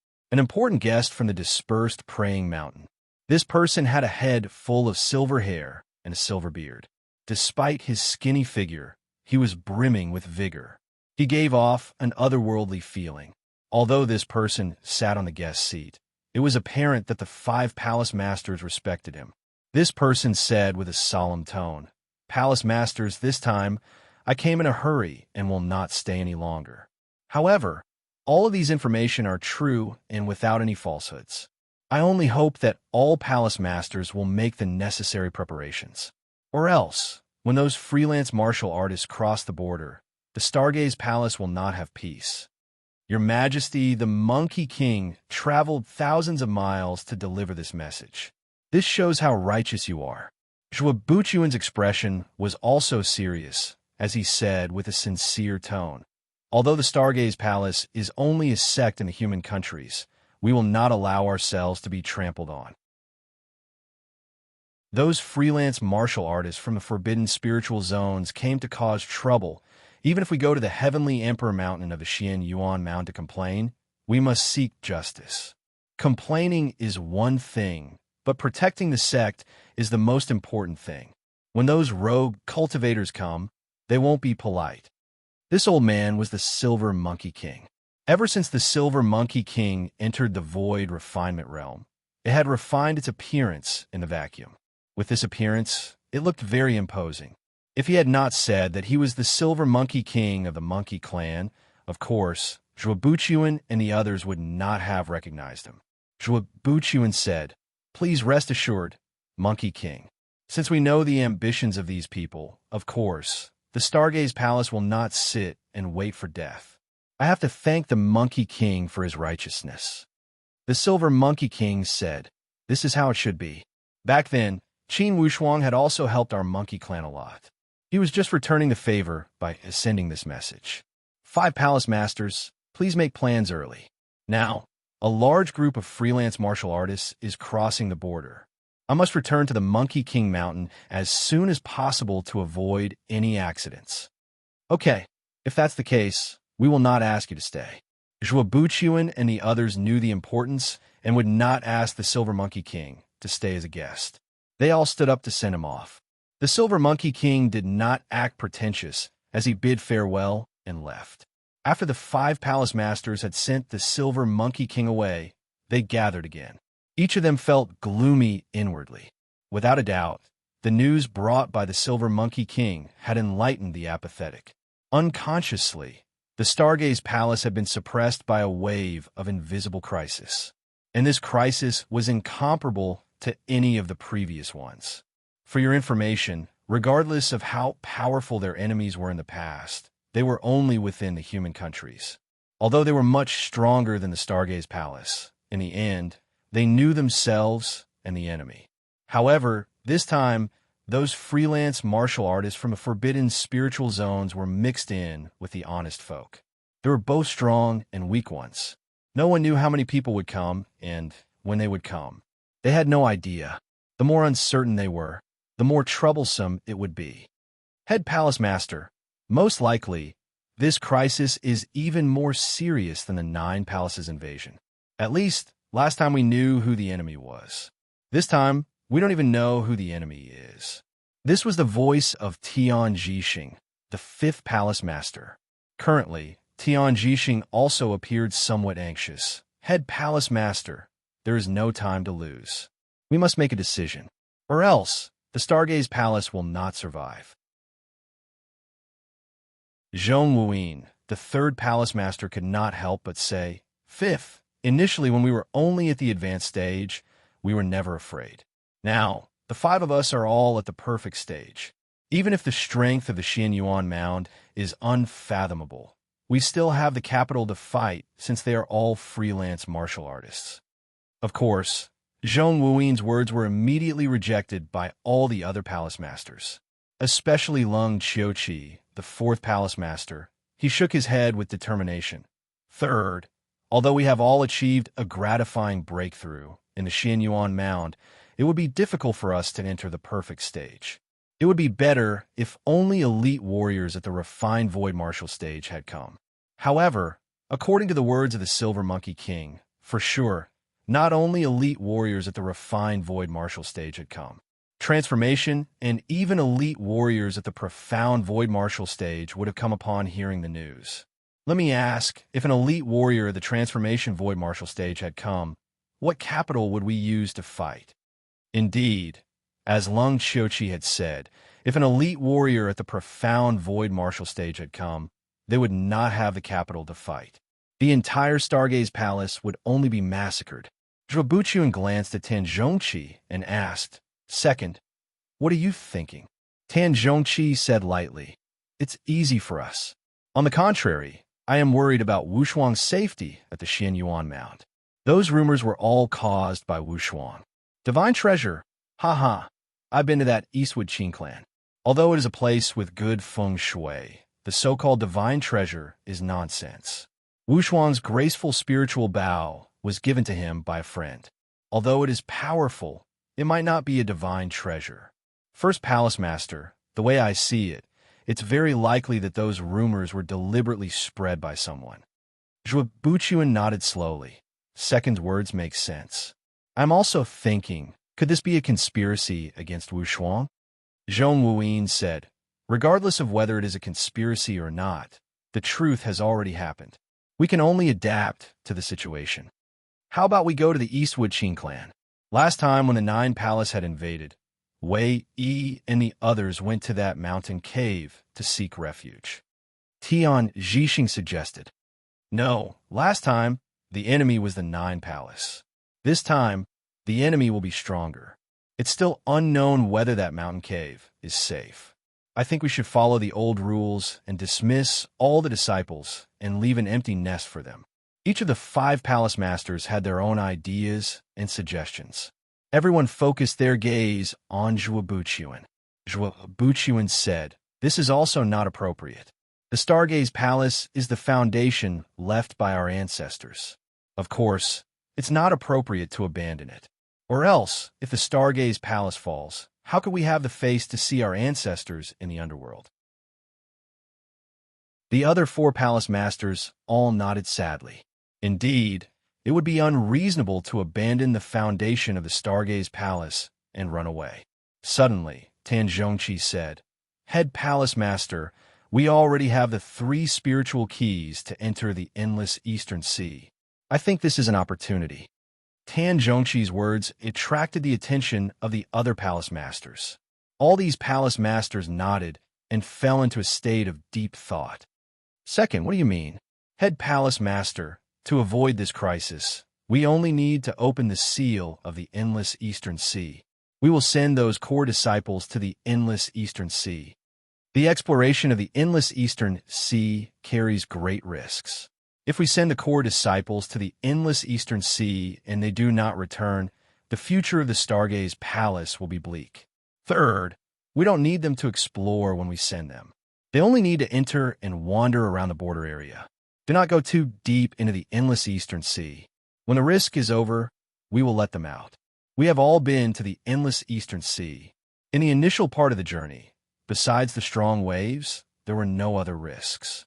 Speaker 1: from the dispersed praying mountain. This person had a head full of silver hair and a silver beard. Despite his skinny figure, he was brimming with vigor. He gave off an otherworldly feeling. Although this person sat on the guest seat, it was apparent that the 5 palace masters respected him. This person said with a solemn tone, "Palace masters, this time I came in a hurry and will not stay any longer. However, all of these information are true and without any falsehoods. I only hope that all palace masters will make the necessary preparations. Or else, when those freelance martial artists cross the border, the Stargaze Palace will not have peace. Your Majesty, the Monkey King traveled thousands of miles to deliver this message. This shows how righteous you are." Zhuobuchuan's expression was also serious, as he said with a sincere tone, "Although the Stargaze Palace is only a sect in the human countries, we will not allow ourselves to be trampled on. Those freelance martial artists from the forbidden spiritual zones came to cause trouble. Even if we go to the heavenly Emperor Mountain of the Xian Yuan Mound to complain, we must seek justice. Complaining is one thing, but protecting the sect is the most important thing. When those rogue cultivators come, they won't be polite." This old man was the Silver Monkey King. Ever since the Silver Monkey King entered the void refinement realm, it had refined its appearance in the vacuum. With this appearance, it looked very imposing. If he had not said that he was the Silver Monkey King of the Monkey Clan, of course, Zhuobuchuan and the others would not have recognized him. Zhuobuchuan said, "Please rest assured, Monkey King. Since we know the ambitions of these people, of course, the Stargaze Palace will not sit and wait for death. I have to thank the Monkey King for his righteousness." The Silver Monkey King said, "This is how it should be." Back then, Qin Wushuang had also helped our Monkey Clan a lot. He was just returning the favor by sending this message. 5 palace masters, please make plans early. Now, a large group of freelance martial artists is crossing the border. I must return to the Monkey King Mountain as soon as possible to avoid any accidents. Okay, if that's the case, we will not ask you to stay. Zhuobuchuan and the others knew the importance and would not ask the Silver Monkey King to stay as a guest. They all stood up to send him off. The Silver Monkey King did not act pretentious as he bid farewell and left. After the 5 palace masters had sent the Silver Monkey King away, they gathered again. Each of them felt gloomy inwardly. Without a doubt, the news brought by the Silver Monkey King had enlightened the apathetic. Unconsciously, the Stargaze Palace had been suppressed by a wave of invisible crisis. And this crisis was incomparable to any of the previous ones. For your information, regardless of how powerful their enemies were in the past, they were only within the human countries. Although they were much stronger than the Stargaze Palace, in the end, they knew themselves and the enemy. However, this time, those freelance martial artists from the forbidden spiritual zones were mixed in with the honest folk. They were both strong and weak ones. No one knew how many people would come and when they would come. They had no idea. The more uncertain they were, the more troublesome it would be. Head Palace Master, most likely, this crisis is even more serious than the 9 Palaces invasion. At least, last time we knew who the enemy was. This time, we don't even know who the enemy is. This was the voice of Tian Zhixing, the 5th Palace Master. Currently, Tian Zhixing also appeared somewhat anxious. Head Palace Master, there is no time to lose. We must make a decision, or else the Stargaze Palace will not survive. Zhong Wuyin, the 3rd Palace Master, could not help but say, "5th, initially when we were only at the advanced stage, we were never afraid. Now, the 5 of us are all at the perfect stage. Even if the strength of the Xian Yuan Mound is unfathomable, we still have the capital to fight since they are all freelance martial artists." Of course, Zhong Wuyin's words were immediately rejected by all the other palace masters, especially Lung Qiuqi, the 4th Palace Master. He shook his head with determination. "3rd, although we have all achieved a gratifying breakthrough in the Xian Yuan Mound, it would be difficult for us to enter the perfect stage. It would be better if only elite warriors at the refined Void Martial stage had come. However, according to the words of the Silver Monkey King, for sure, not only elite warriors at the refined Void Martial stage had come. Transformation and even elite warriors at the profound Void Martial stage would have come upon hearing the news. Let me ask, if an elite warrior at the Transformation Void Martial stage had come, what capital would we use to fight? Indeed, As Lung Qiuqi had said, if an elite warrior at the profound void martial stage had come, they would not have the capital to fight. The entire Stargaze Palace would only be massacred. Zhuo Buqian glanced at Tan Zhongqi and asked, "Second, what are you thinking?" Tan Zhongqi said lightly, "It's easy for us. On the contrary, I am worried about Wu Shuang's safety at the Xianyuan Mound. Those rumors were all caused by Wu Shuang. Divine treasure, haha. I've been to that Eastwood Qin clan. Although it is a place with good feng shui, the so-called divine treasure is nonsense. Wu Shuang's graceful spiritual bow was given to him by a friend. Although it is powerful, it might not be a divine treasure. First Palace Master, the way I see it, it's very likely that those rumors were deliberately spread by someone." Zhuo Buqian nodded slowly. Second's words make sense. "I'm also thinking, could this be a conspiracy against Wu Shuang?" Zhong Wuyin said, "Regardless of whether it is a conspiracy or not, the truth has already happened. We can only adapt to the situation. How about we go to the Eastwood Qin clan? Last time when the Nine Palace had invaded, Wei Yi and the others went to that mountain cave to seek refuge." Tian Zhixing suggested. "No, last time, the enemy was the Nine Palace. This time, the enemy will be stronger. It's still unknown whether that mountain cave is safe. I think we should follow the old rules and dismiss all the disciples and leave an empty nest for them." Each of the 5 palace masters had their own ideas and suggestions. Everyone focused their gaze on Zhuo Buqian. Zhuo Buqian said, "This is also not appropriate. The Stargaze Palace is the foundation left by our ancestors. Of course, it's not appropriate to abandon it. Or else, if the Stargaze Palace falls, how could we have the face to see our ancestors in the underworld?" The other 4 palace masters all nodded sadly. Indeed, it would be unreasonable to abandon the foundation of the Stargaze Palace and run away. Suddenly, Tan Zhongqi said, "Head Palace Master, we already have the 3 spiritual keys to enter the endless Eastern Sea. I think this is an opportunity." Tan Zhongqi's words attracted the attention of the other palace masters. All these palace masters nodded and fell into a state of deep thought. "Second, what do you mean?" "Head Palace Master, to avoid this crisis, we only need to open the seal of the endless Eastern Sea. We will send those core disciples to the endless Eastern Sea. The exploration of the endless Eastern Sea carries great risks. If we send the core disciples to the endless Eastern Sea and they do not return, the future of the Stargaze Palace will be bleak. Third, we don't need them to explore when we send them. They only need to enter and wander around the border area. Do not go too deep into the endless Eastern Sea. When the risk is over, we will let them out. We have all been to the endless Eastern Sea. In the initial part of the journey, besides the strong waves, there were no other risks."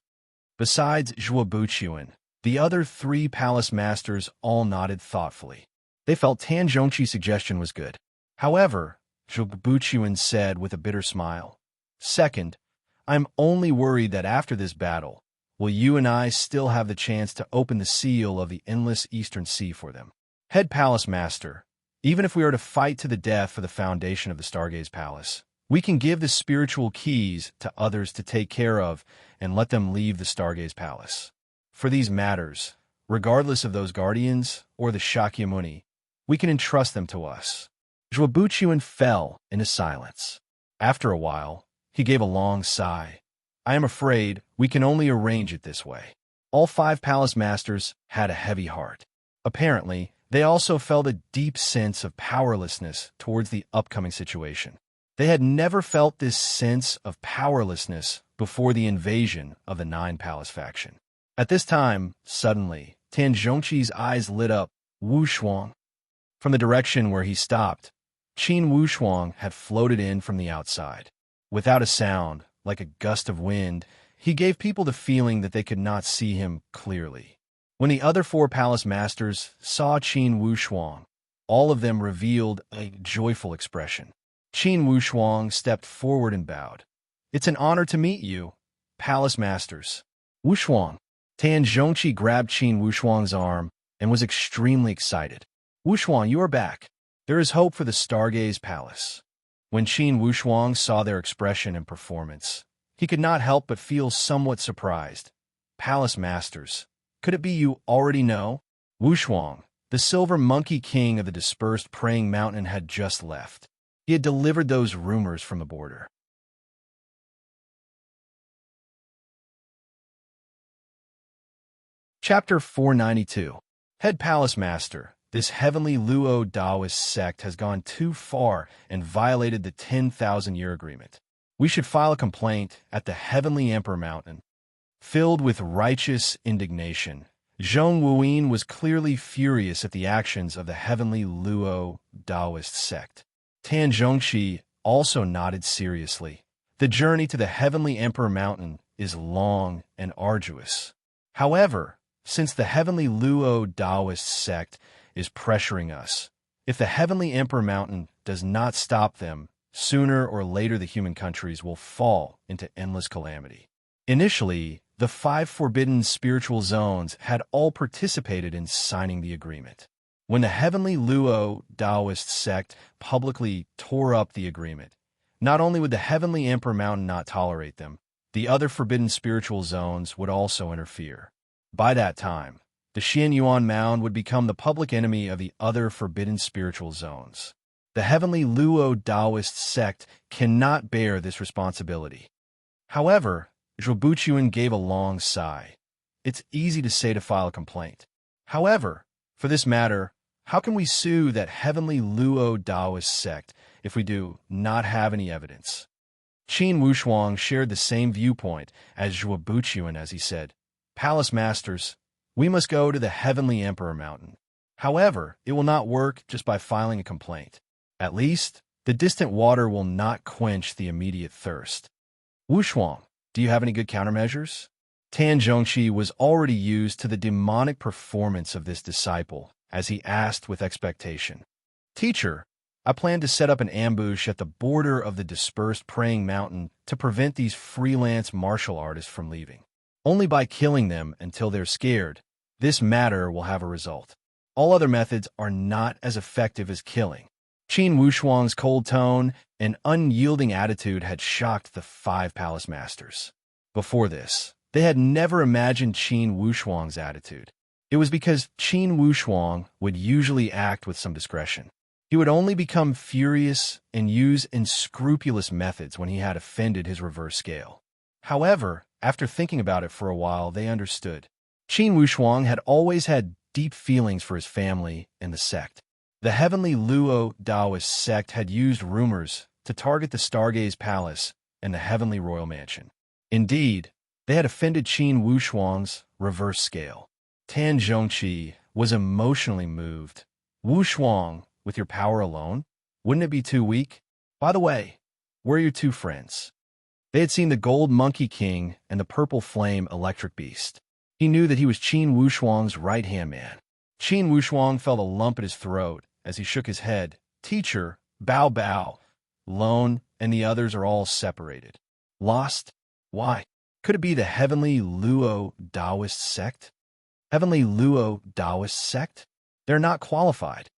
Speaker 1: Besides Zhuo Buqian, the other 3 palace masters all nodded thoughtfully. They felt Tan Zhongqi's suggestion was good. However, Zhuo Buqian said with a bitter smile, "Second, I'm only worried that after this battle, will you and I still have the chance to open the seal of the endless Eastern Sea for them? Head Palace Master, even if we are to fight to the death for the foundation of the Stargaze Palace, we can give the spiritual keys to others to take care of and let them leave the Stargaze Palace. For these matters, regardless of those guardians or the Shakyamuni, we can entrust them to us." Zhuo Buqian fell into silence. After a while, he gave a long sigh. "I am afraid we can only arrange it this way." All 5 palace masters had a heavy heart. Apparently, they also felt a deep sense of powerlessness towards the upcoming situation. They had never felt this sense of powerlessness before the invasion of the 9 Palace faction. At this time, suddenly, Tan Zhongqi's eyes lit up. Wu Shuang. From the direction where he stopped, Qin Wu Shuang had floated in from the outside. Without a sound, like a gust of wind, he gave people the feeling that they could not see him clearly. When the other 4 palace masters saw Qin Wu Shuang, all of them revealed a joyful expression. Qin Wu Shuang stepped forward and bowed. "It's an honor to meet you, palace masters." Wu Shuang. Tan Zhongqi grabbed Qin Wu Shuang's arm and was extremely excited. "Wu Shuang, you are back. There is hope for the Stargaze Palace." When Qin Wushuang saw their expression and performance, he could not help but feel somewhat surprised. Palace Masters, could it be you already know? Wushuang, the silver monkey king of the dispersed praying mountain, had just left. He had delivered those rumors from the border. Chapter 492. Head Palace Master, this heavenly Luo Taoist sect has gone too far and violated the 10,000-year agreement. We should file a complaint at the Heavenly Emperor Mountain. Filled with righteous indignation, Zhong Wuyin was clearly furious at the actions of the heavenly Luo Taoist sect. Tan Zhongxi also nodded seriously. The journey to the Heavenly Emperor Mountain is long and arduous. However, since the heavenly Luo Taoist sect is pressuring us, if the Heavenly Emperor Mountain does not stop them, sooner or later the human countries will fall into endless calamity. Initially, the 5 forbidden spiritual zones had all participated in signing the agreement. When the heavenly Luo Taoist sect publicly tore up the agreement, not only would the Heavenly Emperor Mountain not tolerate them, the other forbidden spiritual zones would also interfere. By that time, the Xianyuan Mound would become the public enemy of the other forbidden spiritual zones. The heavenly Luo Taoist sect cannot bear this responsibility. However, Zhuobuchuan gave a long sigh. It's easy to say to file a complaint. However, for this matter, how can we sue that heavenly Luo Taoist sect if we do not have any evidence? Qin Wushuang shared the same viewpoint as Zhuobuchuan as he said, Palace Masters, we must go to the Heavenly Emperor Mountain. However, it will not work just by filing a complaint. At least, the distant water will not quench the immediate thirst. Wushuang, do you have any good countermeasures? Tan Zhongxi was already used to the demonic performance of this disciple, as he asked with expectation. Teacher, I plan to set up an ambush at the border of the dispersed praying mountain to prevent these freelance martial artists from leaving. Only by killing them until they're scared, this matter will have a result. All other methods are not as effective as killing. Qin Wushuang's cold tone and unyielding attitude had shocked the 5 palace masters. Before this, they had never imagined Qin Wushuang's attitude. It was because Qin Wushuang would usually act with some discretion. He would only become furious and use unscrupulous methods when he had offended his reverse scale. However, after thinking about it for a while, they understood. Qin Wushuang had always had deep feelings for his family and the sect. The heavenly Luo Taoist sect had used rumors to target the Stargaze Palace and the heavenly royal mansion. Indeed, they had offended Qin Wushuang's reverse scale. Tan Zhongxi was emotionally moved. Wushuang, with your power alone, wouldn't it be too weak? By the way, where are your 2 friends? They had seen the gold monkey king and the purple flame electric beast. He knew that he was Qin Wushuang's right-hand man. Qin Wushuang felt a lump at his throat as he shook his head. Teacher, Bao Bao, Lone, and the others are all separated. Lost? Why? Could it be the heavenly Luo Taoist sect? Heavenly Luo Taoist sect? They're not qualified.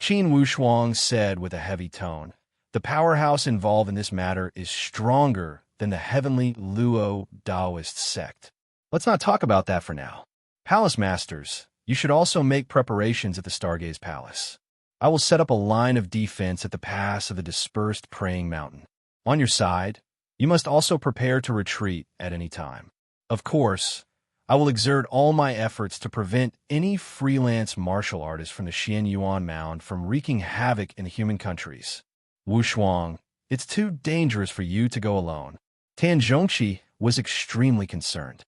Speaker 1: Qin Wushuang said with a heavy tone, the powerhouse involved in this matter is stronger than the heavenly Luo Taoist sect. Let's not talk about that for now. Palace Masters, you should also make preparations at the Stargaze Palace. I will set up a line of defense at the pass of the dispersed praying mountain. On your side, you must also prepare to retreat at any time. Of course, I will exert all my efforts to prevent any freelance martial artist from the Xianyuan Mound from wreaking havoc in the human countries. Wushuang, it's too dangerous for you to go alone. Tan Zhongxi was extremely concerned.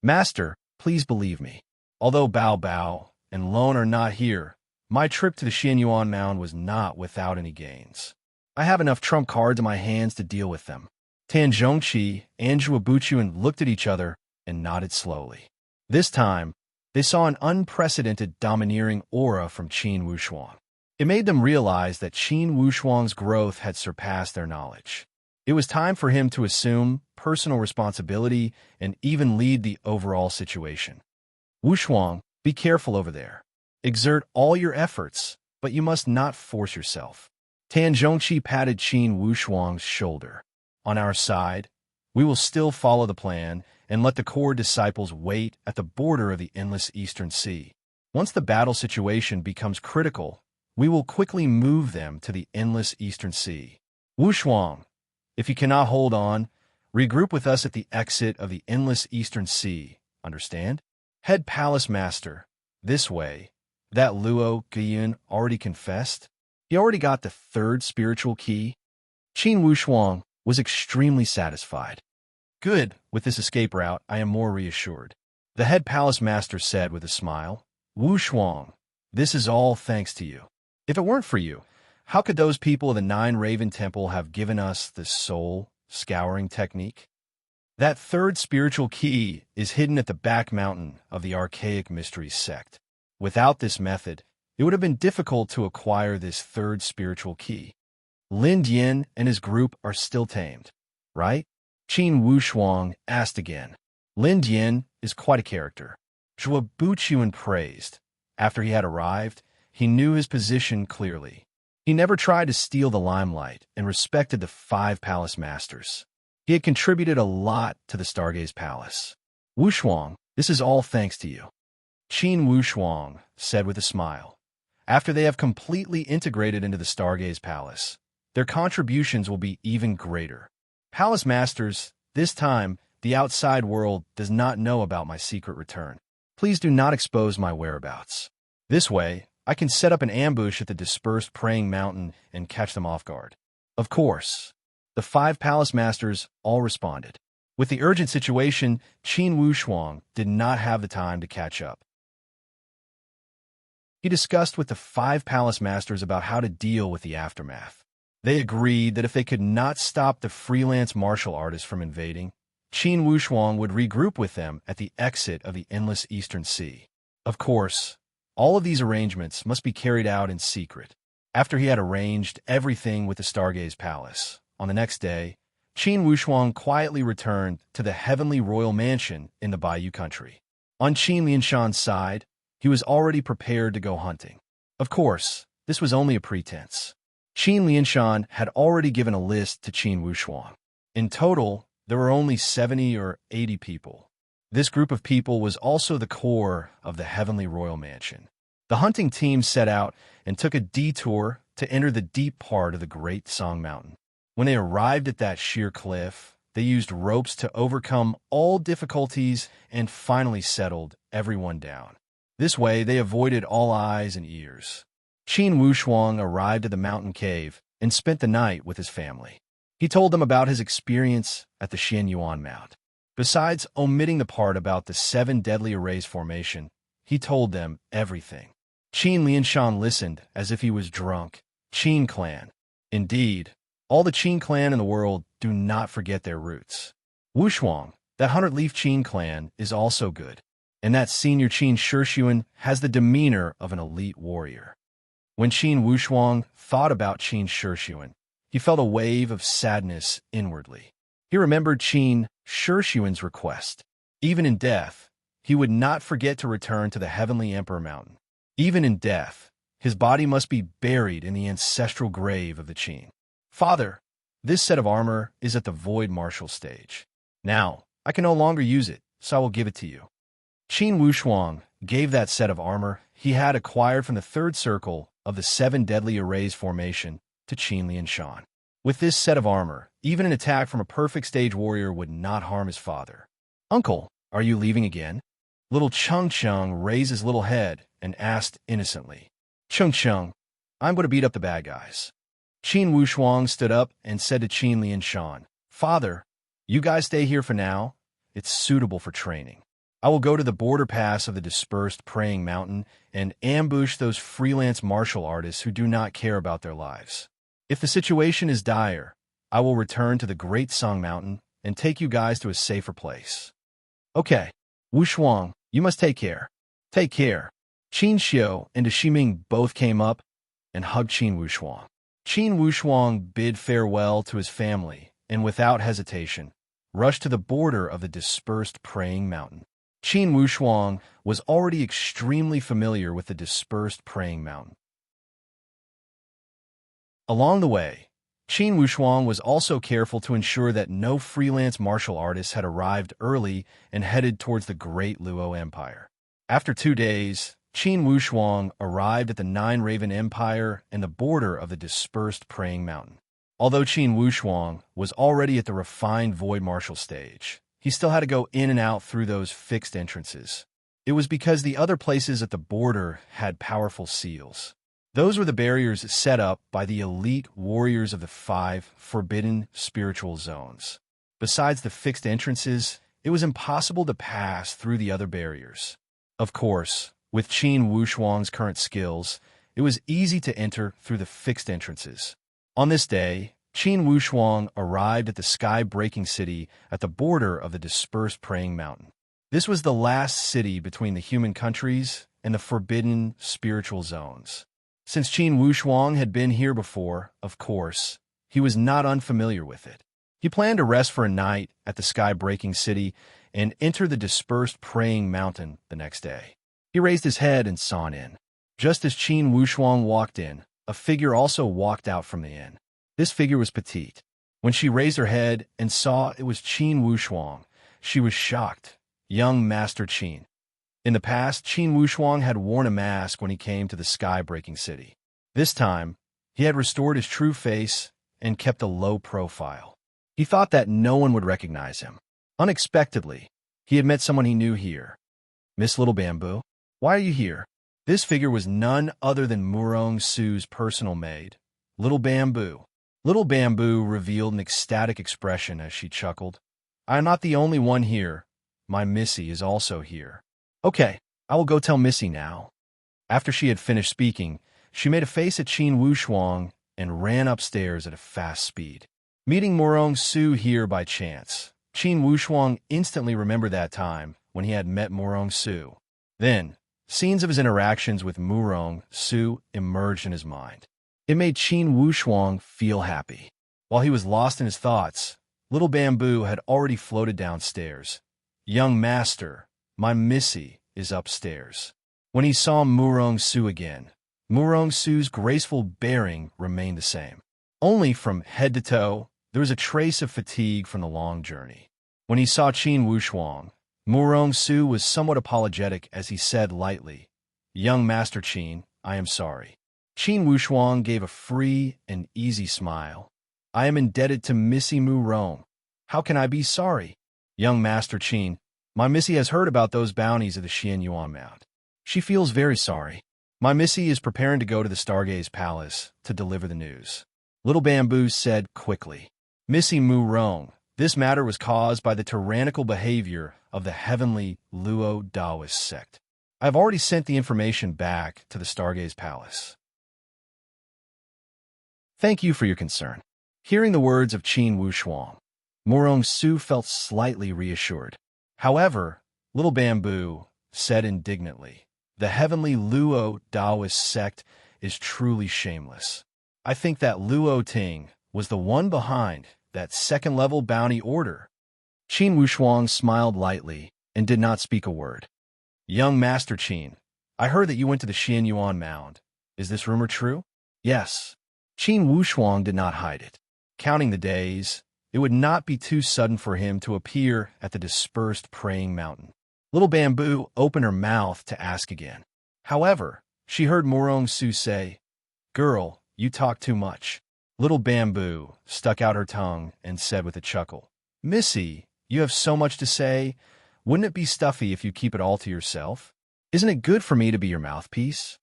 Speaker 1: Master, please believe me. Although Bao Bao and Lone are not here, my trip to the Xianyuan Mound was not without any gains. I have enough trump cards in my hands to deal with them. Tan Zhongxi and Zhuobuchuan looked at each other and nodded slowly. This time, they saw an unprecedented domineering aura from Qin Wushuang. It made them realize that Qin Wushuang's growth had surpassed their knowledge. It was time for him to assume personal responsibility and even lead the overall situation. Wushuang, be careful over there. Exert all your efforts, but you must not force yourself. Tan Zhongqi patted Qin Wushuang's shoulder. On our side, we will still follow the plan and let the core disciples wait at the border of the endless Eastern Sea. Once the battle situation becomes critical, we will quickly move them to the endless Eastern Sea. Wushuang, if you cannot hold on, regroup with us at the exit of the endless Eastern Sea, understand? Head Palace Master, this way. That Luo Guiyun already confessed? He already got the third spiritual key? Qin Wushuang was extremely satisfied. Good, with this escape route, I am more reassured. The head palace master said with a smile, Wushuang, this is all thanks to you. If it weren't for you, how could those people of the Nine Raven Temple have given us this soul-scouring technique? That third spiritual key is hidden at the back mountain of the archaic mysteries sect. Without this method, it would have been difficult to acquire this third spiritual key. Lin Yin and his group are still tamed, right? Qin Wushuang asked again. Lin Yin is quite a character. Zhuo Buchuan praised. After he had arrived, he knew his position clearly. He never tried to steal the limelight and respected the 5 palace masters. He had contributed a lot to the Stargaze Palace. Wushuang, this is all thanks to you. Qin Wushuang said with a smile. After they have completely integrated into the Stargaze Palace, their contributions will be even greater. Palace Masters, this time, the outside world does not know about my secret return. Please do not expose my whereabouts. This way, I can set up an ambush at the dispersed praying mountain and catch them off guard. Of course, the 5 Palace Masters all responded. With the urgent situation, Qin Wushuang did not have the time to catch up. He discussed with the 5 Palace Masters about how to deal with the aftermath. They agreed that if they could not stop the freelance martial artists from invading, Qin Wushuang would regroup with them at the exit of the endless Eastern Sea. Of course, all of these arrangements must be carried out in secret. After he had arranged everything with the Stargaze Palace, on the next day, Qin Wushuang quietly returned to the heavenly royal mansion in the Bayou country. On Qin Lianshan's side, he was already prepared to go hunting. Of course, this was only a pretense. Qin Lianshan had already given a list to Qin Wushuang. In total, there were only 70 or 80 people. This group of people was also the core of the heavenly royal mansion. The hunting team set out and took a detour to enter the deep part of the Great Song Mountain. When they arrived at that sheer cliff, they used ropes to overcome all difficulties and finally settled everyone down. This way, they avoided all eyes and ears. Qin Wushuang arrived at the mountain cave and spent the night with his family. He told them about his experience at the Xianyuan Mount. Besides omitting the part about the 7 deadly arrays formation, he told them everything. Qin Lianshan listened as if he was drunk. Qin clan. Indeed, all the Qin clan in the world do not forget their roots. Wushuang, that 100-leaf Qin clan, is also good. And that senior Qin Shishuan has the demeanor of an elite warrior. When Qin Wushuang thought about Qin Shishuan, he felt a wave of sadness inwardly. He remembered Qin Shishuan's request. Even in death, he would not forget to return to the Heavenly Emperor Mountain. Even in death, his body must be buried in the ancestral grave of the Qin. Father, this set of armor is at the Void Martial stage. Now, I can no longer use it, so I will give it to you. Qin Wushuang gave that set of armor he had acquired from the 3rd circle of the 7 deadly arrays formation to Qin Lianshan. With this set of armor, even an attack from a perfect stage warrior would not harm his father. Uncle, are you leaving again? Little Chung Chung raised his little head and asked innocently. Chung Chung, I'm going to beat up the bad guys. Qin Wushuang stood up and said to Qin Lianshan, Father, you guys stay here for now. It's suitable for training. I will go to the border pass of the dispersed praying mountain and ambush those freelance martial artists who do not care about their lives. If the situation is dire, I will return to the Great Song Mountain and take you guys to a safer place. Okay, Wushuang, you must take care. Take care. Qin Xiu and Shiming both came up and hugged Qin Wushuang. Qin Wushuang bid farewell to his family and without hesitation, rushed to the border of the dispersed praying mountain. Qin Wushuang was already extremely familiar with the dispersed praying mountain. Along the way, Qin Wushuang was also careful to ensure that no freelance martial artists had arrived early and headed towards the Great Luo Empire. After 2 days, Qin Wushuang arrived at the Nine Raven Empire and the border of the dispersed Praying Mountain. Although Qin Wushuang was already at the refined void martial stage, he still had to go in and out through those fixed entrances. It was because the other places at the border had powerful seals. Those were the barriers set up by the elite warriors of the 5 forbidden spiritual zones. Besides the fixed entrances, it was impossible to pass through the other barriers. Of course, with Qin Wushuang's current skills, it was easy to enter through the fixed entrances. On this day, Qin Wushuang arrived at the sky-breaking city at the border of the dispersed Praying Mountain. This was the last city between the human countries and the forbidden spiritual zones. Since Qin Wushuang had been here before, of course, he was not unfamiliar with it. He planned to rest for a night at the sky-breaking city and enter the dispersed Praying Mountain the next day. He raised his head and sauntered in. Just as Qin Wushuang walked in, a figure also walked out from the inn. This figure was petite. When she raised her head and saw it was Qin Wushuang, she was shocked. Young Master Qin. In the past, Qin Wushuang had worn a mask when he came to the sky-breaking city. This time, he had restored his true face and kept a low profile. He thought that no one would recognize him. Unexpectedly, he had met someone he knew here. Miss Little Bamboo, why are you here? This figure was none other than Murong Su's personal maid, Little Bamboo. Little Bamboo revealed an ecstatic expression as she chuckled. I am not the only one here. My Missy is also here. Okay, I will go tell Missy now. After she had finished speaking, she made a face at Qin Wushuang and ran upstairs at a fast speed. Meeting Murong Su here by chance, Qin Wushuang instantly remembered that time when he had met Murong Su. Then, scenes of his interactions with Murong Su emerged in his mind. It made Qin Wushuang feel happy. While he was lost in his thoughts, Little Bamboo had already floated downstairs. Young Master, my Missy is upstairs. When he saw Murong Su again, Murong Su's graceful bearing remained the same. Only from head to toe, there was a trace of fatigue from the long journey. When he saw Qin Wushuang, Murong Su was somewhat apologetic as he said lightly, Young Master Qin, I am sorry. Qin Wushuang gave a free and easy smile. I am indebted to Missy Murong. How can I be sorry? Young Master Qin, my Missy has heard about those bounties of the Xian Yuan Mount. She feels very sorry. My Missy is preparing to go to the Stargaze Palace to deliver the news. Little Bamboo said quickly. Missy Murong, this matter was caused by the tyrannical behavior of the heavenly Luo Taoist sect. I have already sent the information back to the Stargaze Palace. Thank you for your concern. Hearing the words of Qin Wushuang, Murong Su felt slightly reassured. However, Little Bamboo said indignantly, the heavenly Luo Taoist sect is truly shameless. I think that Luo Ting was the one behind that second-level bounty order. Qin Wushuang smiled lightly and did not speak a word. Young Master Qin, I heard that you went to the Xian Yuan Mound. Is this rumor true? Yes. Qin Wushuang did not hide it. Counting the days, it would not be too sudden for him to appear at the dispersed Praying Mountain. Little Bamboo opened her mouth to ask again. However, she heard Murong Su say, Girl, you talk too much. Little Bamboo stuck out her tongue and said with a chuckle, Missy, you have so much to say. Wouldn't it be stuffy if you keep it all to yourself? Isn't it good for me to be your mouthpiece?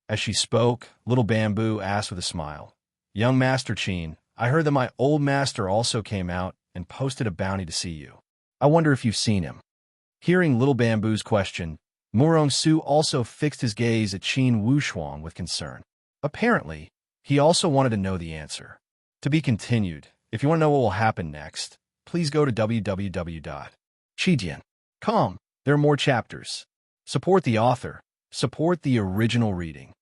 Speaker 1: As she spoke, Little Bamboo asked with a smile, Young Master Qin, I heard that my old master also came out and posted a bounty to see you. I wonder if you've seen him. Hearing Little Bamboo's question, Murong Su also fixed his gaze at Qin Wushuang with concern. Apparently, he also wanted to know the answer. To be continued. If you want to know what will happen next, please go to www.chidian.com. There are more chapters. Support the author. Support the original reading.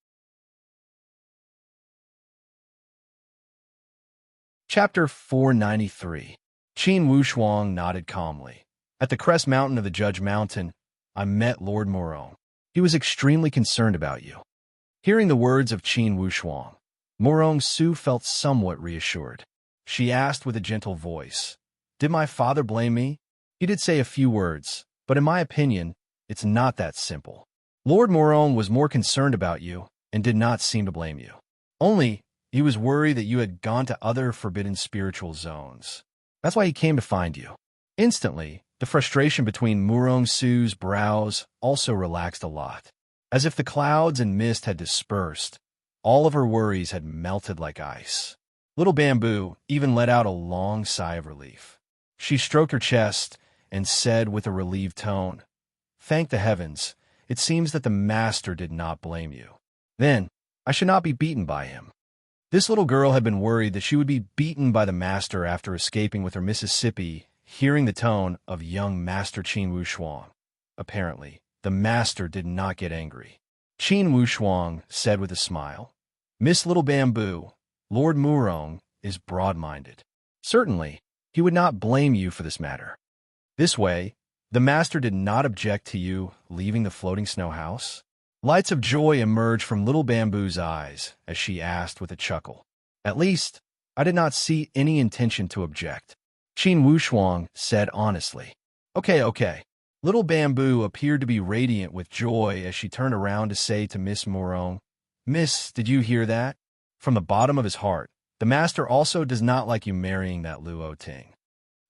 Speaker 1: Chapter 493. Qin Wushuang nodded calmly. At the crest mountain of the Judge Mountain, I met Lord Murong. He was extremely concerned about you. Hearing the words of Qin Wushuang, Morong Su felt somewhat reassured. She asked with a gentle voice, "Did my father blame me?" He did say a few words, but in my opinion, it's not that simple. Lord Morong was more concerned about you and did not seem to blame you. Only, he was worried that you had gone to other forbidden spiritual zones. That's why he came to find you. Instantly, the frustration between Murong Su's brows also relaxed a lot. As if the clouds and mist had dispersed, all of her worries had melted like ice. Little Bamboo even let out a long sigh of relief. She stroked her chest and said with a relieved tone, "Thank the heavens, it seems that the master did not blame you. Then, I should not be beaten by him." This little girl had been worried that she would be beaten by the master after escaping with her Mississippi, hearing the tone of young Master Qin Wushuang. Apparently, the master did not get angry. Qin Wushuang said with a smile, "Miss Little Bamboo, Lord Murong is broad-minded. Certainly, he would not blame you for this matter. This way, the master did not object to you leaving the floating snow house?" Lights of joy emerged from Little Bamboo's eyes as she asked with a chuckle. "At least, I did not see any intention to object," Qin Wushuang said honestly. Okay. Little Bamboo appeared to be radiant with joy as she turned around to say to Miss Morong, "Miss, did you hear that?" From the bottom of his heart, the master also does not like you marrying that Luo Ting.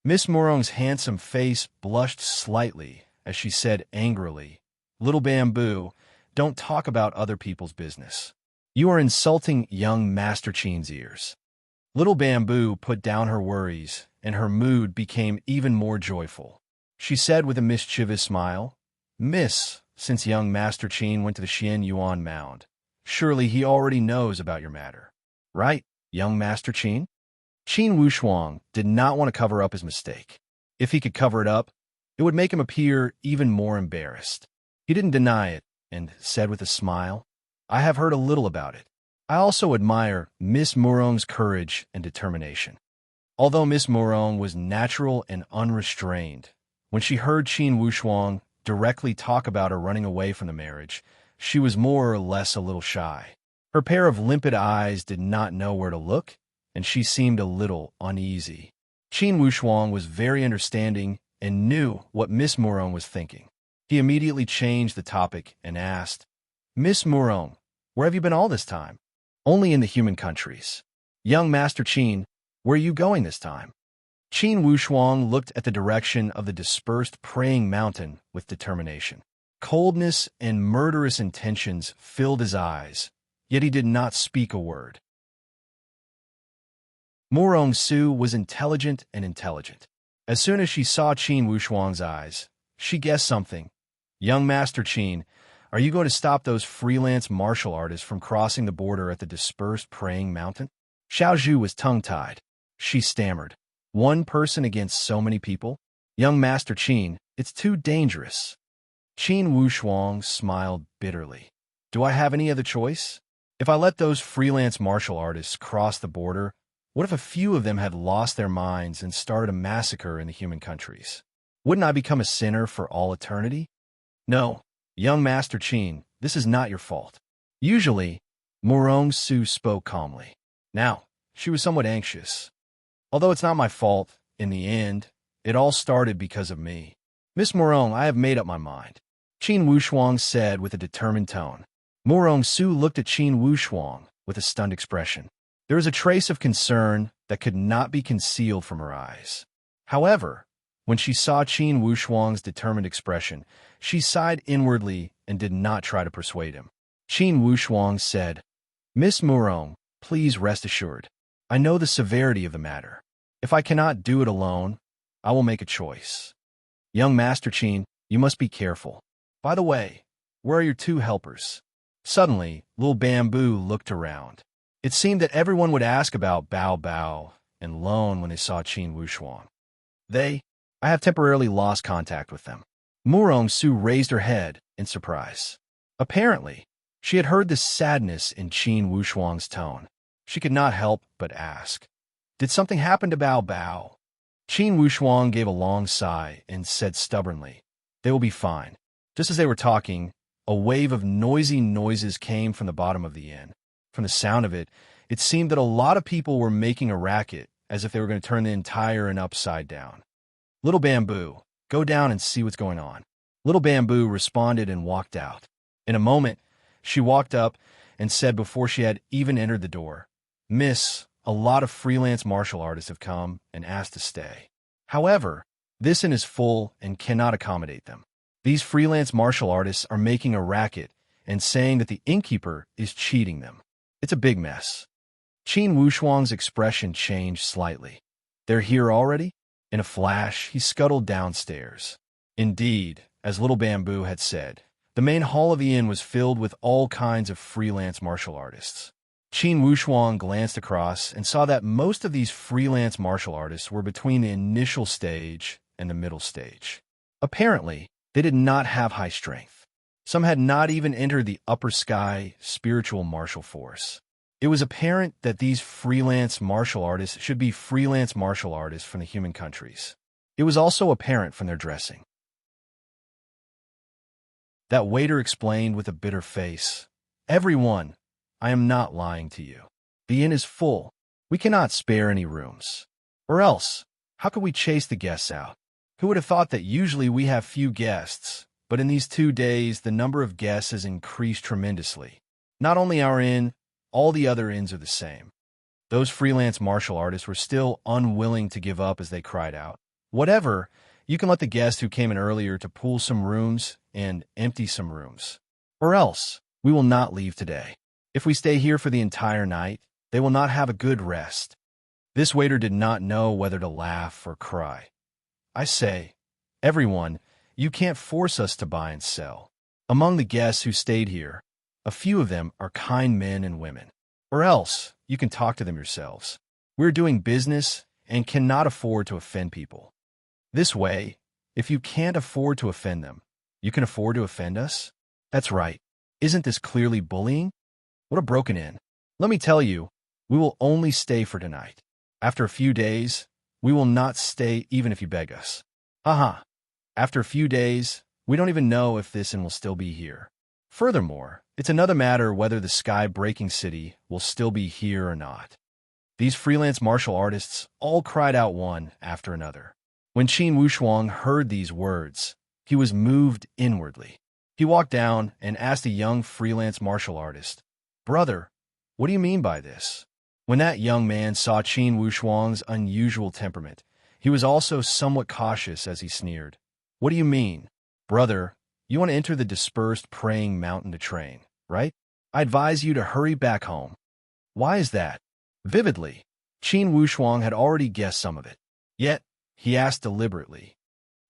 Speaker 1: Miss Morong's handsome face blushed slightly as she said angrily, "Little Bamboo, don't talk about other people's business. You are insulting young Master Qin's ears." Little Bamboo put down her worries, and her mood became even more joyful. She said with a mischievous smile, "Miss, since young Master Qin went to the Xian Yuan Mound, surely he already knows about your matter. Right, young Master Qin?" Qin Wushuang did not want to cover up his mistake. If he could cover it up, it would make him appear even more embarrassed. He didn't deny it, and said with a smile, "I have heard a little about it. I also admire Miss Morong's courage and determination." Although Miss Morong was natural and unrestrained, when she heard Qin Wushuang directly talk about her running away from the marriage, she was more or less a little shy. Her pair of limpid eyes did not know where to look, and she seemed a little uneasy. Qin Wushuang was very understanding and knew what Miss Morong was thinking. He immediately changed the topic and asked, "Miss Morong, where have you been all this time?" "Only in the human countries." "Young Master Qin, where are you going this time?" Qin Wushuang looked at the direction of the dispersed praying mountain with determination. Coldness and murderous intentions filled his eyes, yet he did not speak a word. Morong Su was intelligent and intelligent. As soon as she saw Qin Wushuang's eyes, she guessed something. "Young Master Qin, are you going to stop those freelance martial artists from crossing the border at the dispersed praying mountain?" Xiao Zhu was tongue-tied. She stammered, "One person against so many people? Young Master Qin, it's too dangerous." Qin Wushuang smiled bitterly. "Do I have any other choice? If I let those freelance martial artists cross the border, what if a few of them had lost their minds and started a massacre in the human countries? Wouldn't I become a sinner for all eternity? No, young Master Qin, this is not your fault." Usually, Morong Su spoke calmly. Now, she was somewhat anxious. "Although it's not my fault, in the end, it all started because of me. Miss Morong, I have made up my mind," Qin Wushuang said with a determined tone. Morong Su looked at Qin Wushuang with a stunned expression. There was a trace of concern that could not be concealed from her eyes. However, when she saw Qin Wushuang's determined expression, she sighed inwardly and did not try to persuade him. Qin Wushuang said, "Miss Morong, please rest assured. I know the severity of the matter. If I cannot do it alone, I will make a choice. Young Master Qin, you must be careful. By the way, where are your two helpers?" Suddenly, Little Bamboo looked around. It seemed that everyone would ask about Bao Bao and Lone when they saw Qin Wushuang. I have temporarily lost contact with them." Morong Su raised her head in surprise. Apparently, she had heard the sadness in Qin Wushuang's tone. She could not help but ask, "Did something happen to Bao Bao?" Qin Wushuang gave a long sigh and said stubbornly, "They will be fine." Just as they were talking, a wave of noisy noises came from the bottom of the inn. From the sound of it, It seemed that a lot of people were making a racket, as if they were going to turn the entire inn upside down. Little Bamboo, go down and see what's going on. Little Bamboo responded and walked out. In a moment, she walked up and said before she had even entered the door, "Miss, a lot of freelance martial artists have come and asked to stay. However, this inn is full and cannot accommodate them. These freelance martial artists are making a racket and saying that the innkeeper is cheating them. It's a big mess." Qin Wushuang's expression changed slightly. "They're here already?" In a flash, he scuttled downstairs. Indeed, as Little Bamboo had said, the main hall of the inn was filled with all kinds of freelance martial artists. Qin Wushuang glanced across and saw that most of these freelance martial artists were between the initial stage and the middle stage. Apparently, they did not have high strength. Some had not even entered the upper sky spiritual martial force. It was apparent that these freelance martial artists should be freelance martial artists from the human countries. It was also apparent from their dressing. That waiter explained with a bitter face, "Everyone, I am not lying to you. The inn is full. We cannot spare any rooms. Or else, how could we chase the guests out? Who would have thought that usually we have few guests, but in these 2 days the number of guests has increased tremendously. Not only our inn, all the other inns are the same." Those freelance martial artists were still unwilling to give up as they cried out, "Whatever, you can let the guests who came in earlier to pool some rooms and empty some rooms. Or else, we will not leave today. If we stay here for the entire night, they will not have a good rest." This waiter did not know whether to laugh or cry. "I say, everyone, you can't force us to buy and sell. Among the guests who stayed here, a few of them are kind men and women. Or else, you can talk to them yourselves. We're doing business and cannot afford to offend people. This way, if you can't afford to offend them, you can afford to offend us? That's right. Isn't this clearly bullying? What a broken inn. Let me tell you, we will only stay for tonight. After a few days, we will not stay even if you beg us. Haha. After a few days, we don't even know if this inn will still be here. Furthermore, it's another matter whether the sky-breaking city will still be here or not." These freelance martial artists all cried out one after another. When Qin Wushuang heard these words, he was moved inwardly. He walked down and asked a young freelance martial artist, "Brother, what do you mean by this?" When that young man saw Qin Wushuang's unusual temperament, he was also somewhat cautious as he sneered. "What do you mean? Brother, you want to enter the dispersed praying mountain to train, right? I advise you to hurry back home." "Why is that?" Vividly, Qin Wushuang had already guessed some of it. Yet, he asked deliberately,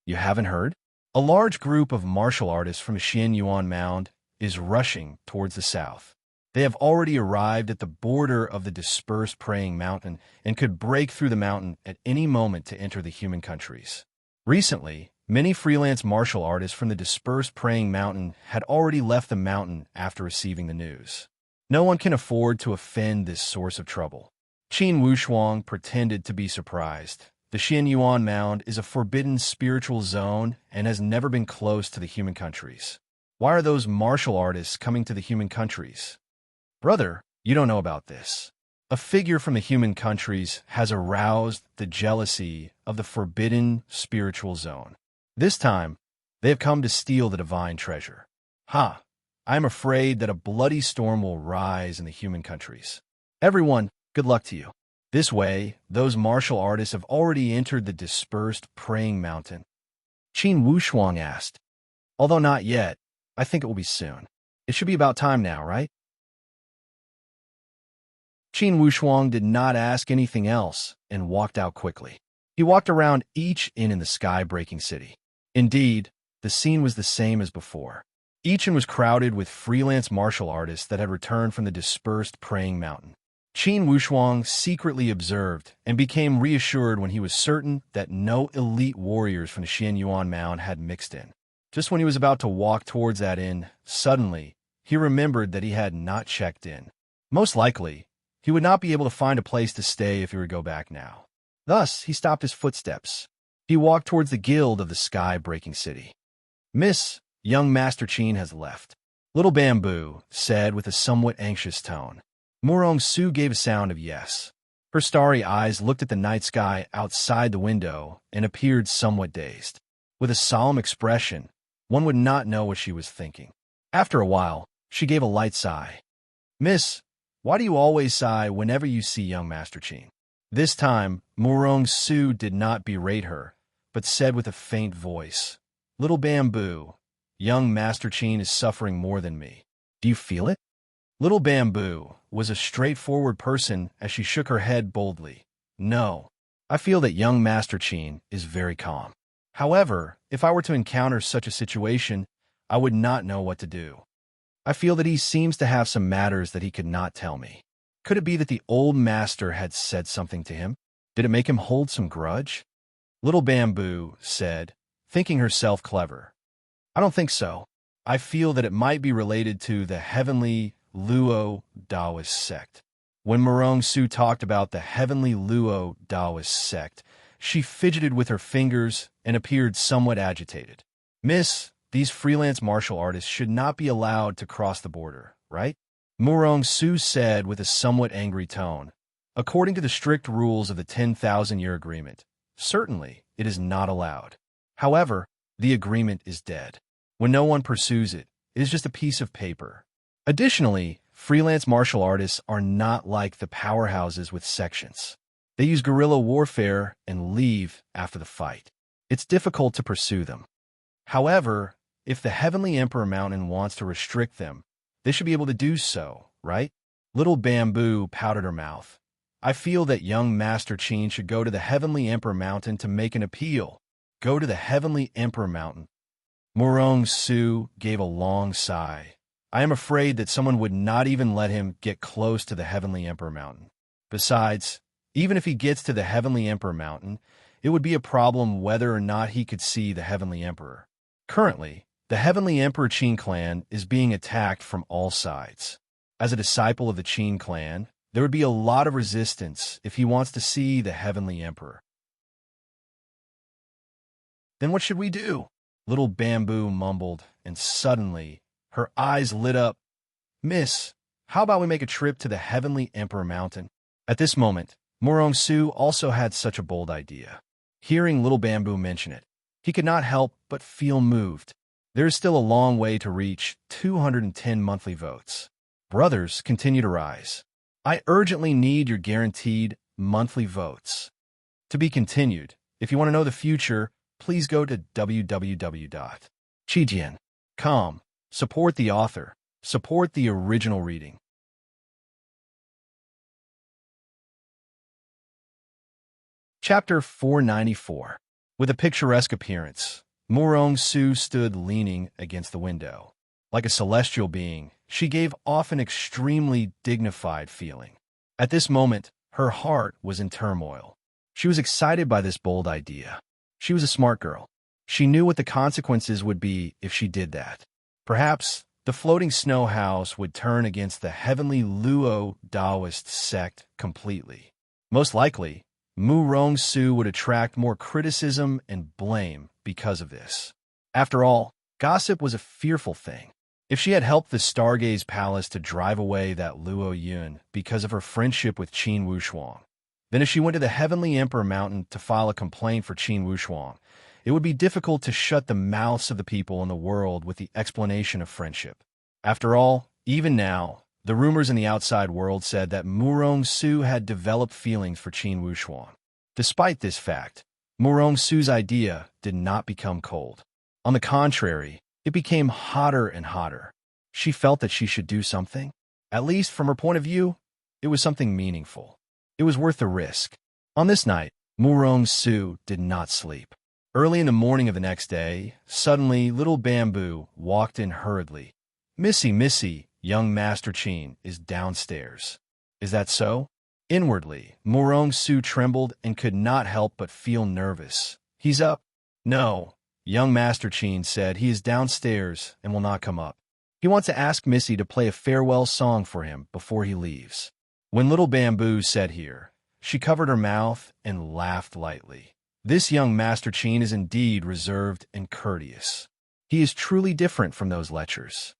Speaker 1: "You haven't heard? A large group of martial artists from the Xianyuan Mound is rushing towards the south. They have already arrived at the border of the dispersed praying mountain and could break through the mountain at any moment to enter the human countries." Recently, many freelance martial artists from the dispersed praying mountain had already left the mountain after receiving the news. No one can afford to offend this source of trouble. Qin Wushuang pretended to be surprised. The Xianyuan Mound is a forbidden spiritual zone and has never been close to the human countries. Why are those martial artists coming to the human countries? Brother, you don't know about this. A figure from the human countries has aroused the jealousy of the forbidden spiritual zone. This time, they have come to steal the divine treasure. Ha! I am afraid that a bloody storm will rise in the human countries. Everyone, good luck to you. This way, those martial artists have already entered the dispersed praying mountain. Qin Wushuang asked. Although not yet, I think it will be soon. It should be about time now, right? Qin Wushuang did not ask anything else and walked out quickly. He walked around each inn in the sky-breaking city. Indeed, the scene was the same as before. Each inn was crowded with freelance martial artists that had returned from the dispersed praying mountain. Qin Wushuang secretly observed and became reassured when he was certain that no elite warriors from the Xianyuan Mound had mixed in. Just when he was about to walk towards that inn, suddenly, he remembered that he had not checked in. Most likely, he would not be able to find a place to stay if he were to go back now. Thus, he stopped his footsteps. He walked towards the guild of the sky-breaking city. Miss, young Master Qin has left. Little Bamboo said with a somewhat anxious tone. Murong Su gave a sound of yes. Her starry eyes looked at the night sky outside the window and appeared somewhat dazed. With a solemn expression, one would not know what she was thinking. After a while, she gave a light sigh. Miss, why do you always sigh whenever you see young Master Qin? This time, Murong Su did not berate her, but said with a faint voice, Little Bamboo, young Master Qin is suffering more than me. Do you feel it? Little Bamboo was a straightforward person as she shook her head boldly. No, I feel that young Master Qin is very calm. However, if I were to encounter such a situation, I would not know what to do. I feel that he seems to have some matters that he could not tell me. Could it be that the old master had said something to him? Did it make him hold some grudge? Little Bamboo said, thinking herself clever. I don't think so. I feel that it might be related to the heavenly Luo Taoist sect. When Murong Su talked about the heavenly Luo Taoist sect, she fidgeted with her fingers and appeared somewhat agitated. Miss, these freelance martial artists should not be allowed to cross the border, right? Murong Su said with a somewhat angry tone. According to the strict rules of the 10,000-year agreement, certainly it is not allowed. However, the agreement is dead. When no one pursues it, it is just a piece of paper. Additionally, freelance martial artists are not like the powerhouses with sections. They use guerrilla warfare and leave after the fight. It's difficult to pursue them. However, if the Heavenly Emperor Mountain wants to restrict them, they should be able to do so, right? Little Bamboo pouted her mouth. I feel that young Master Qin should go to the Heavenly Emperor Mountain to make an appeal. Go to the Heavenly Emperor Mountain. Murong Su gave a long sigh. I am afraid that someone would not even let him get close to the Heavenly Emperor Mountain. Besides, even if he gets to the Heavenly Emperor Mountain, it would be a problem whether or not he could see the Heavenly Emperor. Currently, the Heavenly Emperor Qin clan is being attacked from all sides. As a disciple of the Qin clan, there would be a lot of resistance if he wants to see the Heavenly Emperor. Then what should we do? Little Bamboo mumbled, and suddenly, her eyes lit up. Miss, how about we make a trip to the Heavenly Emperor Mountain? At this moment, Murong Su also had such a bold idea. Hearing Little Bamboo mention it, he could not help but feel moved. There is still a long way to reach 210 monthly votes. Brothers continue to rise. I urgently need your guaranteed monthly votes. To be continued. If you want to know the future, please go to www.qijian.com. Support the author. Support the original reading. Chapter 494. With a picturesque appearance, Murong Su stood leaning against the window. Like a celestial being, she gave off an extremely dignified feeling. At this moment, her heart was in turmoil. She was excited by this bold idea. She was a smart girl. She knew what the consequences would be if she did that. Perhaps the floating snow house would turn against the heavenly Luo Taoist sect completely. Most likely, Murong Su would attract more criticism and blame because of this. After all, gossip was a fearful thing. If she had helped the Stargaze Palace to drive away that Luo Yun because of her friendship with Qin Wushuang, then if she went to the Heavenly Emperor Mountain to file a complaint for Qin Wushuang, it would be difficult to shut the mouths of the people in the world with the explanation of friendship. After all, even now, the rumors in the outside world said that Murong Su had developed feelings for Qin Wushuang. Despite this fact, Murong Su's idea did not become cold. On the contrary, it became hotter and hotter. She felt that she should do something. At least from her point of view, it was something meaningful. It was worth the risk. On this night, Murong Su did not sleep. Early in the morning of the next day, suddenly Little Bamboo walked in hurriedly. Missy, young Master Qin is downstairs. Is that so? Inwardly, Murong Su trembled and could not help but feel nervous. He's up. No, young Master Qin said he is downstairs and will not come up. He wants to ask Missy to play a farewell song for him before he leaves. When Little Bamboo said here, she covered her mouth and laughed lightly. This young Master Qin is indeed reserved and courteous. He is truly different from those lechers.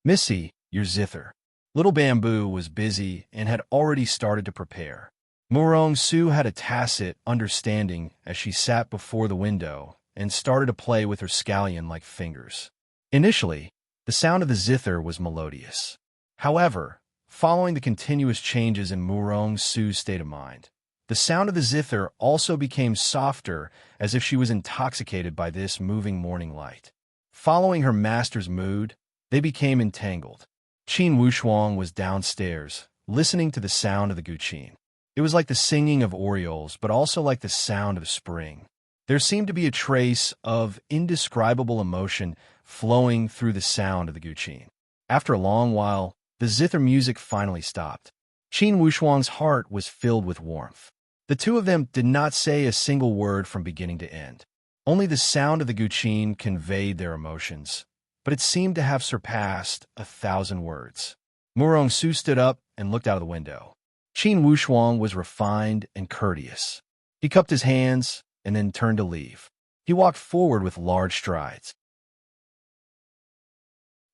Speaker 1: Missy, you're zither. Little Bamboo was busy and had already started to prepare. Murong Su had a tacit understanding as she sat before the window and started to play with her scallion-like fingers. Initially, the sound of the zither was melodious. However, following the continuous changes in Murong Su's state of mind, the sound of the zither also became softer, as if she was intoxicated by this moving morning light. Following her master's mood, they became entangled. Qin Wushuang was downstairs, listening to the sound of the guqin. It was like the singing of orioles, but also like the sound of spring. There seemed to be a trace of indescribable emotion flowing through the sound of the guqin. After a long while, the zither music finally stopped. Qin Wushuang's heart was filled with warmth. The two of them did not say a single word from beginning to end. Only the sound of the guqin conveyed their emotions, but it seemed to have surpassed 1,000 words. Murong Su stood up and looked out of the window. Qin Wushuang was refined and courteous. He cupped his hands and then turned to leave. He walked forward with large strides.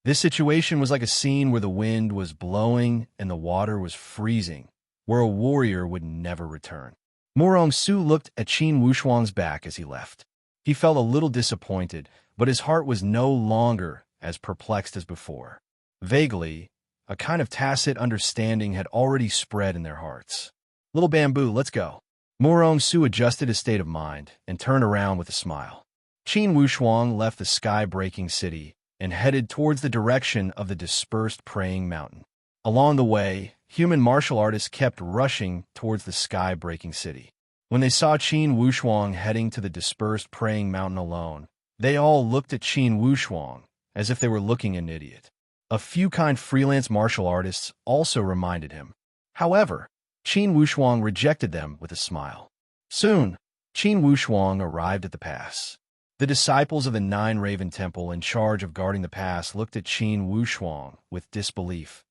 Speaker 1: This situation was like a scene where the wind was blowing and the water was freezing, where a warrior would never return. Murong Su looked at Qin Wushuang's back as he left. He felt a little disappointed, but his heart was no longer as perplexed as before. Vaguely, a kind of tacit understanding had already spread in their hearts. Little Bamboo, let's go. Murong Su adjusted his state of mind and turned around with a smile. Qin Wushuang left the sky-breaking city and headed towards the direction of the dispersed praying mountain. Along the way, human martial artists kept rushing towards the sky-breaking city. When they saw Qin Wushuang heading to the dispersed praying mountain alone, they all looked at Qin Wushuang as if they were looking at an idiot. A few kind freelance martial artists also reminded him. However, Qin Wushuang rejected them with a smile. Soon, Qin Wushuang arrived at the pass. The disciples of the Nine Raven Temple in charge of guarding the pass looked at Qin Wushuang with disbelief.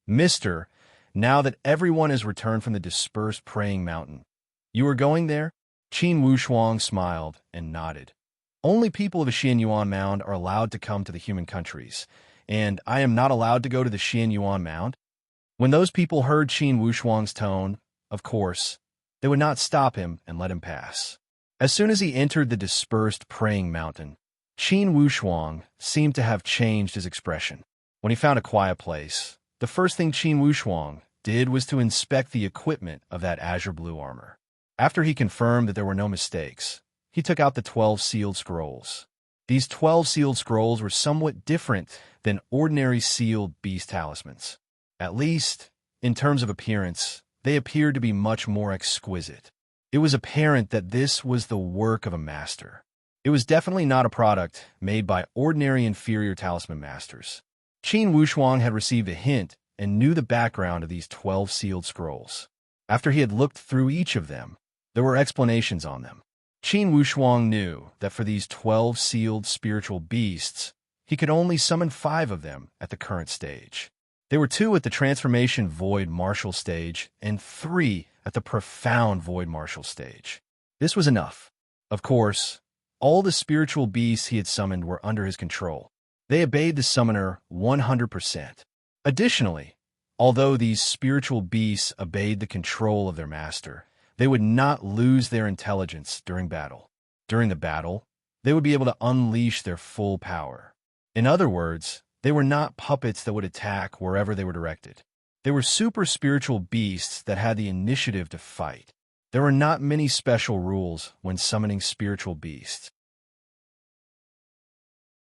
Speaker 1: Mister, now that everyone has returned from the dispersed praying mountain, you are going there? Qin Wushuang smiled and nodded. Only people of the Xianyuan Mound are allowed to come to the human countries, and I am not allowed to go to the Xianyuan Mound? When those people heard Qin Wushuang's tone, of course, they would not stop him and let him pass. As soon as he entered the dispersed praying mountain, Qin Wushuang seemed to have changed his expression. When he found a quiet place, the first thing Qin Wushuang did was to inspect the equipment of that azure blue armor. After he confirmed that there were no mistakes, he took out the 12 sealed scrolls. These 12 sealed scrolls were somewhat different than ordinary sealed beast talismans. At least, in terms of appearance, they appeared to be much more exquisite. It was apparent that this was the work of a master. It was definitely not a product made by ordinary inferior talisman masters. Qin Wushuang had received a hint and knew the background of these 12 sealed scrolls. After he had looked through each of them, there were explanations on them. Qin Wushuang knew that for these 12 sealed spiritual beasts, he could only summon 5 of them at the current stage. There were 2 at the transformation void martial stage and 3 at the profound void martial stage. This was enough. Of course, all the spiritual beasts he had summoned were under his control. They obeyed the summoner 100%. Additionally, although these spiritual beasts obeyed the control of their master, they would not lose their intelligence during battle. During the battle, they would be able to unleash their full power. In other words, they were not puppets that would attack wherever they were directed. They were super spiritual beasts that had the initiative to fight. There were not many special rules when summoning spiritual beasts.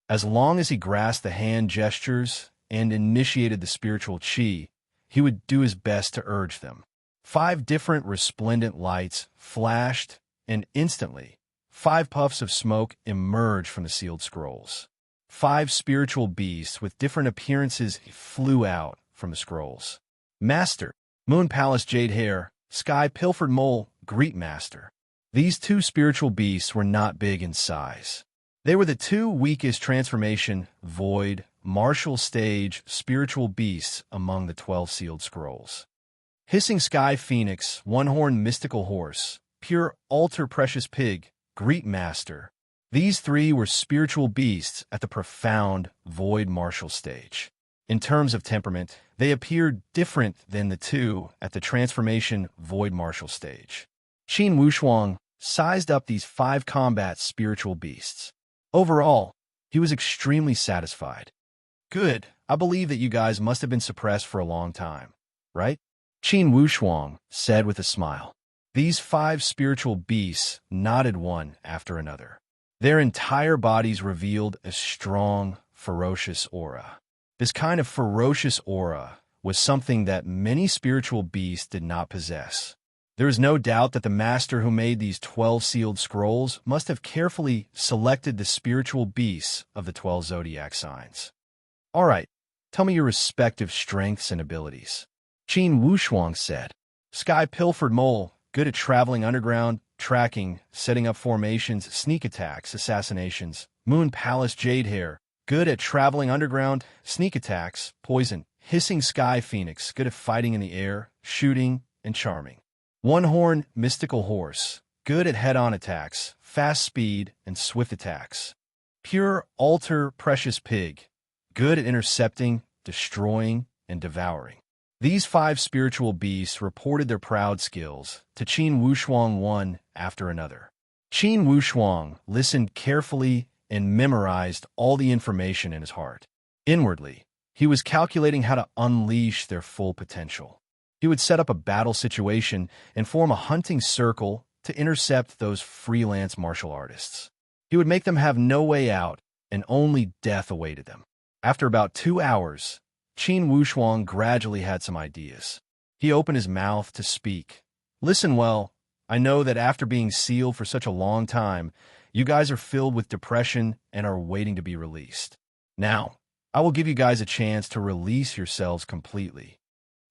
Speaker 1: As long as he grasped the hand gestures and initiated the spiritual chi, he would do his best to urge them. 5 different resplendent lights flashed, and instantly, 5 puffs of smoke emerged from the sealed scrolls. 5 spiritual beasts with different appearances flew out from the scrolls. Master, Moon Palace Jade Hair, Sky Pilfered Mole, Greet Master. These 2 spiritual beasts were not big in size. They were the 2 weakest transformation, void, martial stage, spiritual beasts among the 12 sealed scrolls. Hissing Sky Phoenix, One-Horned Mystical Horse, Pure Altar Precious Pig, Greet Master. These 3 were spiritual beasts at the profound, void martial stage. In terms of temperament, they appeared different than the two at the transformation void martial stage. Qin Wushuang sized up these 5 combat spiritual beasts. Overall, he was extremely satisfied. Good. I believe that you guys must have been suppressed for a long time, right? Qin Wushuang said with a smile. These 5 spiritual beasts nodded one after another. Their entire bodies revealed a strong, ferocious aura. This kind of ferocious aura was something that many spiritual beasts did not possess. There is no doubt that the master who made these 12 sealed scrolls must have carefully selected the spiritual beasts of the 12 zodiac signs. All right, tell me your respective strengths and abilities. Qin Wushuang said. Sky Pilfered Mole, good at traveling underground, tracking, setting up formations, sneak attacks, assassinations. Moon Palace Jadehair, good at traveling underground, sneak attacks, poison. Hissing Sky Phoenix, good at fighting in the air, shooting, and charming. One Horn Mystical Horse, good at head-on attacks, fast speed, and swift attacks. Pure Altar Precious Pig, good at intercepting, destroying, and devouring. These 5 spiritual beasts reported their proud skills to Qin Wushuang one after another. Qin Wushuang listened carefully and memorized all the information in his heart. Inwardly, he was calculating how to unleash their full potential. He would set up a battle situation and form a hunting circle to intercept those freelance martial artists. He would make them have no way out, and only death awaited them. After about 2 hours, Qin Wushuang gradually had some ideas. He opened his mouth to speak. Listen well, I know that after being sealed for such a long time, you guys are filled with depression and are waiting to be released. Now, I will give you guys a chance to release yourselves completely.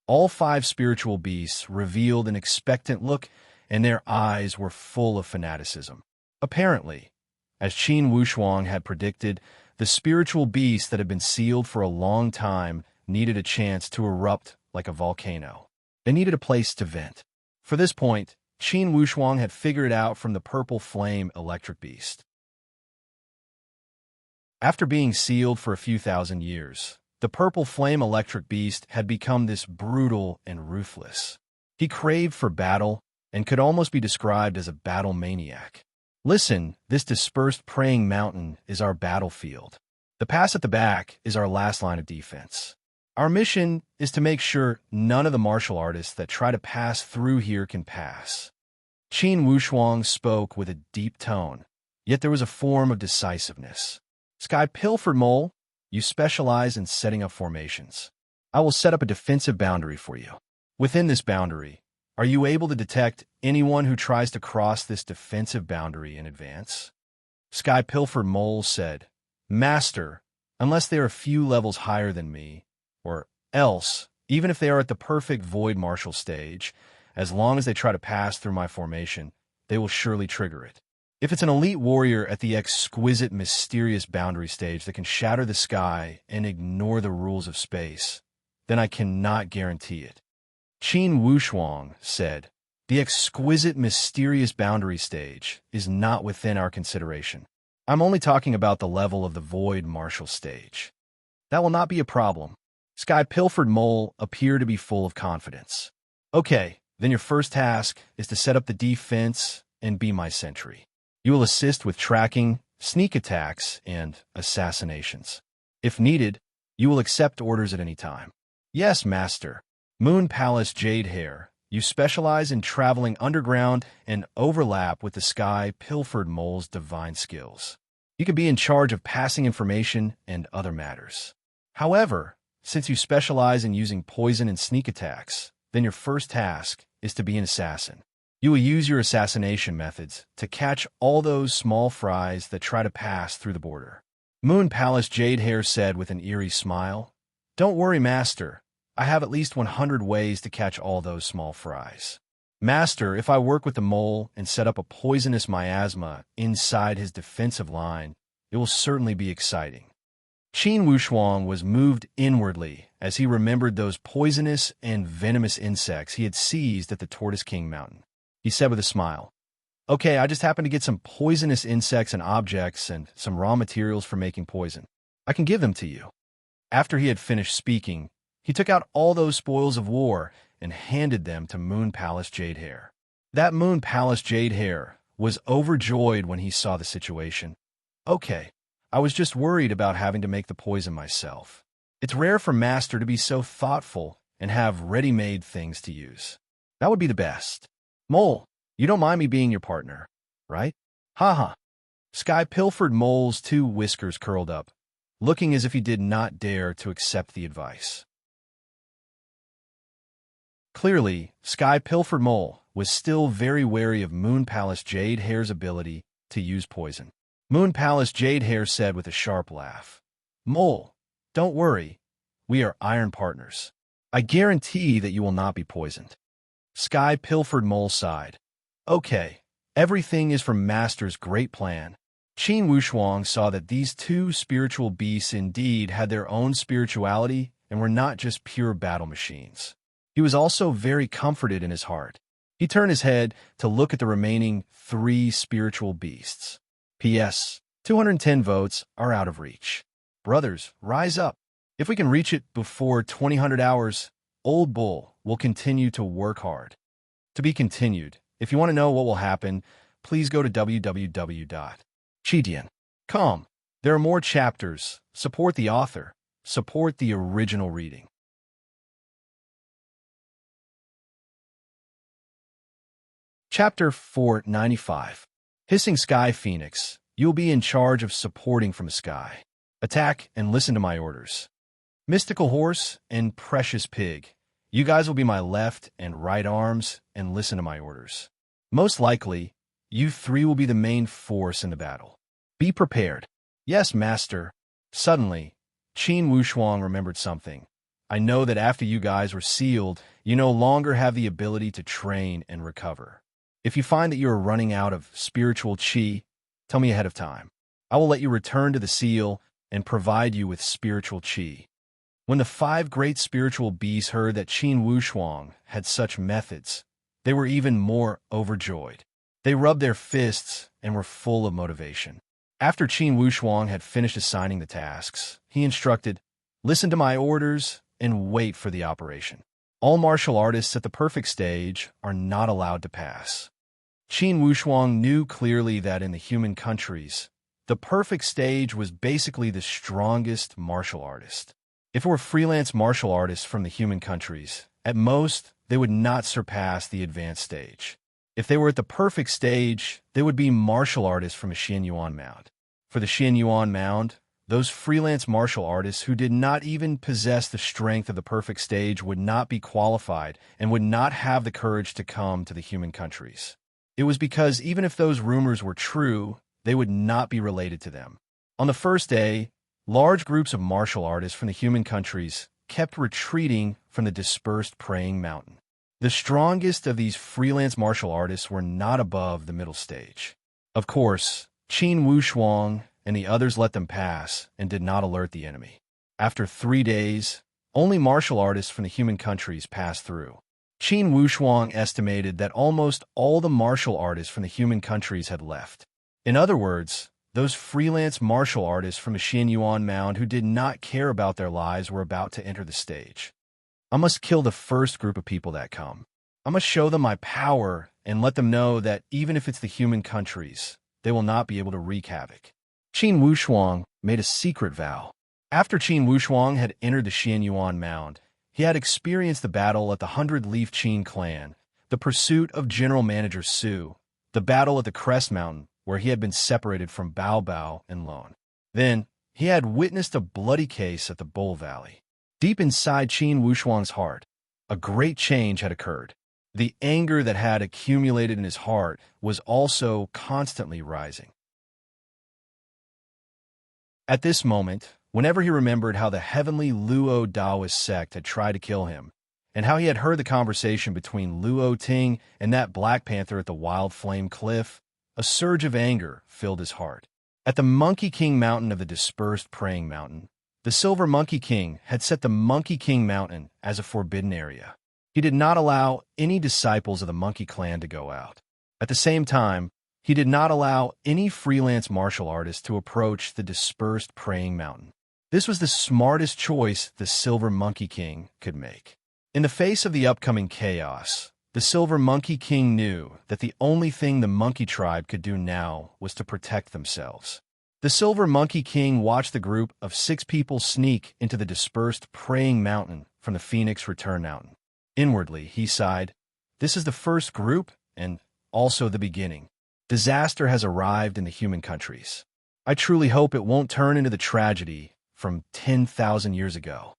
Speaker 1: All 5 spiritual beasts revealed an expectant look, and their eyes were full of fanaticism. Apparently, as Qin Wushuang had predicted, the spiritual beasts that had been sealed for a long time needed a chance to erupt like a volcano. They needed a place to vent. For this point, Qin Wushuang had figured it out from the purple flame electric beast. After being sealed for a few thousand years, the purple flame electric beast had become this brutal and ruthless. He craved for battle and could almost be described as a battle maniac. Listen, this dispersed praying mountain is our battlefield. The pass at the back is our last line of defense. Our mission is to make sure none of the martial artists that try to pass through here can pass. Qin Wushuang spoke with a deep tone, yet there was a form of decisiveness. Sky Pilfered Mole, you specialize in setting up formations. I will set up a defensive boundary for you. Within this boundary, are you able to detect anyone who tries to cross this defensive boundary in advance? Sky Pilfered Mole said, Master, unless they are a few levels higher than me, or else, even if they are at the perfect void martial stage, as long as they try to pass through my formation, they will surely trigger it. If it's an elite warrior at the exquisite, mysterious boundary stage that can shatter the sky and ignore the rules of space, then I cannot guarantee it. Qin Wushuang said, the exquisite, mysterious boundary stage is not within our consideration. I'm only talking about the level of the void martial stage. That will not be a problem. Sky Pilfered Mole appeared to be full of confidence. Okay, then your first task is to set up the defense and be my sentry. You will assist with tracking, sneak attacks, and assassinations. If needed, you will accept orders at any time. Yes, Master. Moon Palace Jadehair, you specialize in traveling underground and overlap with the Sky Pilfered Mole's divine skills. You can be in charge of passing information and other matters. However, since you specialize in using poison and sneak attacks, then your first task is to be an assassin. You will use your assassination methods to catch all those small fries that try to pass through the border. Moon Palace Jadehair said with an eerie smile, Don't worry, Master. I have at least 100 ways to catch all those small fries. Master, if I work with the mole and set up a poisonous miasma inside his defensive line, it will certainly be exciting. Qin Wushuang was moved inwardly as he remembered those poisonous and venomous insects he had seized at the Tortoise King Mountain. He said with a smile, Okay, I just happened to get some poisonous insects and objects and some raw materials for making poison. I can give them to you. After he had finished speaking, he took out all those spoils of war and handed them to Moon Palace Jadehair. That Moon Palace Jadehair was overjoyed when he saw the situation. Okay, I was just worried about having to make the poison myself. It's rare for Master to be so thoughtful and have ready-made things to use. That would be the best. Mole, you don't mind me being your partner, right? Haha. Sky pilfered Mole's 2 whiskers curled up, looking as if he did not dare to accept the advice. Clearly, Sky Pilfered Mole was still very wary of Moon Palace Jadehair's ability to use poison. Moon Palace Jadehair said with a sharp laugh, "Mole, don't worry. We are iron partners. I guarantee that you will not be poisoned." Sky Pilfered Mole sighed. Okay, everything is for Master's great plan. Qin Wushuang saw that these 2 spiritual beasts indeed had their own spirituality and were not just pure battle machines. He was also very comforted in his heart. He turned his head to look at the remaining 3 spiritual beasts. P.S. 210 votes are out of reach. Brothers, rise up. If we can reach it before 2000 hours, Old Bull will continue to work hard. To be continued. If you want to know what will happen, please go to www.chidian.com. There are more chapters. Support the author. Support the original reading. Chapter 495. Hissing Sky Phoenix, you'll be in charge of supporting from the sky. Attack and listen to my orders. Mystical Horse and Precious Pig, you guys will be my left and right arms and listen to my orders. Most likely, you 3 will be the main force in the battle. Be prepared. Yes, Master. Suddenly, Qin Wushuang remembered something. I know that after you guys were sealed, you no longer have the ability to train and recover. If you find that you are running out of spiritual chi, tell me ahead of time. I will let you return to the seal and provide you with spiritual chi. When the 5 great spiritual beasts heard that Qin Wushuang had such methods, they were even more overjoyed. They rubbed their fists and were full of motivation. After Qin Wushuang had finished assigning the tasks, he instructed, "Listen to my orders and wait for the operation. All martial artists at the perfect stage are not allowed to pass." Qin Wushuang knew clearly that in the human countries, the perfect stage was basically the strongest martial artist. If it were freelance martial artists from the human countries, at most, they would not surpass the advanced stage. If they were at the perfect stage, they would be martial artists from a Xianyuan mound. For the Xianyuan mound, those freelance martial artists who did not even possess the strength of the perfect stage would not be qualified and would not have the courage to come to the human countries. It was because even if those rumors were true, they would not be related to them. On the first day, large groups of martial artists from the human countries kept retreating from the dispersed praying mountain. The strongest of these freelance martial artists were not above the middle stage. Of course, Qin Wushuang and the others let them pass and did not alert the enemy. After 3 days, only martial artists from the human countries passed through. Qin Wushuang estimated that almost all the martial artists from the human countries had left. In other words, those freelance martial artists from the Xianyuan mound who did not care about their lives were about to enter the stage. I must kill the first group of people that come. I must show them my power and let them know that even if it's the human countries, they will not be able to wreak havoc. Qin Wushuang made a secret vow. After Qin Wushuang had entered the Xianyuan mound, he had experienced the battle at the 100-Leaf Qin clan, the pursuit of General Manager Su, the battle at the Crest Mountain, where he had been separated from Bao Bao and Lone. Then, he had witnessed a bloody case at the Bull Valley. Deep inside Qin Wushuang's heart, a great change had occurred. The anger that had accumulated in his heart was also constantly rising. At this moment, whenever he remembered how the heavenly Luo Taoist sect had tried to kill him, and how he had heard the conversation between Luo Ting and that Black Panther at the Wild Flame Cliff, a surge of anger filled his heart. At the Monkey King Mountain of the dispersed Praying Mountain, the Silver Monkey King had set the Monkey King Mountain as a forbidden area. He did not allow any disciples of the Monkey Clan to go out. At the same time, he did not allow any freelance martial artists to approach the dispersed Praying Mountain. This was the smartest choice the Silver Monkey King could make. In the face of the upcoming chaos, the Silver Monkey King knew that the only thing the monkey tribe could do now was to protect themselves. The Silver Monkey King watched the group of 6 people sneak into the dispersed praying mountain from the Phoenix Return Mountain. Inwardly, he sighed, "This is the first group, and also the beginning. Disaster has arrived in the human countries. I truly hope it won't turn into the tragedy from 10,000 years ago."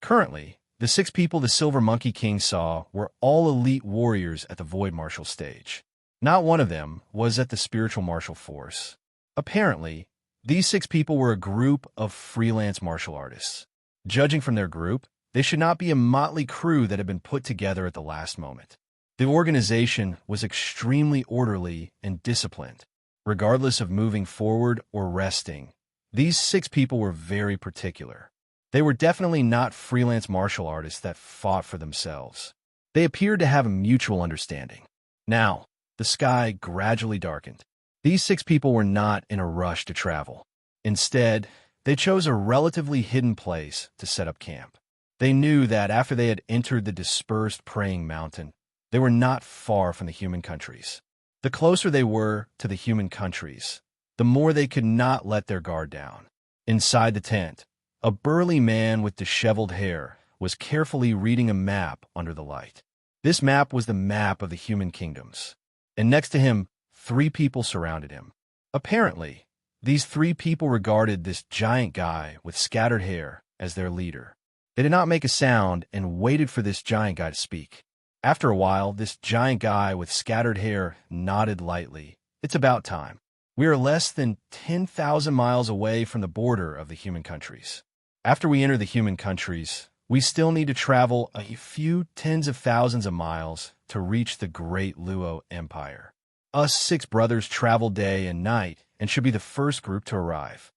Speaker 1: Currently, the 6 people the Silver Monkey King saw were all elite warriors at the Void Martial stage. Not one of them was at the Spiritual Martial Force. Apparently, these 6 people were a group of freelance martial artists. Judging from their group, they should not be a motley crew that had been put together at the last moment. The organization was extremely orderly and disciplined. Regardless of moving forward or resting, these 6 people were very particular. They were definitely not freelance martial artists that fought for themselves. They appeared to have a mutual understanding. Now, the sky gradually darkened. These 6 people were not in a rush to travel. Instead, they chose a relatively hidden place to set up camp. They knew that after they had entered the dispersed praying mountain, they were not far from the human countries. The closer they were to the human countries, the more they could not let their guard down. Inside the tent, a burly man with disheveled hair was carefully reading a map under the light. This map was the map of the human kingdoms, and next to him, 3 people surrounded him. Apparently, these 3 people regarded this giant guy with scattered hair as their leader. They did not make a sound and waited for this giant guy to speak. After a while, this giant guy with scattered hair nodded lightly. "It's about time. We are less than 10,000 miles away from the border of the human countries. After we enter the human countries, we still need to travel a few tens of thousands of miles to reach the Great Luo Empire. Us 6 brothers travel day and night and should be the first group to arrive.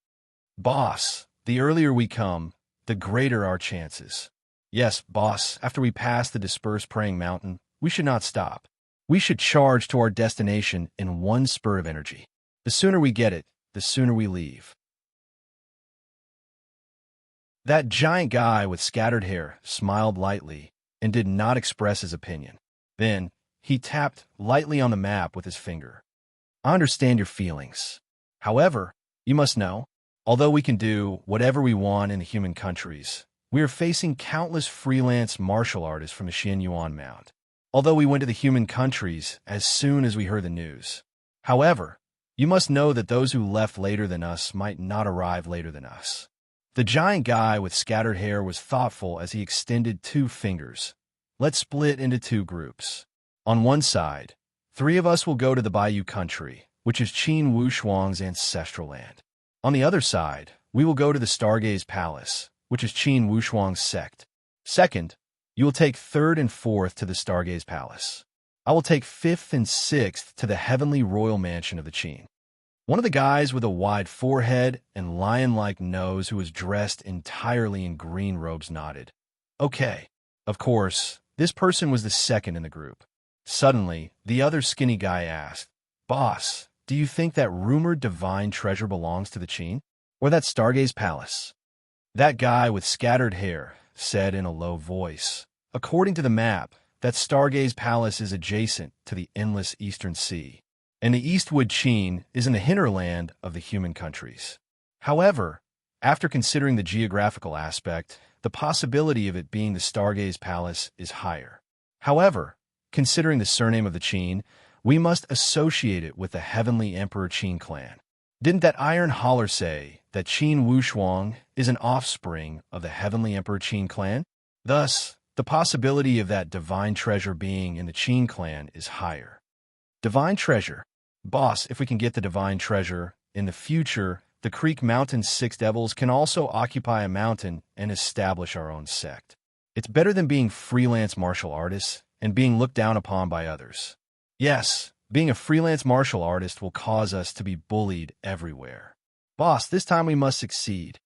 Speaker 1: Boss, the earlier we come, the greater our chances." "Yes, boss, after we pass the dispersed praying mountain, we should not stop. We should charge to our destination in one spurt of energy. The sooner we get it, the sooner we leave." That giant guy with scattered hair smiled lightly and did not express his opinion. Then, he tapped lightly on the map with his finger. "I understand your feelings. However, you must know, although we can do whatever we want in the human countries, we are facing countless freelance martial artists from the Xian Yuan Mount. Although we went to the human countries as soon as we heard the news. However, you must know that those who left later than us might not arrive later than us." The giant guy with scattered hair was thoughtful as he extended 2 fingers. "Let's split into 2 groups. On one side, 3 of us will go to the Bayou country, which is Qin Wushuang's ancestral land. On the other side, we will go to the Stargaze Palace, which is Qin Wushuang's sect. Second, you will take 3rd and 4th to the Stargaze Palace. I will take 5th and 6th to the heavenly royal mansion of the Qin." One of the guys with a wide forehead and lion-like nose who was dressed entirely in green robes nodded. "Okay." Of course, this person was the second in the group. Suddenly, the other skinny guy asked, "Boss, do you think that rumored divine treasure belongs to the Qin? Or that Stargaze Palace?" That guy with scattered hair said in a low voice, "According to the map, that Stargaze Palace is adjacent to the endless Eastern Sea, and the Eastwood Qin is in the hinterland of the human countries. However, after considering the geographical aspect, the possibility of it being the Stargaze Palace is higher. However, considering the surname of the Qin, we must associate it with the Heavenly Emperor Qin clan. Didn't that Iron Holler say that Qin Wushuang is an offspring of the Heavenly Emperor Qin clan? Thus, the possibility of that divine treasure being in the Qin clan is higher." Divine treasure. Boss, if we can get the divine treasure, in the future, the Creek Mountain's 6 devils can also occupy a mountain and establish our own sect. It's better than being freelance martial artists and being looked down upon by others. Yes, being a freelance martial artist will cause us to be bullied everywhere. Boss, this time we must succeed.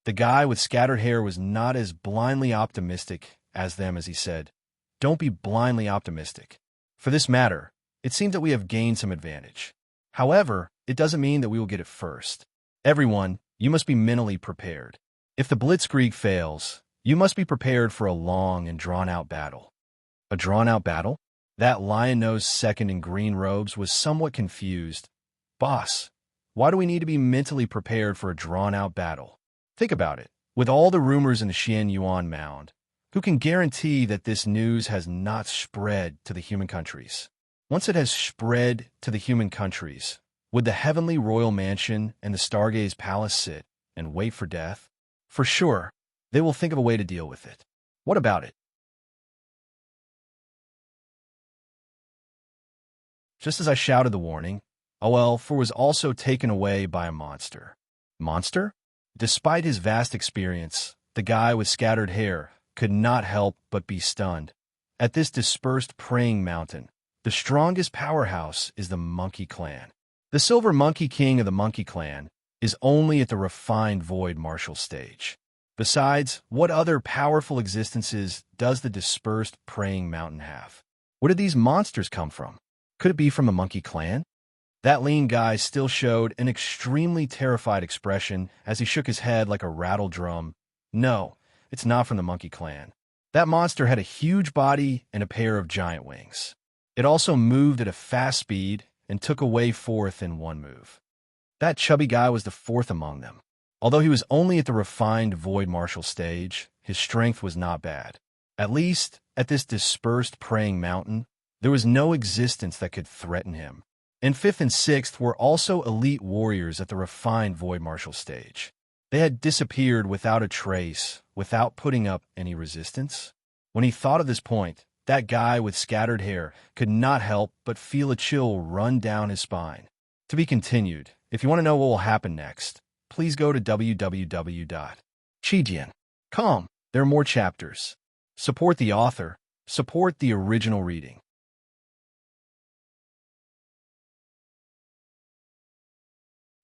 Speaker 1: The guy with scattered hair was not as blindly optimistic as them as he said, "Don't be blindly optimistic. For this matter, it seems that we have gained some advantage. However, it doesn't mean that we will get it first. Everyone, you must be mentally prepared. If the blitzkrieg fails, you must be prepared for a long and drawn-out battle. A drawn-out battle? That lion-nosed second in green robes was somewhat confused. Boss, why do we need to be mentally prepared for a drawn-out battle? Think about it. With all the rumors in the Xian Yuan Mound, who can guarantee that this news has not spread to the human countries? Once it has spread to the human countries, would the heavenly royal mansion and the Stargaze Palace sit and wait for death? For sure, they will think of a way to deal with it. What about it? Just as I shouted the warning, Oelfor was also taken away by a monster. Monster? Despite his vast experience, the guy with scattered hair could not help but be stunned. At this dispersed praying mountain, the strongest powerhouse is the Monkey Clan. The Silver Monkey King of the Monkey Clan is only at the refined Void Martial stage. Besides, what other powerful existences does the dispersed praying mountain have? Where did these monsters come from? Could it be from the Monkey Clan? That lean guy still showed an extremely terrified expression as he shook his head like a rattle drum. No, it's not from the Monkey Clan. That monster had a huge body and a pair of giant wings. It also moved at a fast speed and took away fourth in one move. That chubby guy was the fourth among them. Although he was only at the refined Void Martial stage, his strength was not bad. At least, at this dispersed praying mountain, there was no existence that could threaten him. And fifth and sixth were also elite warriors at the refined Void Martial stage. They had disappeared without a trace, without putting up any resistance. When he thought of this point, that guy with scattered hair could not help but feel a chill run down his spine. To be continued. If you want to know what will happen next, please go to www.chijian.com. There are more chapters. Support the author. Support the original reading.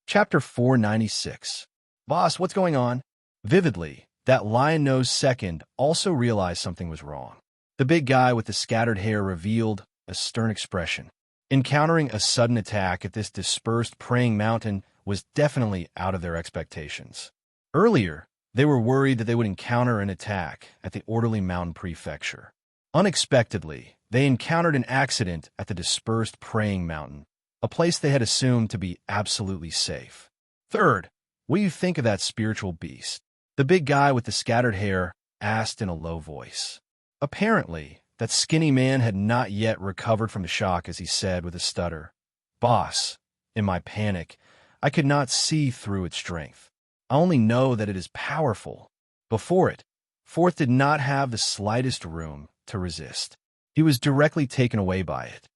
Speaker 1: Chapter 496. Boss, what's going on? Vividly, that lion-nosed second also realized something was wrong. The big guy with the scattered hair revealed a stern expression. Encountering a sudden attack at this dispersed praying mountain was definitely out of their expectations. Earlier, they were worried that they would encounter an attack at the Orderly Mountain Prefecture. Unexpectedly, they encountered an accident at the dispersed praying mountain, a place they had assumed to be absolutely safe. Third, what do you think of that spiritual beast? The big guy with the scattered hair asked in a low voice. Apparently, that skinny man had not yet recovered from the shock as he said with a stutter, "Boss, in my panic, I could not see through its strength. I only know that it is powerful." Before it, Fourth did not have the slightest room to resist. He was directly taken away by it.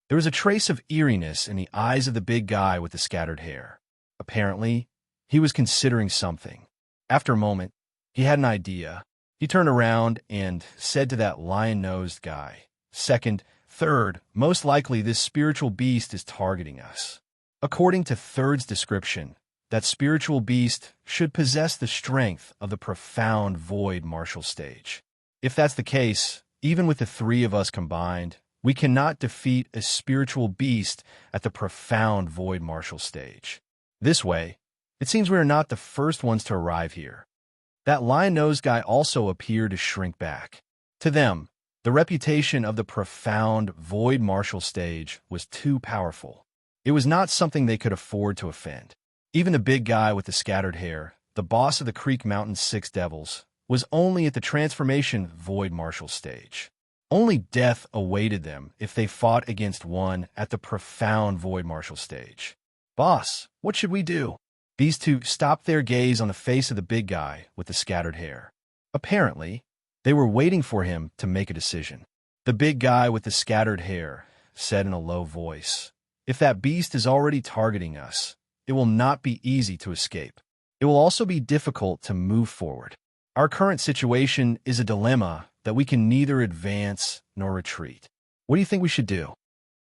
Speaker 1: There was a trace of eeriness in the eyes of the big guy with the scattered hair. Apparently, he was considering something. After a moment, he had an idea. He turned around and said to that lion-nosed guy, "Second, third, most likely this spiritual beast is targeting us." According to Third's description, that spiritual beast should possess the strength of the profound Void Martial stage. If that's the case, even with the three of us combined, we cannot defeat a spiritual beast at the profound Void Martial stage. This way, it seems we are not the first ones to arrive here. That lion-nosed guy also appeared to shrink back. To them, the reputation of the profound Void Martial stage was too powerful. It was not something they could afford to offend. Even the big guy with the scattered hair, the boss of the Creek Mountain Six Devils, was only at the transformation Void Martial stage. Only death awaited them if they fought against one at the profound Void Martial stage. "Boss, what should we do?" These two stopped their gaze on the face of the big guy with the scattered hair. Apparently, they were waiting for him to make a decision. The big guy with the scattered hair said in a low voice, "If that beast is already targeting us, it will not be easy to escape. It will also be difficult to move forward. Our current situation is a dilemma that we can neither advance nor retreat. What do you think we should do?"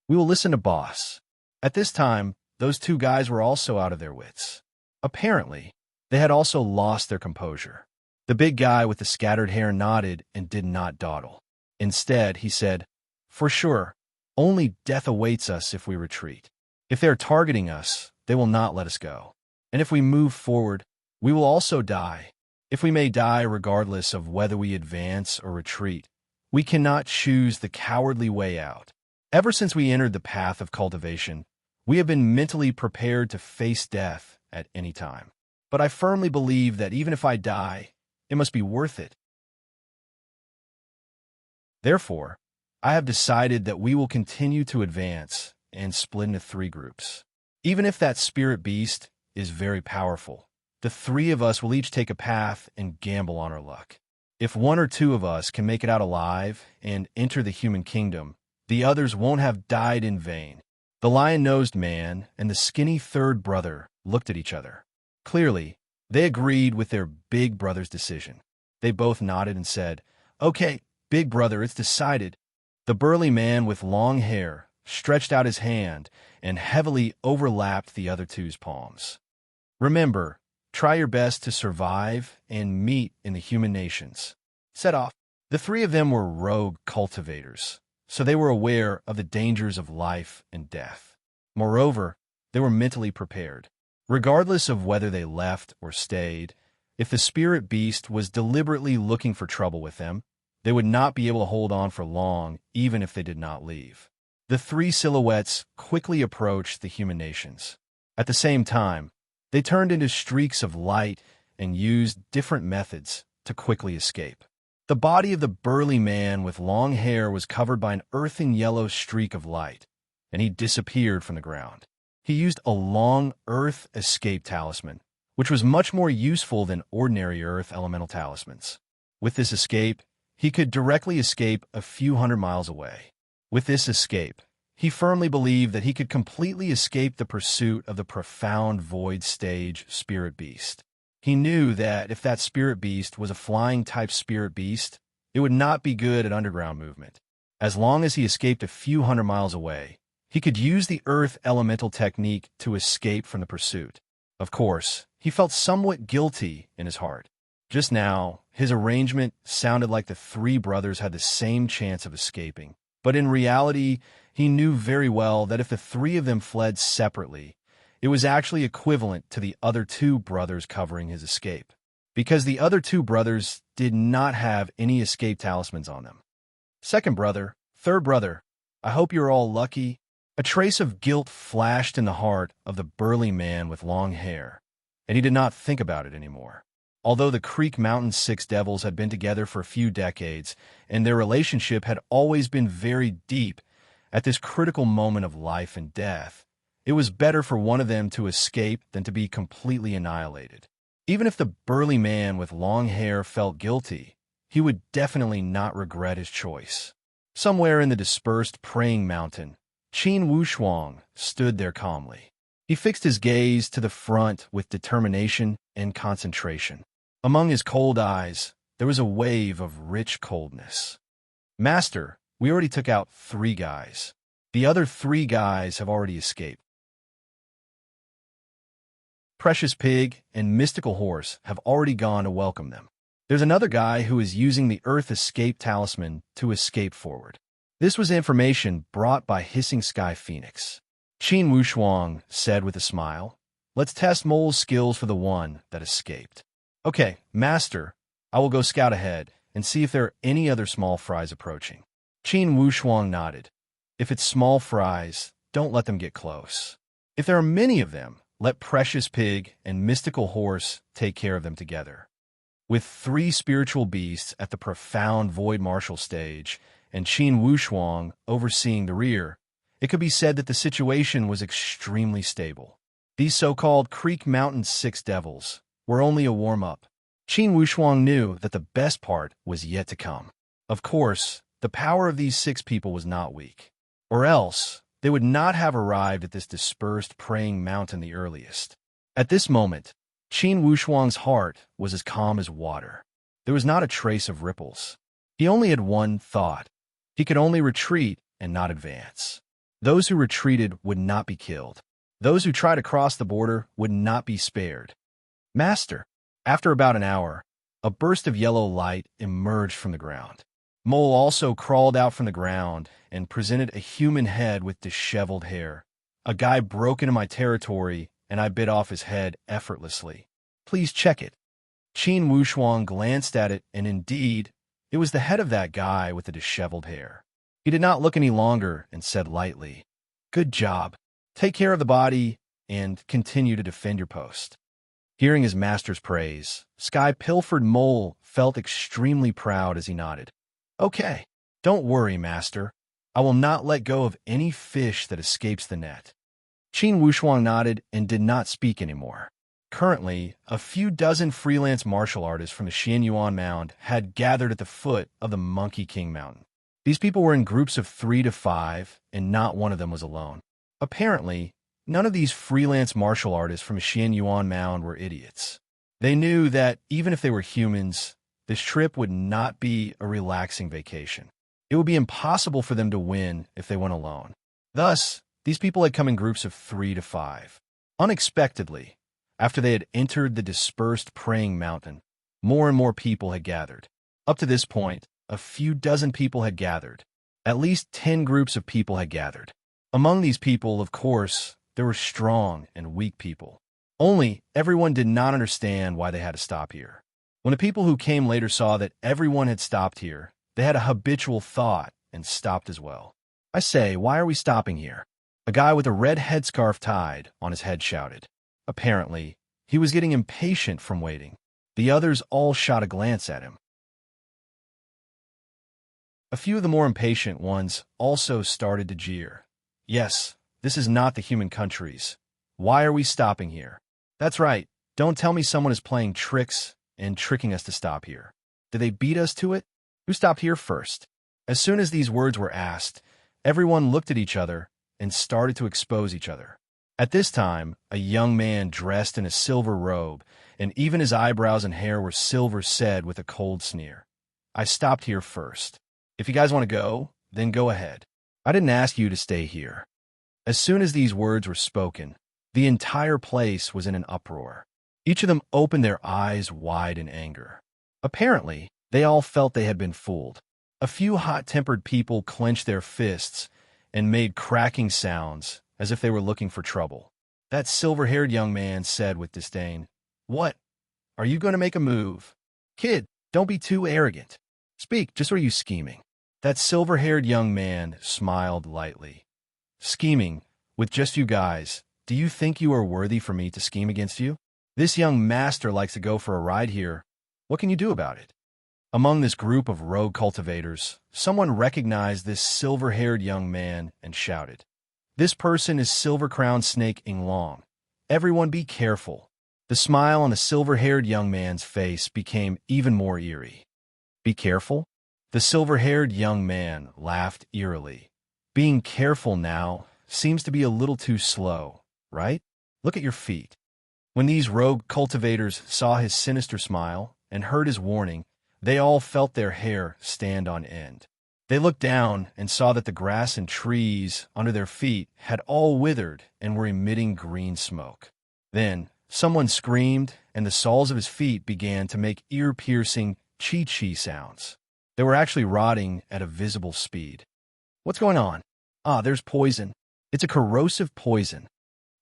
Speaker 1: "We will listen to boss." At this time, those two guys were also out of their wits. Apparently, they had also lost their composure. The big guy with the scattered hair nodded and did not dawdle. Instead, he said, "For sure, only death awaits us if we retreat. If they are targeting us, they will not let us go. And if we move forward, we will also die. If we may die regardless of whether we advance or retreat, we cannot choose the cowardly way out. Ever since we entered the path of cultivation, we have been mentally prepared to face death at any time. But I firmly believe that even if I die, it must be worth it. Therefore, I have decided that we will continue to advance and split into 3 groups. Even if that spirit beast is very powerful, the 3 of us will each take a path and gamble on our luck. If 1 or 2 of us can make it out alive and enter the human kingdom, the others won't have died in vain. The lion-nosed man and the skinny 3rd brother looked at each other. Clearly, they agreed with their big brother's decision. They both nodded and said, "Okay, big brother, it's decided." The burly man with long hair stretched out his hand and heavily overlapped the other 2's palms. "Remember, try your best to survive and meet in the human nations." Set off. The 3 of them were rogue cultivators, so they were aware of the dangers of life and death. Moreover, they were mentally prepared. Regardless of whether they left or stayed, if the spirit beast was deliberately looking for trouble with them, they would not be able to hold on for long, even if they did not leave. The 3 silhouettes quickly approached the human nations. At the same time, they turned into streaks of light and used different methods to quickly escape. The body of the burly man with long hair was covered by an earthen yellow streak of light, and he disappeared from the ground. He used a long earth escape talisman, which was much more useful than ordinary earth elemental talismans. With this escape, he could directly escape a few hundred miles away. With this escape, he firmly believed that he could completely escape the pursuit of the profound void stage spirit beast. He knew that if that spirit beast was a flying-type spirit beast, it would not be good at underground movement. As long as he escaped a few hundred miles away, he could use the earth elemental technique to escape from the pursuit. Of course, he felt somewhat guilty in his heart. Just now, his arrangement sounded like the 3 brothers had the same chance of escaping. But in reality, he knew very well that if the 3 of them fled separately, it was actually equivalent to the other 2 brothers covering his escape, because the other 2 brothers did not have any escape talismans on them. "Second brother, 3rd brother, I hope you're all lucky." A trace of guilt flashed in the heart of the burly man with long hair, and he did not think about it anymore. Although the Creek Mountain 6 devils had been together for a few decades, and their relationship had always been very deep, at this critical moment of life and death, it was better for one of them to escape than to be completely annihilated. Even if the burly man with long hair felt guilty, he would definitely not regret his choice. Somewhere in the dispersed praying mountain, Qin Wushuang stood there calmly. He fixed his gaze to the front with determination and concentration. Among his cold eyes, there was a wave of rich coldness. "Master, we already took out 3 guys. The other 3 guys have already escaped. Precious Pig and Mystical Horse have already gone to welcome them. There's another guy who is using the Earth Escape Talisman to escape forward." This was information brought by Hissing Sky Phoenix. Qin Wushuang said with a smile, "Let's test Mole's skills for the one that escaped." "Okay, Master, I will go scout ahead and see if there are any other small fries approaching." Qin Wushuang nodded. "If it's small fries, don't let them get close. If there are many of them, let Precious Pig and Mystical Horse take care of them together." With 3 spiritual beasts at the profound void martial stage, and Qin Wushuang overseeing the rear, it could be said that the situation was extremely stable. These so-called Creek Mountain 6 devils were only a warm-up. Qin Wushuang knew that the best part was yet to come. Of course, the power of these 6 people was not weak, or else they would not have arrived at this dispersed praying mountain the earliest. At this moment, Qin Wushuang's heart was as calm as water. There was not a trace of ripples. He only had one thought. He could only retreat and not advance. Those who retreated would not be killed. Those who tried to cross the border would not be spared. "Master." After about an hour, a burst of yellow light emerged from the ground. Mole also crawled out from the ground and presented a human head with disheveled hair. "A guy broke into my territory, and I bit off his head effortlessly. Please check it." Qin Wushuang glanced at it, and indeed, it was the head of that guy with the disheveled hair. He did not look any longer and said lightly, "Good job. Take care of the body and continue to defend your post." Hearing his master's praise, Sky Pilfered Mole felt extremely proud as he nodded. "Okay, don't worry, master. I will not let go of any fish that escapes the net." Qin Wushuang nodded and did not speak anymore. Currently, a few dozen freelance martial artists from the Xianyuan Mound had gathered at the foot of the Monkey King Mountain. These people were in groups of 3 to 5, and not one of them was alone. Apparently, none of these freelance martial artists from Xianyuan Mound were idiots. They knew that even if they were humans, this trip would not be a relaxing vacation. It would be impossible for them to win if they went alone. Thus, these people had come in groups of 3 to 5. Unexpectedly, after they had entered the dispersed praying mountain, more and more people had gathered. Up to this point, a few dozen people had gathered. At least 10 groups of people had gathered. Among these people, of course, there were strong and weak people. Only everyone did not understand why they had to stop here. When the people who came later saw that everyone had stopped here, they had a habitual thought and stopped as well. "I say, why are we stopping here?" A guy with a red headscarf tied on his head shouted. Apparently, he was getting impatient from waiting. The others all shot a glance at him. A few of the more impatient ones also started to jeer. "Yes, this is not the human countries. Why are we stopping here? That's right, don't tell me someone is playing tricks and tricking us to stop here. Did they beat us to it? Who stopped here first?" As soon as these words were asked, everyone looked at each other and started to expose each other. At this time, a young man dressed in a silver robe, and even his eyebrows and hair were silver, said with a cold sneer, "I stopped here first. If you guys want to go, then go ahead. I didn't ask you to stay here." As soon as these words were spoken, the entire place was in an uproar. Each of them opened their eyes wide in anger. Apparently, they all felt they had been fooled. A few hot-tempered people clenched their fists and made cracking sounds as if they were looking for trouble. That silver-haired young man said with disdain, "What? Are you going to make a move? Kid, don't be too arrogant. Speak, just what are you scheming?" That silver-haired young man smiled lightly. "Scheming? With just you guys, do you think you are worthy for me to scheme against you? This young master likes to go for a ride here. What can you do about it?" Among this group of rogue cultivators, someone recognized this silver-haired young man and shouted, "This person is Silver-Crowned Snake Inglong. Everyone be careful." The smile on the silver-haired young man's face became even more eerie. "Be careful?" The silver-haired young man laughed eerily. "Being careful now seems to be a little too slow, right? Look at your feet." When these rogue cultivators saw his sinister smile and heard his warning, they all felt their hair stand on end. They looked down and saw that the grass and trees under their feet had all withered and were emitting green smoke. Then someone screamed, and the soles of his feet began to make ear-piercing chee-chee sounds. They were actually rotting at a visible speed. "What's going on?" "Ah, there's poison. It's a corrosive poison."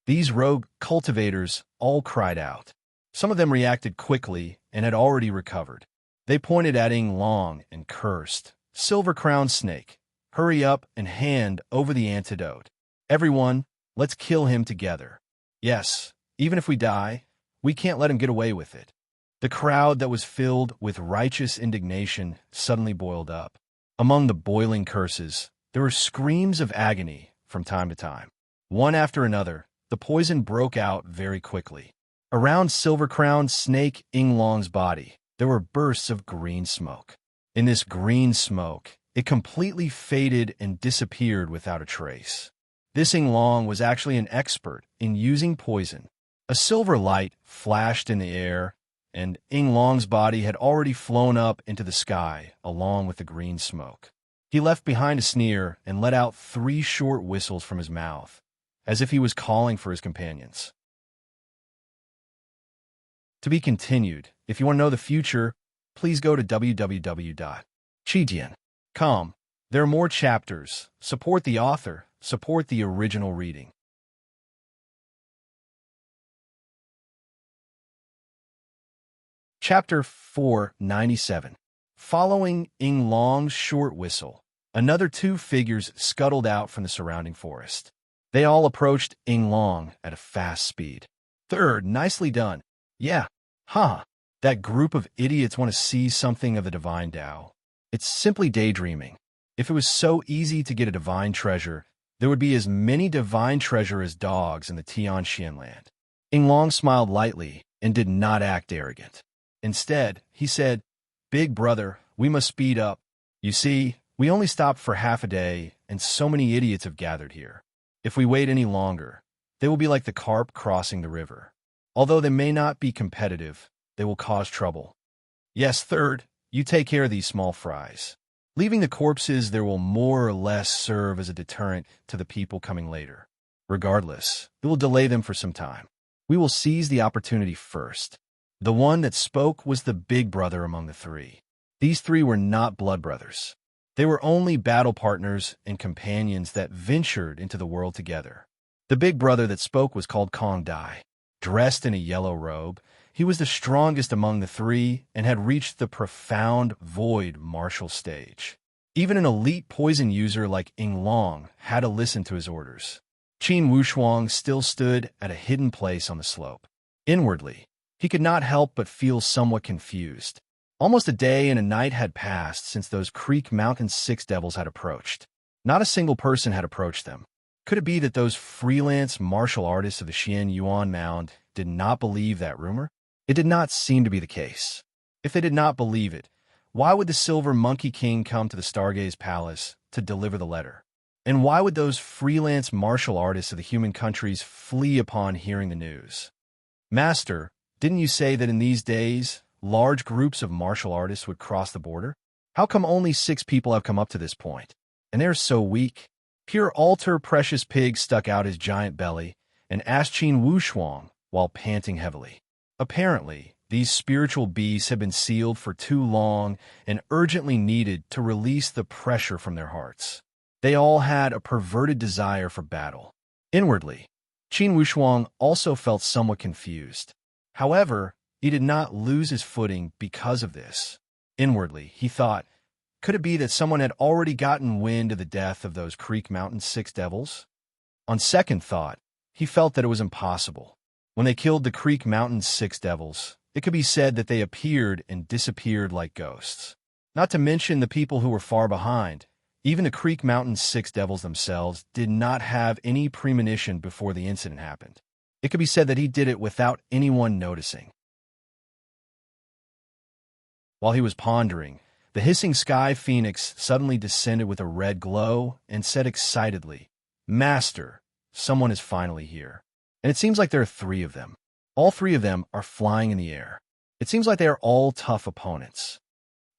Speaker 1: These rogue cultivators all cried out. Some of them reacted quickly and had already recovered. They pointed at Inglong and cursed, "Silver-Crowned Snake, hurry up and hand over the antidote. Everyone, let's kill him together. Yes, even if we die, we can't let him get away with it." The crowd that was filled with righteous indignation suddenly boiled up. Among the boiling curses, there were screams of agony from time to time. One after another, the poison broke out very quickly. Around Silver-Crowned Snake Inglong's body, there were bursts of green smoke. In this green smoke, it completely faded and disappeared without a trace. This Inglong was actually an expert in using poison. A silver light flashed in the air, and Inglong's body had already flown up into the sky along with the green smoke. He left behind a sneer and let out 3 short whistles from his mouth, as if he was calling for his companions. To be continued. If you want to know the future, please go to www.chijian.com. There are more chapters. Support the author. Support the original reading. Chapter 497. Following Ying Long's short whistle, another two figures scuttled out from the surrounding forest. They all approached Ying Long at a fast speed. Third, nicely done. Yeah. Huh. That group of idiots want to see something of the divine Tao. It's simply daydreaming. If it was so easy to get a divine treasure, there would be as many divine treasure as dogs in the Tianxian land. Ying Long smiled lightly and did not act arrogant. Instead, he said, "Big brother, we must speed up. You see, we only stopped for half a day, and so many idiots have gathered here. If we wait any longer, they will be like the carp crossing the river. Although they may not be competitive, they will cause trouble. Yes, third, you take care of these small fries. Leaving the corpses there will more or less serve as a deterrent to the people coming later. Regardless, it will delay them for some time. We will seize the opportunity first." The one that spoke was the big brother among the three. These three were not blood brothers. They were only battle partners and companions that ventured into the world together. The big brother that spoke was called Kong Dai. Dressed in a yellow robe, he was the strongest among the three and had reached the profound void martial stage. Even an elite poison user like Ying Long had to listen to his orders. Qin Wushuang still stood at a hidden place on the slope. Inwardly, he could not help but feel somewhat confused. Almost a day and a night had passed since those Creek Mountain Six Devils had approached. Not a single person had approached them. Could it be that those freelance martial artists of the Xian Yuan Mound did not believe that rumor? It did not seem to be the case. If they did not believe it, why would the Silver Monkey King come to the Stargaze Palace to deliver the letter? And why would those freelance martial artists of the human countries flee upon hearing the news? "Master, didn't you say that in these days, large groups of martial artists would cross the border? How come only 6 people have come up to this point? And they're so weak?" Pure Altar Precious Pig stuck out his giant belly and asked Qin Wushuang while panting heavily. Apparently, these spiritual beasts had been sealed for too long and urgently needed to release the pressure from their hearts. They all had a perverted desire for battle. Inwardly, Qin Wushuang also felt somewhat confused. However, he did not lose his footing because of this. Inwardly, he thought, could it be that someone had already gotten wind of the death of those Creek Mountain Six Devils? On second thought, he felt that it was impossible. When they killed the Creek Mountain Six Devils, it could be said that they appeared and disappeared like ghosts. Not to mention the people who were far behind. Even the Creek Mountain Six Devils themselves did not have any premonition before the incident happened. It could be said that he did it without anyone noticing. While he was pondering, the hissing sky phoenix suddenly descended with a red glow and said excitedly, "Master, someone is finally here. And it seems like there are 3 of them. All 3 of them are flying in the air. It seems like they are all tough opponents."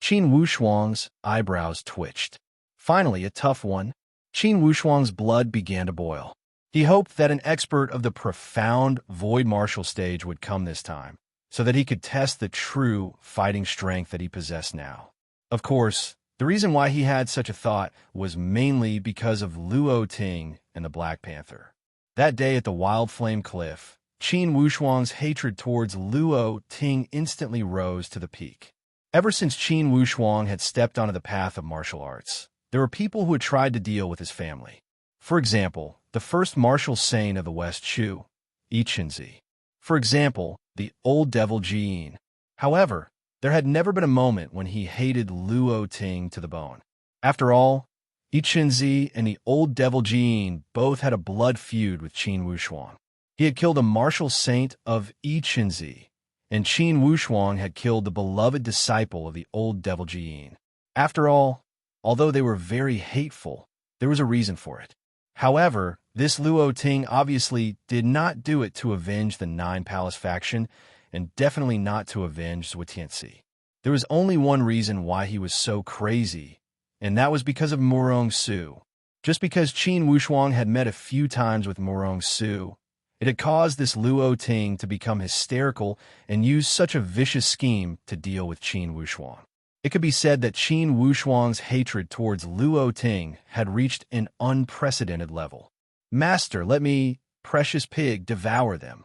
Speaker 1: Qin Wushuang's eyebrows twitched. Finally, a tough one. Qin Wushuang's blood began to boil. He hoped that an expert of the profound void martial stage would come this time, so that he could test the true fighting strength that he possessed now. Of course, the reason why he had such a thought was mainly because of Luo Ting and the Black Panther. That day at the Wild Flame Cliff, Qin Wushuang's hatred towards Luo Ting instantly rose to the peak. Ever since Qin Wushuang had stepped onto the path of martial arts, there were people who had tried to deal with his family. For example, the first martial saint of the West Chu, Yi Qinzi. For example, the old devil Jiyin. However, there had never been a moment when he hated Luo Ting to the bone. After all, Yi Qinzi and the old devil Jiyin both had a blood feud with Qin Wushuang. He had killed a martial saint of Yi Qinzi, and Qin Wushuang had killed the beloved disciple of the old devil Jiyin. After all, although they were very hateful, there was a reason for it. However, this Luo Ting obviously did not do it to avenge the Nine Palace faction, and definitely not to avenge Zhuotianxi. There was only one reason why he was so crazy, and that was because of Murong Su. Just because Qin Wushuang had met a few times with Murong Su, it had caused this Luo Ting to become hysterical and use such a vicious scheme to deal with Qin Wushuang. It could be said that Qin Wushuang's hatred towards Luo Ting had reached an unprecedented level. "Master, let me, precious pig, devour them."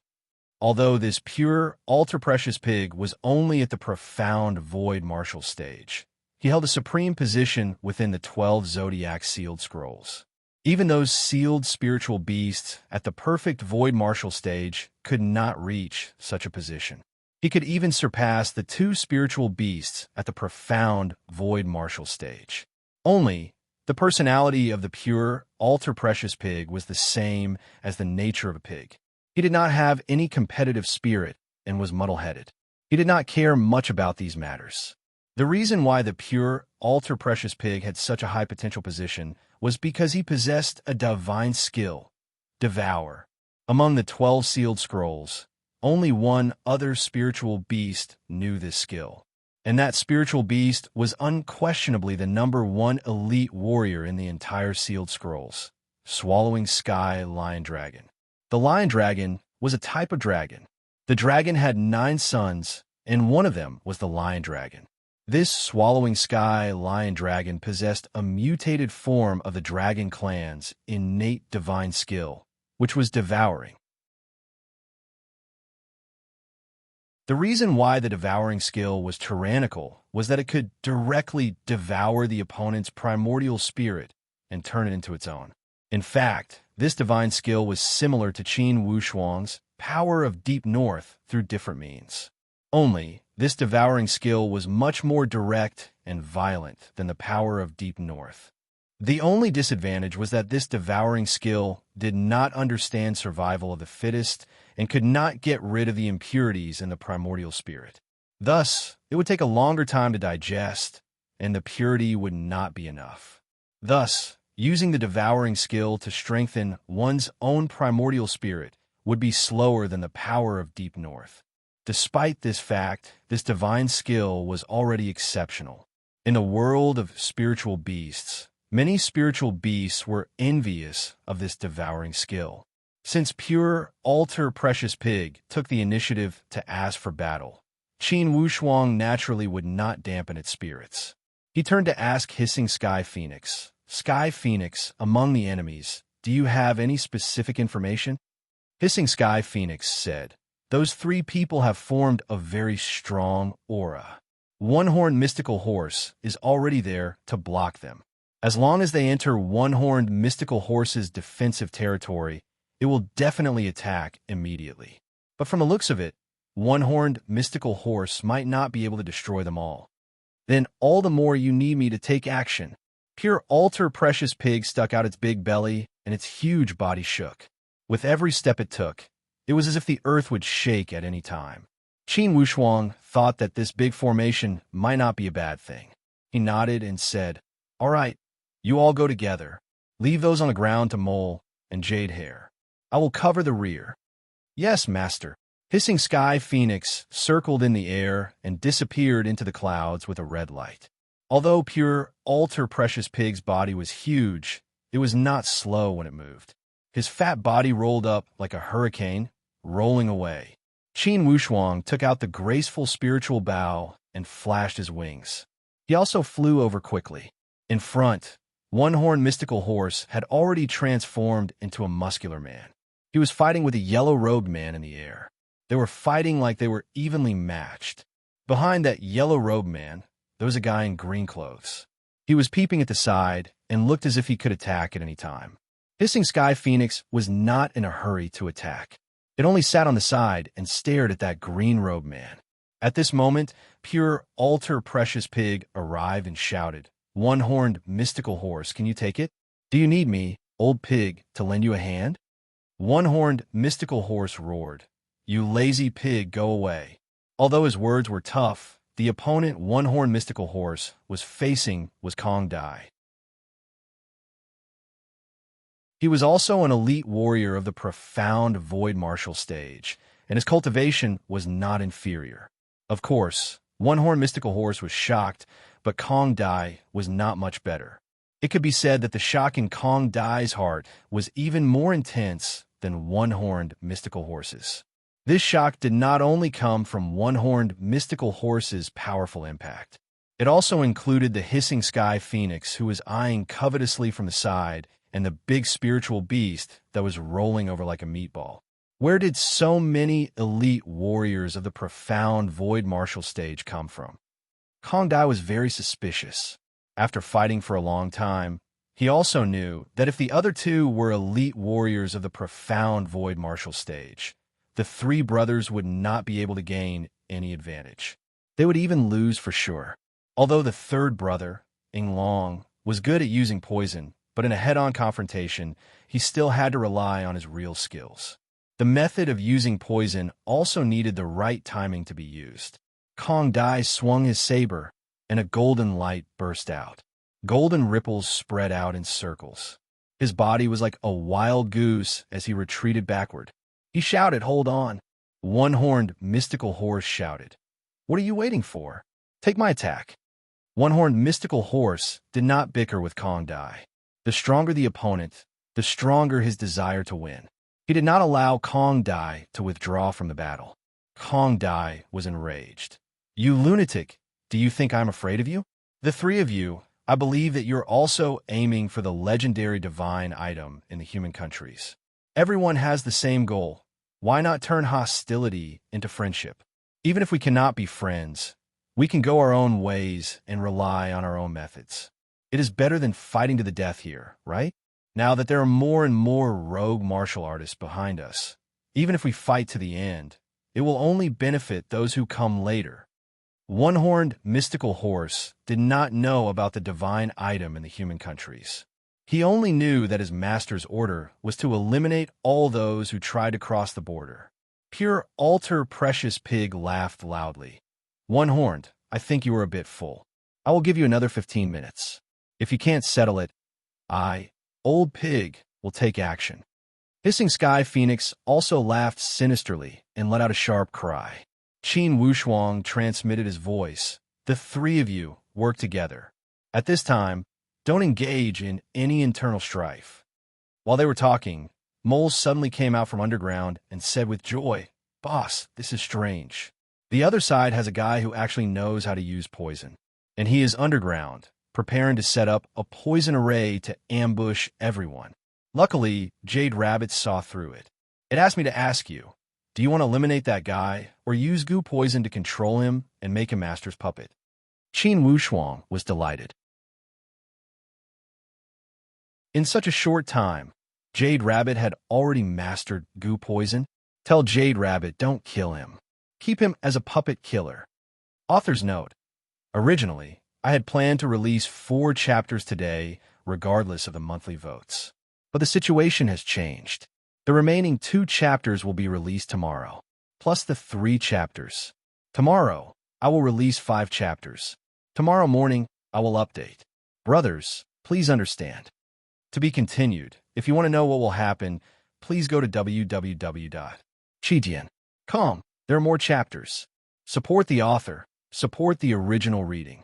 Speaker 1: although this pure, ultra-precious pig was only at the profound void martial stage. He held a supreme position within the 12 zodiac sealed scrolls. Even those sealed spiritual beasts at the perfect void martial stage could not reach such a position. He could even surpass the 2 spiritual beasts at the profound void martial stage. Only, the personality of the pure, ultra-precious pig was the same as the nature of a pig. He did not have any competitive spirit and was muddle-headed. He did not care much about these matters. The reason why the pure, ultra-precious pig had such a high potential position was because he possessed a divine skill, devour. Among the 12 sealed scrolls, only one other spiritual beast knew this skill. And that spiritual beast was unquestionably the #1 elite warrior in the entire sealed scrolls, Swallowing Sky Lion Dragon. The lion dragon was a type of dragon. The dragon had 9 sons, and one of them was the lion dragon. This Swallowing Sky Lion Dragon possessed a mutated form of the dragon clan's innate divine skill, which was devouring. The reason why the devouring skill was tyrannical was that it could directly devour the opponent's primordial spirit and turn it into its own. In fact, this divine skill was similar to Qin Wushuang's power of Deep North through different means. Only, this devouring skill was much more direct and violent than the power of Deep North. The only disadvantage was that this devouring skill did not understand survival of the fittest and could not get rid of the impurities in the primordial spirit. Thus, it would take a longer time to digest, and the purity would not be enough. Thus, using the devouring skill to strengthen one's own primordial spirit would be slower than the power of Deep North. Despite this fact, this divine skill was already exceptional. In the world of spiritual beasts, many spiritual beasts were envious of this devouring skill. Since pure, ultra-precious pig took the initiative to ask for battle, Qin Wushuang naturally would not dampen its spirits. He turned to ask Hissing Sky Phoenix, "Sky Phoenix, among the enemies, do you have any specific information?" Hissing Sky Phoenix said, "Those 3 people have formed a very strong aura. One-horned mystical horse is already there to block them. As long as they enter one-horned mystical horse's defensive territory, it will definitely attack immediately. But from the looks of it, one-horned mystical horse might not be able to destroy them all. Then all the more you need me to take action." Pure ultra-precious pig stuck out its big belly, and its huge body shook. With every step it took, it was as if the earth would shake at any time. Qin Wushuang thought that this big formation might not be a bad thing. He nodded and said, "All right, you all go together. Leave those on the ground to Mole and Jade Hair. I will cover the rear." "Yes, master." Hissing Sky Phoenix circled in the air and disappeared into the clouds with a red light. Although pure, ultra-precious pig's body was huge, it was not slow when it moved. His fat body rolled up like a hurricane, rolling away. Qin Wushuang took out the graceful spiritual bow and flashed his wings. He also flew over quickly. In front, one-horned mystical horse had already transformed into a muscular man. He was fighting with a yellow-robed man in the air. They were fighting like they were evenly matched. Behind that yellow-robed man, there was a guy in green clothes. He was peeping at the side and looked as if he could attack at any time. Hissing Sky Phoenix was not in a hurry to attack. It only sat on the side and stared at that green-robed man. At this moment, pure, ultra-precious pig arrived and shouted, "One-horned mystical horse, can you take it? Do you need me, old pig, to lend you a hand?" One-horned mystical horse roared, "You lazy pig, go away." Although his words were tough, the opponent one-horned mystical horse was facing was Kong Dai. He was also an elite warrior of the profound void martial stage, and his cultivation was not inferior. Of course, one-horned mystical horse was shocked, but Kong Dai was not much better. It could be said that the shock in Kong Dai's heart was even more intense than one-horned mystical horses. This shock did not only come from one-horned mystical horse's powerful impact. It also included the Hissing Sky Phoenix, who was eyeing covetously from the side, and the big spiritual beast that was rolling over like a meatball. Where did so many elite warriors of the profound void martial stage come from? Kong Dai was very suspicious. After fighting for a long time, he also knew that if the other two were elite warriors of the profound void martial stage, the three brothers would not be able to gain any advantage. They would even lose for sure. Although the third brother, Ing Long, was good at using poison, but in a head-on confrontation, he still had to rely on his real skills. The method of using poison also needed the right timing to be used. Kong Dai swung his saber, and a golden light burst out. Golden ripples spread out in circles. His body was like a wild goose as he retreated backward. He shouted, "Hold on!" One-horned mystical horse shouted, "What are you waiting for? Take my attack." One-horned mystical horse did not bicker with Kong Dai. The stronger the opponent, the stronger his desire to win. He did not allow Kong Dai to withdraw from the battle. Kong Dai was enraged. "You lunatic! Do you think I'm afraid of you? The three of you, I believe that you're also aiming for the legendary divine item in the human countries. Everyone has the same goal. Why not turn hostility into friendship? Even if we cannot be friends, we can go our own ways and rely on our own methods. It is better than fighting to the death here, right? Now that there are more and more rogue martial artists behind us, even if we fight to the end, it will only benefit those who come later." One-horned mystical horse did not know about the divine item in the human countries. He only knew that his master's order was to eliminate all those who tried to cross the border. Pure altar precious pig laughed loudly. "One-horned, I think you are a bit full. I will give you another 15 minutes. If you can't settle it, I, old pig, will take action." Hissing Sky Phoenix also laughed sinisterly and let out a sharp cry. Qin Wushuang transmitted his voice. "The three of you work together. At this time, don't engage in any internal strife." While they were talking, Mole suddenly came out from underground and said with joy, "Boss, this is strange. The other side has a guy who actually knows how to use poison, and he is underground, preparing to set up a poison array to ambush everyone." Luckily, Jade Rabbit saw through it. It asked me to ask you, do you want to eliminate that guy, or use goo poison to control him and make him master's puppet? Qin Wushuang was delighted. In such a short time, Jade Rabbit had already mastered goo poison. Tell Jade Rabbit don't kill him. Keep him as a puppet killer. Author's note. Originally, I had planned to release 4 chapters today, regardless of the monthly votes. But the situation has changed. The remaining 2 chapters will be released tomorrow, plus the 3 chapters. Tomorrow, I will release 5 chapters. Tomorrow morning, I will update. Brothers, please understand. To be continued. If you want to know what will happen, please go to www.chijian.com. There are more chapters. Support the author. Support the original reading.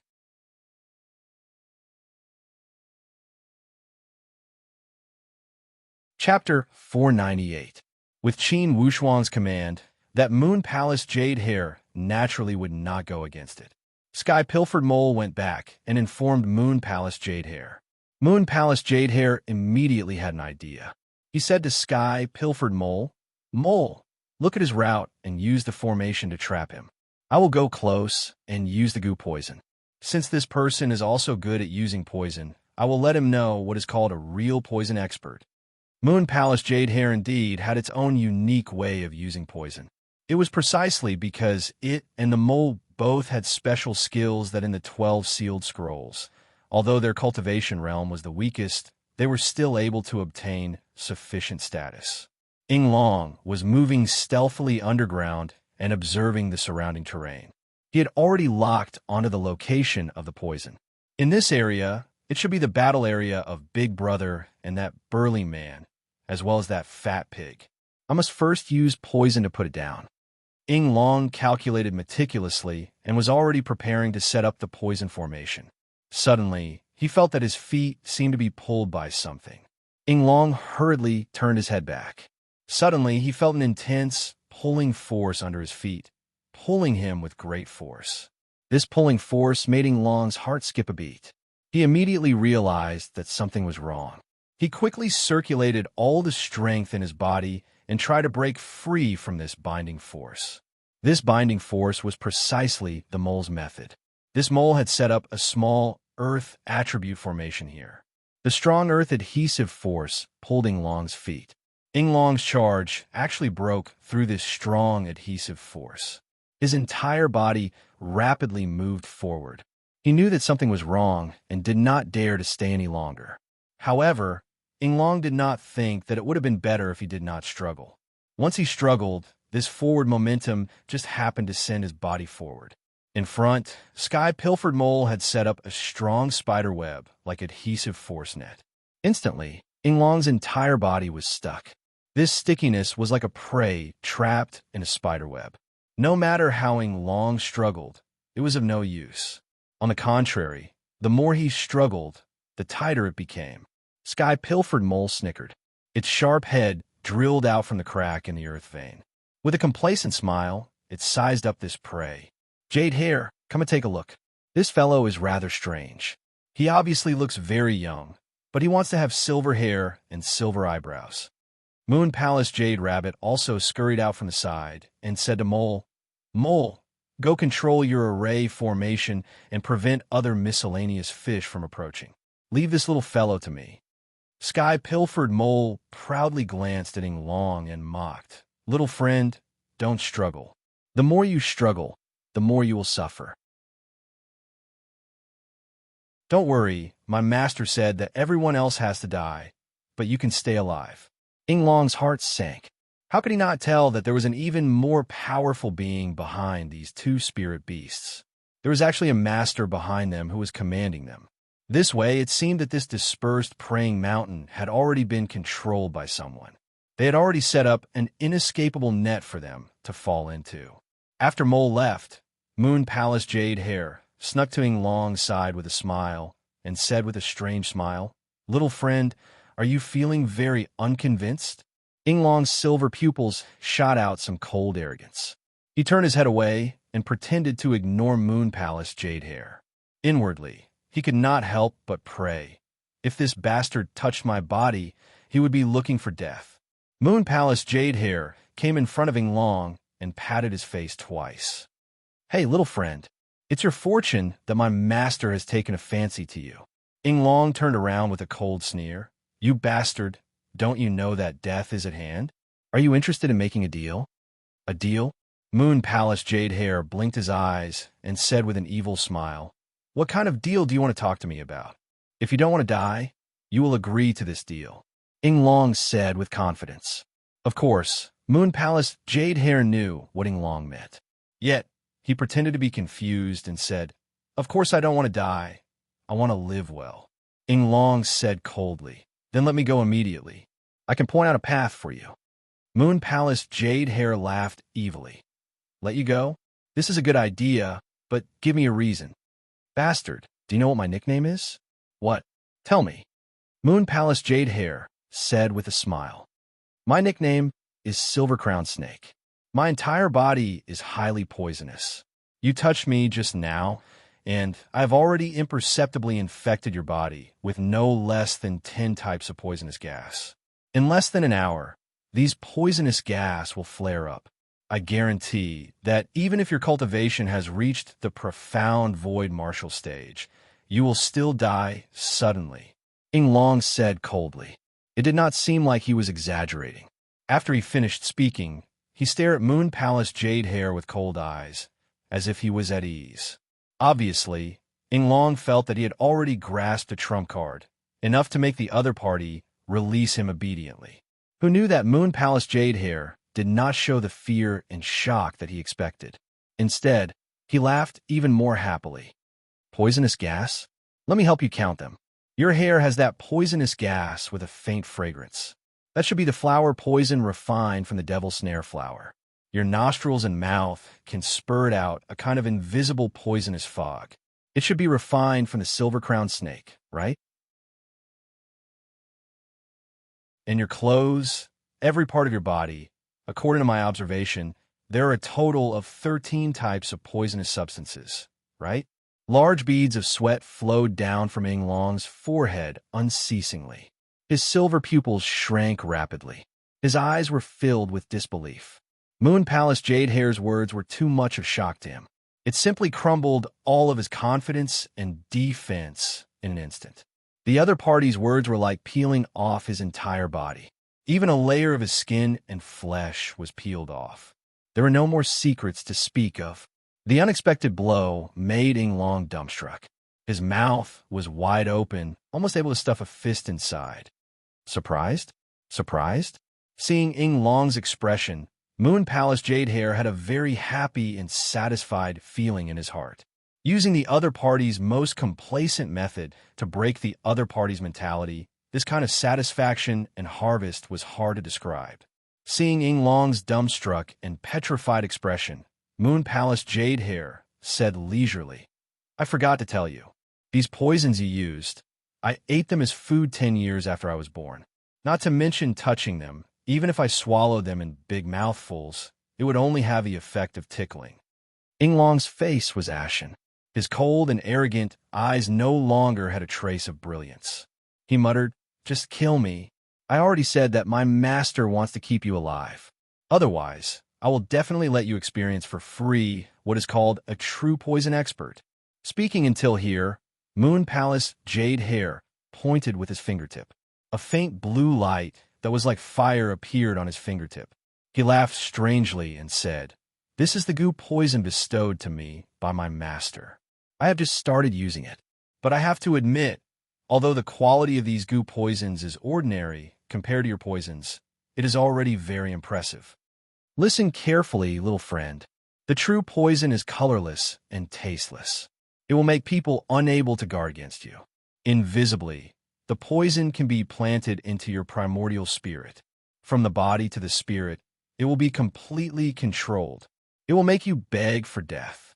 Speaker 1: Chapter 498. With Qin Wushuang's command, that Moon Palace Jade Hair naturally would not go against it. Sky Pilfered Mole went back and informed Moon Palace Jade Hair. Moon Palace Jade Hair immediately had an idea. He said to Sky Pilfered Mole, "Mole, look at his route and use the formation to trap him. I will go close and use the goo poison. Since this person is also good at using poison, I will let him know what is called a real poison expert." Moon Palace Jade Hair indeed had its own unique way of using poison. It was precisely because it and the mole both had special skills that in the 12 sealed scrolls, although their cultivation realm was the weakest, they were still able to obtain sufficient status. Ing Long was moving stealthily underground and observing the surrounding terrain. He had already locked onto the location of the poison. In this area, it should be the battle area of Big Brother and that burly man, as well as that fat pig. I must first use poison to put it down. Ing Long calculated meticulously and was already preparing to set up the poison formation. Suddenly, he felt that his feet seemed to be pulled by something. Ing Long hurriedly turned his head back. Suddenly, he felt an intense, pulling force under his feet, pulling him with great force. This pulling force made Ing Long's heart skip a beat. He immediately realized that something was wrong. He quickly circulated all the strength in his body and try to break free from this binding force. This binding force was precisely the mole's method. This mole had set up a small earth attribute formation here. The strong earth adhesive force pulled Yinglong's feet. Yinglong's charge actually broke through this strong adhesive force. His entire body rapidly moved forward. He knew that something was wrong and did not dare to stay any longer. However, Yinglong did not think that it would have been better if he did not struggle. Once he struggled, this forward momentum just happened to send his body forward. In front, Sky-Pilfered Mole had set up a strong spider web like adhesive force net. Instantly, Yinglong's entire body was stuck. This stickiness was like a prey trapped in a spider web. No matter how Yinglong struggled, it was of no use. On the contrary, the more he struggled, the tighter it became. Sky-Pilfered Mole snickered. Its sharp head drilled out from the crack in the earth vein. With a complacent smile, it sized up this prey. "Jade Hair, come and take a look. This fellow is rather strange. He obviously looks very young, but he wants to have silver hair and silver eyebrows." Moon Palace Jade Rabbit also scurried out from the side and said to Mole, "Mole, go control your array formation and prevent other miscellaneous fish from approaching. Leave this little fellow to me." Sky-Pilfered Mole proudly glanced at Yinglong and mocked, "Little friend, don't struggle. The more you struggle, the more you will suffer." "Don't worry, my master said that everyone else has to die, but you can stay alive." Yinglong's heart sank. How could he not tell that there was an even more powerful being behind these two spirit beasts? There was actually a master behind them who was commanding them. This way, it seemed that this dispersed praying mountain had already been controlled by someone. They had already set up an inescapable net for them to fall into. After Mole left, Moon Palace Jade Hair snuck to Yinglong's side with a smile and said with a strange smile, "Little friend, are you feeling very unconvinced?" Yinglong's silver pupils shot out some cold arrogance. He turned his head away and pretended to ignore Moon Palace Jade Hair. Inwardly, he could not help but pray. If this bastard touched my body, he would be looking for death. Moon Palace Jade Hair came in front of Yinglong and patted his face twice. "Hey, little friend, it's your fortune that my master has taken a fancy to you." Yinglong turned around with a cold sneer. "You bastard, don't you know that death is at hand? Are you interested in making a deal?" "A deal?" Moon Palace Jade Hair blinked his eyes and said with an evil smile, "What kind of deal do you want to talk to me about? If you don't want to die, you will agree to this deal," Yinglong said with confidence. Of course, Moon Palace Jade Hair knew what Yinglong meant. Yet, he pretended to be confused and said, "Of course I don't want to die. I want to live well." Yinglong said coldly, "Then let me go immediately. I can point out a path for you." Moon Palace Jade Hair laughed evilly. "Let you go? This is a good idea, but give me a reason." "Bastard, do you know what my nickname is?" "What? Tell me." Moon Palace Jade Hair said with a smile, "My nickname is Silver Crown Snake. My entire body is highly poisonous. You touched me just now, and I've already imperceptibly infected your body with no less than 10 types of poisonous gas. In less than an hour, these poisonous gas will flare up. I guarantee that even if your cultivation has reached the profound void martial stage, you will still die suddenly," Yinglong said coldly. It did not seem like he was exaggerating. After he finished speaking, he stared at Moon Palace Jade Hair with cold eyes, as if he was at ease. Obviously, Yinglong felt that he had already grasped a trump card, enough to make the other party release him obediently. Who knew that Moon Palace Jade Hair did not show the fear and shock that he expected. Instead, he laughed even more happily. "Poisonous gas? Let me help you count them. Your hair has that poisonous gas with a faint fragrance. That should be the flower poison refined from the devil snare flower. Your nostrils and mouth can spurt out a kind of invisible poisonous fog. It should be refined from the silver crown snake, right? In your clothes, every part of your body, according to my observation, there are a total of 13 types of poisonous substances, right?" Large beads of sweat flowed down from Yinglong's forehead unceasingly. His silver pupils shrank rapidly. His eyes were filled with disbelief. Moon Palace Jade Hair's words were too much of shock to him. It simply crumbled all of his confidence and defense in an instant. The other party's words were like peeling off his entire body. Even a layer of his skin and flesh was peeled off. There were no more secrets to speak of. The unexpected blow made Yinglong dumbstruck. His mouth was wide open, almost able to stuff a fist inside. Surprised? Surprised? Seeing Yinglong's expression, Moon Palace Jade Hair had a very happy and satisfied feeling in his heart. Using the other party's most complacent method to break the other party's mentality, this kind of satisfaction and harvest was hard to describe. Seeing Yinglong's dumbstruck and petrified expression, Moon Palace Jade Hair said leisurely, "I forgot to tell you. These poisons you used, I ate them as food 10 years after I was born. Not to mention touching them, even if I swallowed them in big mouthfuls, it would only have the effect of tickling." Yinglong's face was ashen. His cold and arrogant eyes no longer had a trace of brilliance. He muttered, "Just kill me. I already said that my master wants to keep you alive. Otherwise, I will definitely let you experience for free what is called a true poison expert." Speaking until here, Moon Palace Jade Hair pointed with his fingertip. A faint blue light that was like fire appeared on his fingertip. He laughed strangely and said, "This is the goo poison bestowed to me by my master. I have just started using it, but I have to admit, although the quality of these goo poisons is ordinary compared to your poisons, it is already very impressive. Listen carefully, little friend. The true poison is colorless and tasteless. It will make people unable to guard against you. Invisibly, the poison can be planted into your primordial spirit. From the body to the spirit, it will be completely controlled. It will make you beg for death."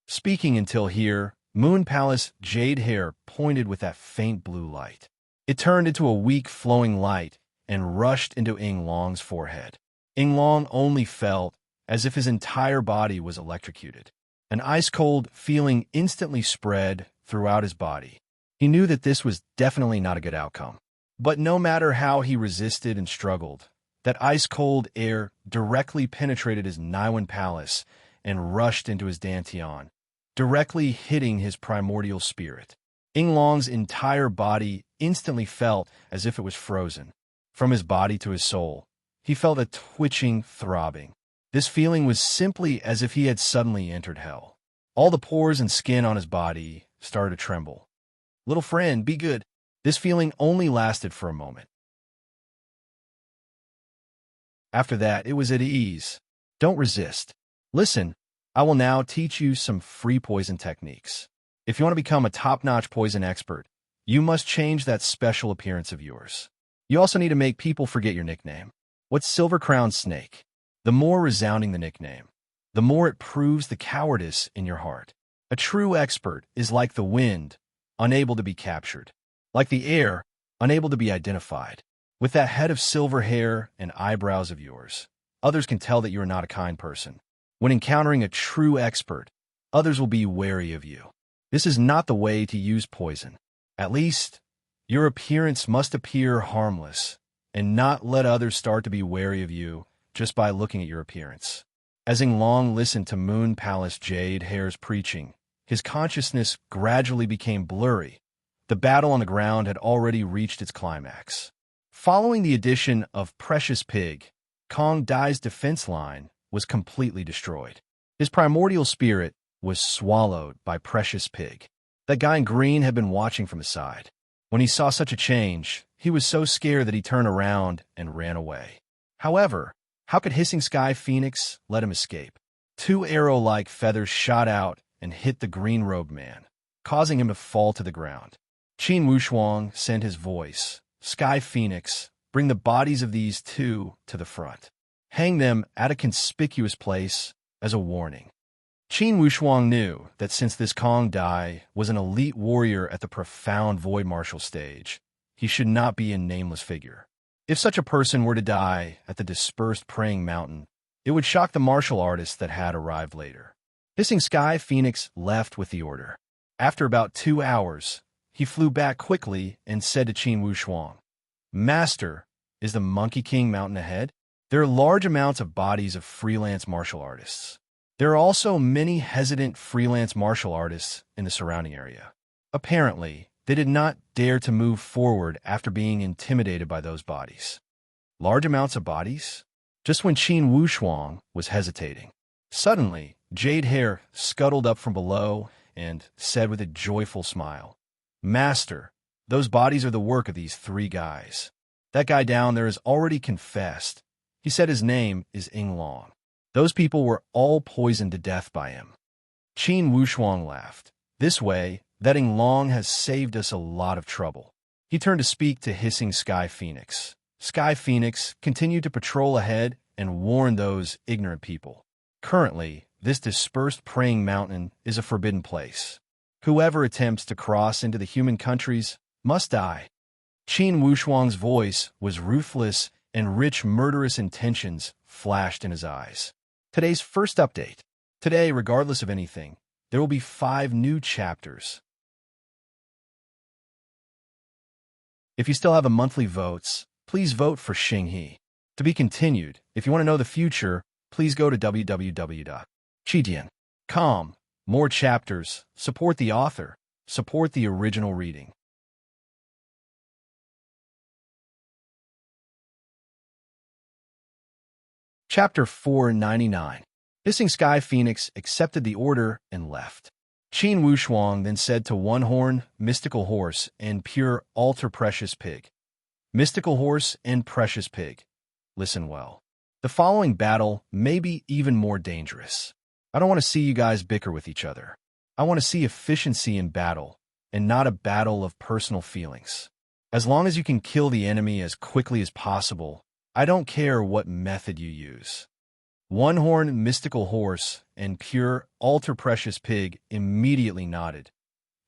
Speaker 1: Speaking until here, Moon Palace Jade Hair pointed with that faint blue light. It turned into a weak flowing light and rushed into Yinglong's forehead. Yinglong only felt as if his entire body was electrocuted. An ice-cold feeling instantly spread throughout his body. He knew that this was definitely not a good outcome. But no matter how he resisted and struggled, that ice-cold air directly penetrated his Naiwan Palace and rushed into his dantian, directly hitting his primordial spirit. Yinglong's entire body instantly felt as if it was frozen. From his body to his soul, he felt a twitching throbbing. This feeling was simply as if he had suddenly entered hell. All the pores and skin on his body started to tremble. "Little friend, be good." This feeling only lasted for a moment. After that, it was at ease. Don't resist. Listen, I will now teach you some free poison techniques. If you want to become a top-notch poison expert, you must change that special appearance of yours. You also need to make people forget your nickname. What's Silver-Crowned Snake? The more resounding the nickname, the more it proves the cowardice in your heart. A true expert is like the wind, unable to be captured. Like the air, unable to be identified. With that head of silver hair and eyebrows of yours, others can tell that you are not a kind person. When encountering a true expert, others will be wary of you. This is not the way to use poison. At least, your appearance must appear harmless, and not let others start to be wary of you just by looking at your appearance. As Yinglong listened to Moon Palace Jade Hair's preaching, his consciousness gradually became blurry. The battle on the ground had already reached its climax. Following the addition of Precious Pig, Kong Dai's defense line was completely destroyed. His primordial spirit was swallowed by Precious Pig. That guy in green had been watching from the side. When he saw such a change, he was so scared that he turned around and ran away. However, how could Hissing Sky Phoenix let him escape? Two arrow-like feathers shot out and hit the green-robed man, causing him to fall to the ground. Qin Wushuang sent his voice. "Sky Phoenix, bring the bodies of these two to the front. Hang them at a conspicuous place as a warning." Qin Wushuang knew that since this Kong Dai was an elite warrior at the profound Void Martial stage, he should not be a nameless figure. If such a person were to die at the dispersed praying mountain, it would shock the martial artists that had arrived later. Hissing Sky Phoenix left with the order. After about 2 hours, he flew back quickly and said to Qin Wushuang, "Master, Is the Monkey King Mountain ahead? There are large amounts of bodies of freelance martial artists. There are also many hesitant freelance martial artists in the surrounding area. Apparently, they did not dare to move forward after being intimidated by those bodies. Large amounts of bodies? Just when Qin Wushuang was hesitating. Suddenly, Jade Hair scuttled up from below and said with a joyful smile, "Master, those bodies are the work of these 3 guys. That guy down there has already confessed. He said his name is Ying Long. Those people were all poisoned to death by him." Qin Wushuang laughed. "This way, that Ying Long has saved us a lot of trouble." He turned to speak to hissing Sky Phoenix. Sky Phoenix continued to patrol ahead and warn those ignorant people. Currently, this dispersed praying mountain is a forbidden place. Whoever attempts to cross into the human countries must die. Qin Wushuang's voice was ruthless, and rich murderous intentions flashed in his eyes. Today's first update. Today, regardless of anything, there will be 5 new chapters. If you still have a monthly votes, please vote for Xinghe. To be continued, if you want to know the future, please go to www.chidian.com. More chapters, support the author, support the original reading. Chapter 499. Hissing Sky Phoenix accepted the order and left. Qin Wushuang then said to One Horn, Mystical Horse, and Pure Altar Precious Pig, "Mystical Horse and Precious Pig, listen well. The following battle may be even more dangerous. I don't want to see you guys bicker with each other. I want to see efficiency in battle, and not a battle of personal feelings. As long as you can kill the enemy as quickly as possible, I don't care what method you use." One Horn, Mystical Horse, and Pure Altar Precious Pig immediately nodded.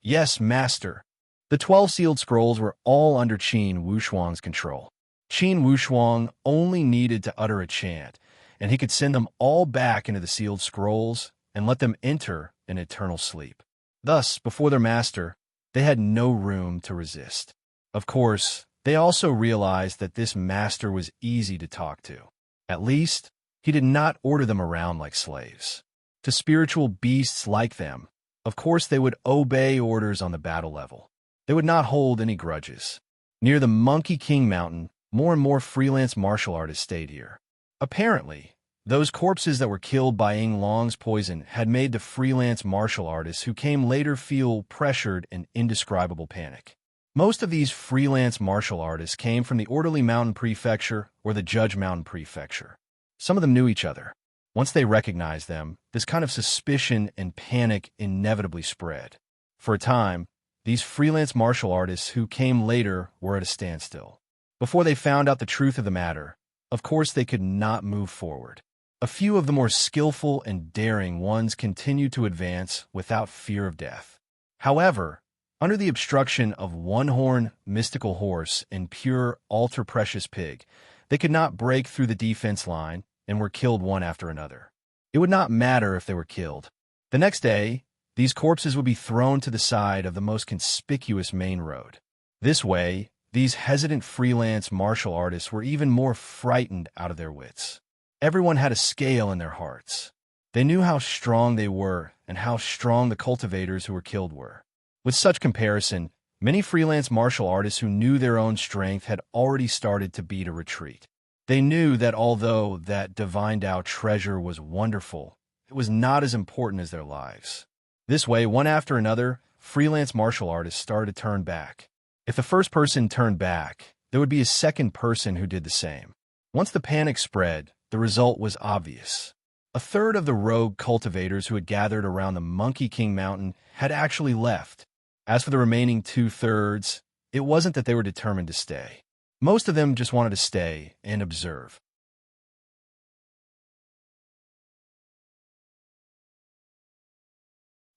Speaker 1: "Yes, Master." The 12 sealed scrolls were all under Qin Wushuang's control. Qin Wushuang only needed to utter a chant, and he could send them all back into the sealed scrolls and let them enter an eternal sleep. Thus, before their master, they had no room to resist. Of course, they also realized that this master was easy to talk to. At least, he did not order them around like slaves. To spiritual beasts like them, of course they would obey orders on the battle level. They would not hold any grudges. Near the Monkey King Mountain, more and more freelance martial artists stayed here. Apparently, those corpses that were killed by Ying Long's poison had made the freelance martial artists who came later feel pressured and indescribable panic. Most of these freelance martial artists came from the Orderly Mountain Prefecture or the Judge Mountain Prefecture. Some of them knew each other. Once they recognized them, this kind of suspicion and panic inevitably spread. For a time, these freelance martial artists who came later were at a standstill. Before they found out the truth of the matter, of course they could not move forward. A few of the more skillful and daring ones continued to advance without fear of death. However, under the obstruction of One Horn, Mystical Horse, and Pure Altar Precious Pig, they could not break through the defense line and were killed one after another. It would not matter if they were killed. The next day, these corpses would be thrown to the side of the most conspicuous main road. This way, these hesitant freelance martial artists were even more frightened out of their wits. Everyone had a scale in their hearts. They knew how strong they were and how strong the cultivators who were killed were. With such comparison, many freelance martial artists who knew their own strength had already started to beat a retreat. They knew that although that divine Dao treasure was wonderful, it was not as important as their lives. This way, one after another, freelance martial artists started to turn back. If the first person turned back, there would be a second person who did the same. Once the panic spread, the result was obvious. A third of the rogue cultivators who had gathered around the Monkey King Mountain had actually left. As for the remaining 2/3, it wasn't that they were determined to stay. Most of them just wanted to stay and observe.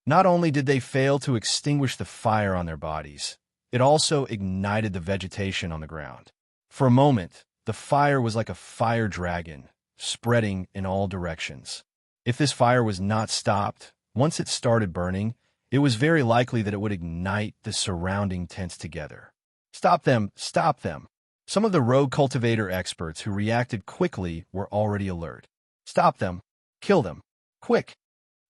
Speaker 1: Not only did they fail to extinguish the fire on their bodies, it also ignited the vegetation on the ground. For a moment, the fire was like a fire dragon, spreading in all directions. If this fire was not stopped, once it started burning, it was very likely that it would ignite the surrounding tents together. "Stop them! Stop them!" Some of the rogue cultivator experts who reacted quickly were already alert. Stop them. Kill them. Quick.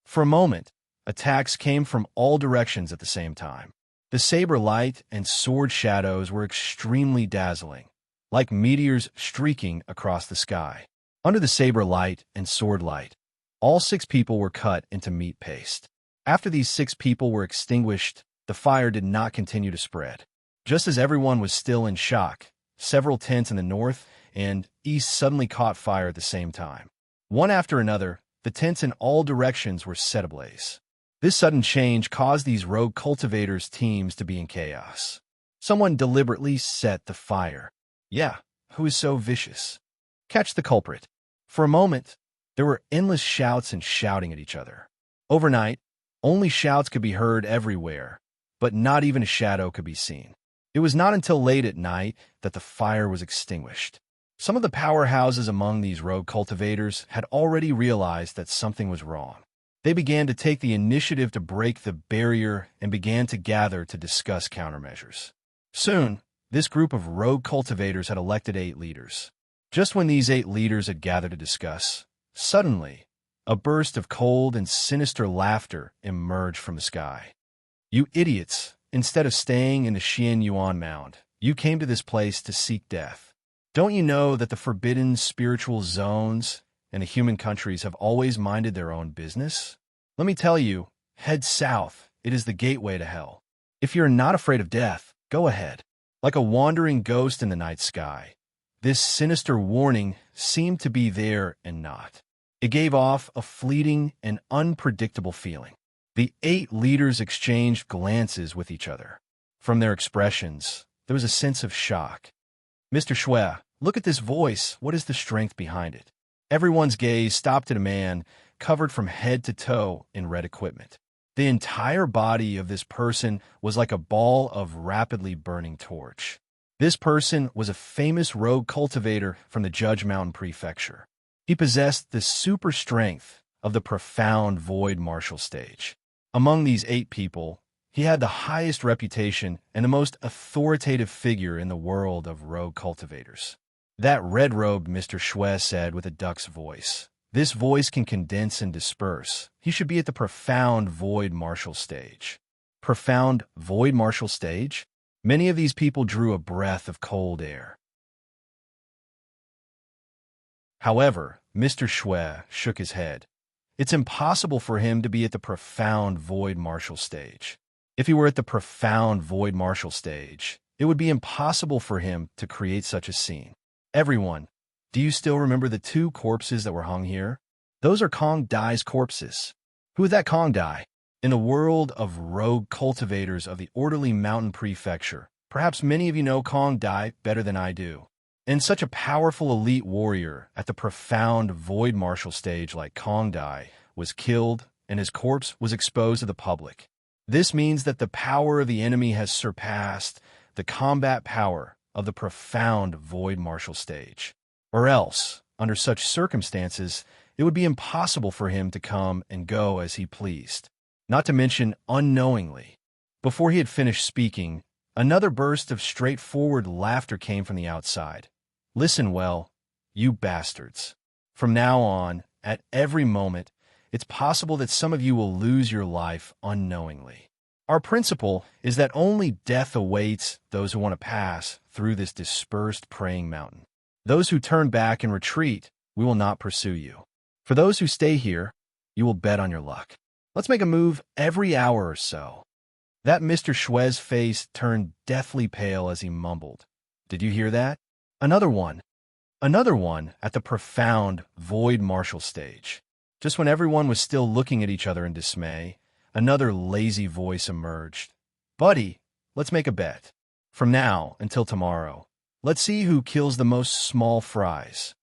Speaker 1: For a moment, attacks came from all directions at the same time. The saber light and sword shadows were extremely dazzling, like meteors streaking across the sky. Under the saber light and sword light, all 6 people were cut into meat paste. After these 6 people were extinguished, the fire did not continue to spread. Just as everyone was still in shock, several tents in the north and east suddenly caught fire at the same time. One after another, the tents in all directions were set ablaze. This sudden change caused these rogue cultivators' teams to be in chaos. Someone deliberately set the fire. Yeah, who is so vicious? Catch the culprit. For a moment, there were endless shouts and shouting at each other. Overnight, only shouts could be heard everywhere, but not even a shadow could be seen. It was not until late at night that the fire was extinguished. Some of the powerhouses among these rogue cultivators had already realized that something was wrong. They began to take the initiative to break the barrier and began to gather to discuss countermeasures. Soon, this group of rogue cultivators had elected 8 leaders. Just when these 8 leaders had gathered to discuss, suddenly, a burst of cold and sinister laughter emerged from the sky. You idiots! Instead of staying in the Xian Yuan Mound, you came to this place to seek death. Don't you know that the forbidden spiritual zones and the human countries have always minded their own business? Let me tell you, head south. It is the gateway to hell. If you're not afraid of death, go ahead. Like a wandering ghost in the night sky, this sinister warning seemed to be there and not. It gave off a fleeting and unpredictable feeling. The 8 leaders exchanged glances with each other. From their expressions, there was a sense of shock. Mr. Shui, look at this voice. What is the strength behind it? Everyone's gaze stopped at a man covered from head to toe in red equipment. The entire body of this person was like a ball of rapidly burning torch. This person was a famous rogue cultivator from the Judge Mountain Prefecture. He possessed the super strength of the profound void martial stage. Among these 8 people, he had the highest reputation and the most authoritative figure in the world of rogue cultivators. That red-robed Mr. Shui said with a duck's voice. This voice can condense and disperse. He should be at the profound void martial stage. Profound void martial stage? Many of these people drew a breath of cold air. However, Mr. Shui shook his head. It's impossible for him to be at the profound void martial stage. If he were at the profound void martial stage, it would be impossible for him to create such a scene. Everyone, do you still remember the 2 corpses that were hung here? Those are Kong Dai's corpses. Who is that Kong Dai? In the world of rogue cultivators of the orderly mountain prefecture, perhaps many of you know Kong Dai better than I do. And such a powerful elite warrior at the profound void martial stage like Kong Dai was killed and his corpse was exposed to the public. This means that the power of the enemy has surpassed the combat power of the profound void martial stage. Or else, under such circumstances, it would be impossible for him to come and go as he pleased, not to mention unknowingly. Before he had finished speaking, another burst of straightforward laughter came from the outside. Listen well, you bastards. From now on, at every moment, it's possible that some of you will lose your life unknowingly. Our principle is that only death awaits those who want to pass through this dispersed praying mountain. Those who turn back and retreat, we will not pursue you. For those who stay here, you will bet on your luck. Let's make a move every hour or so. That Mr. Shui's face turned deathly pale as he mumbled. Did you hear that? Another one. Another one at the profound void martial stage. Just when everyone was still looking at each other in dismay, another lazy voice emerged. Buddy, let's make a bet. From now until tomorrow, let's see who kills the most small fries.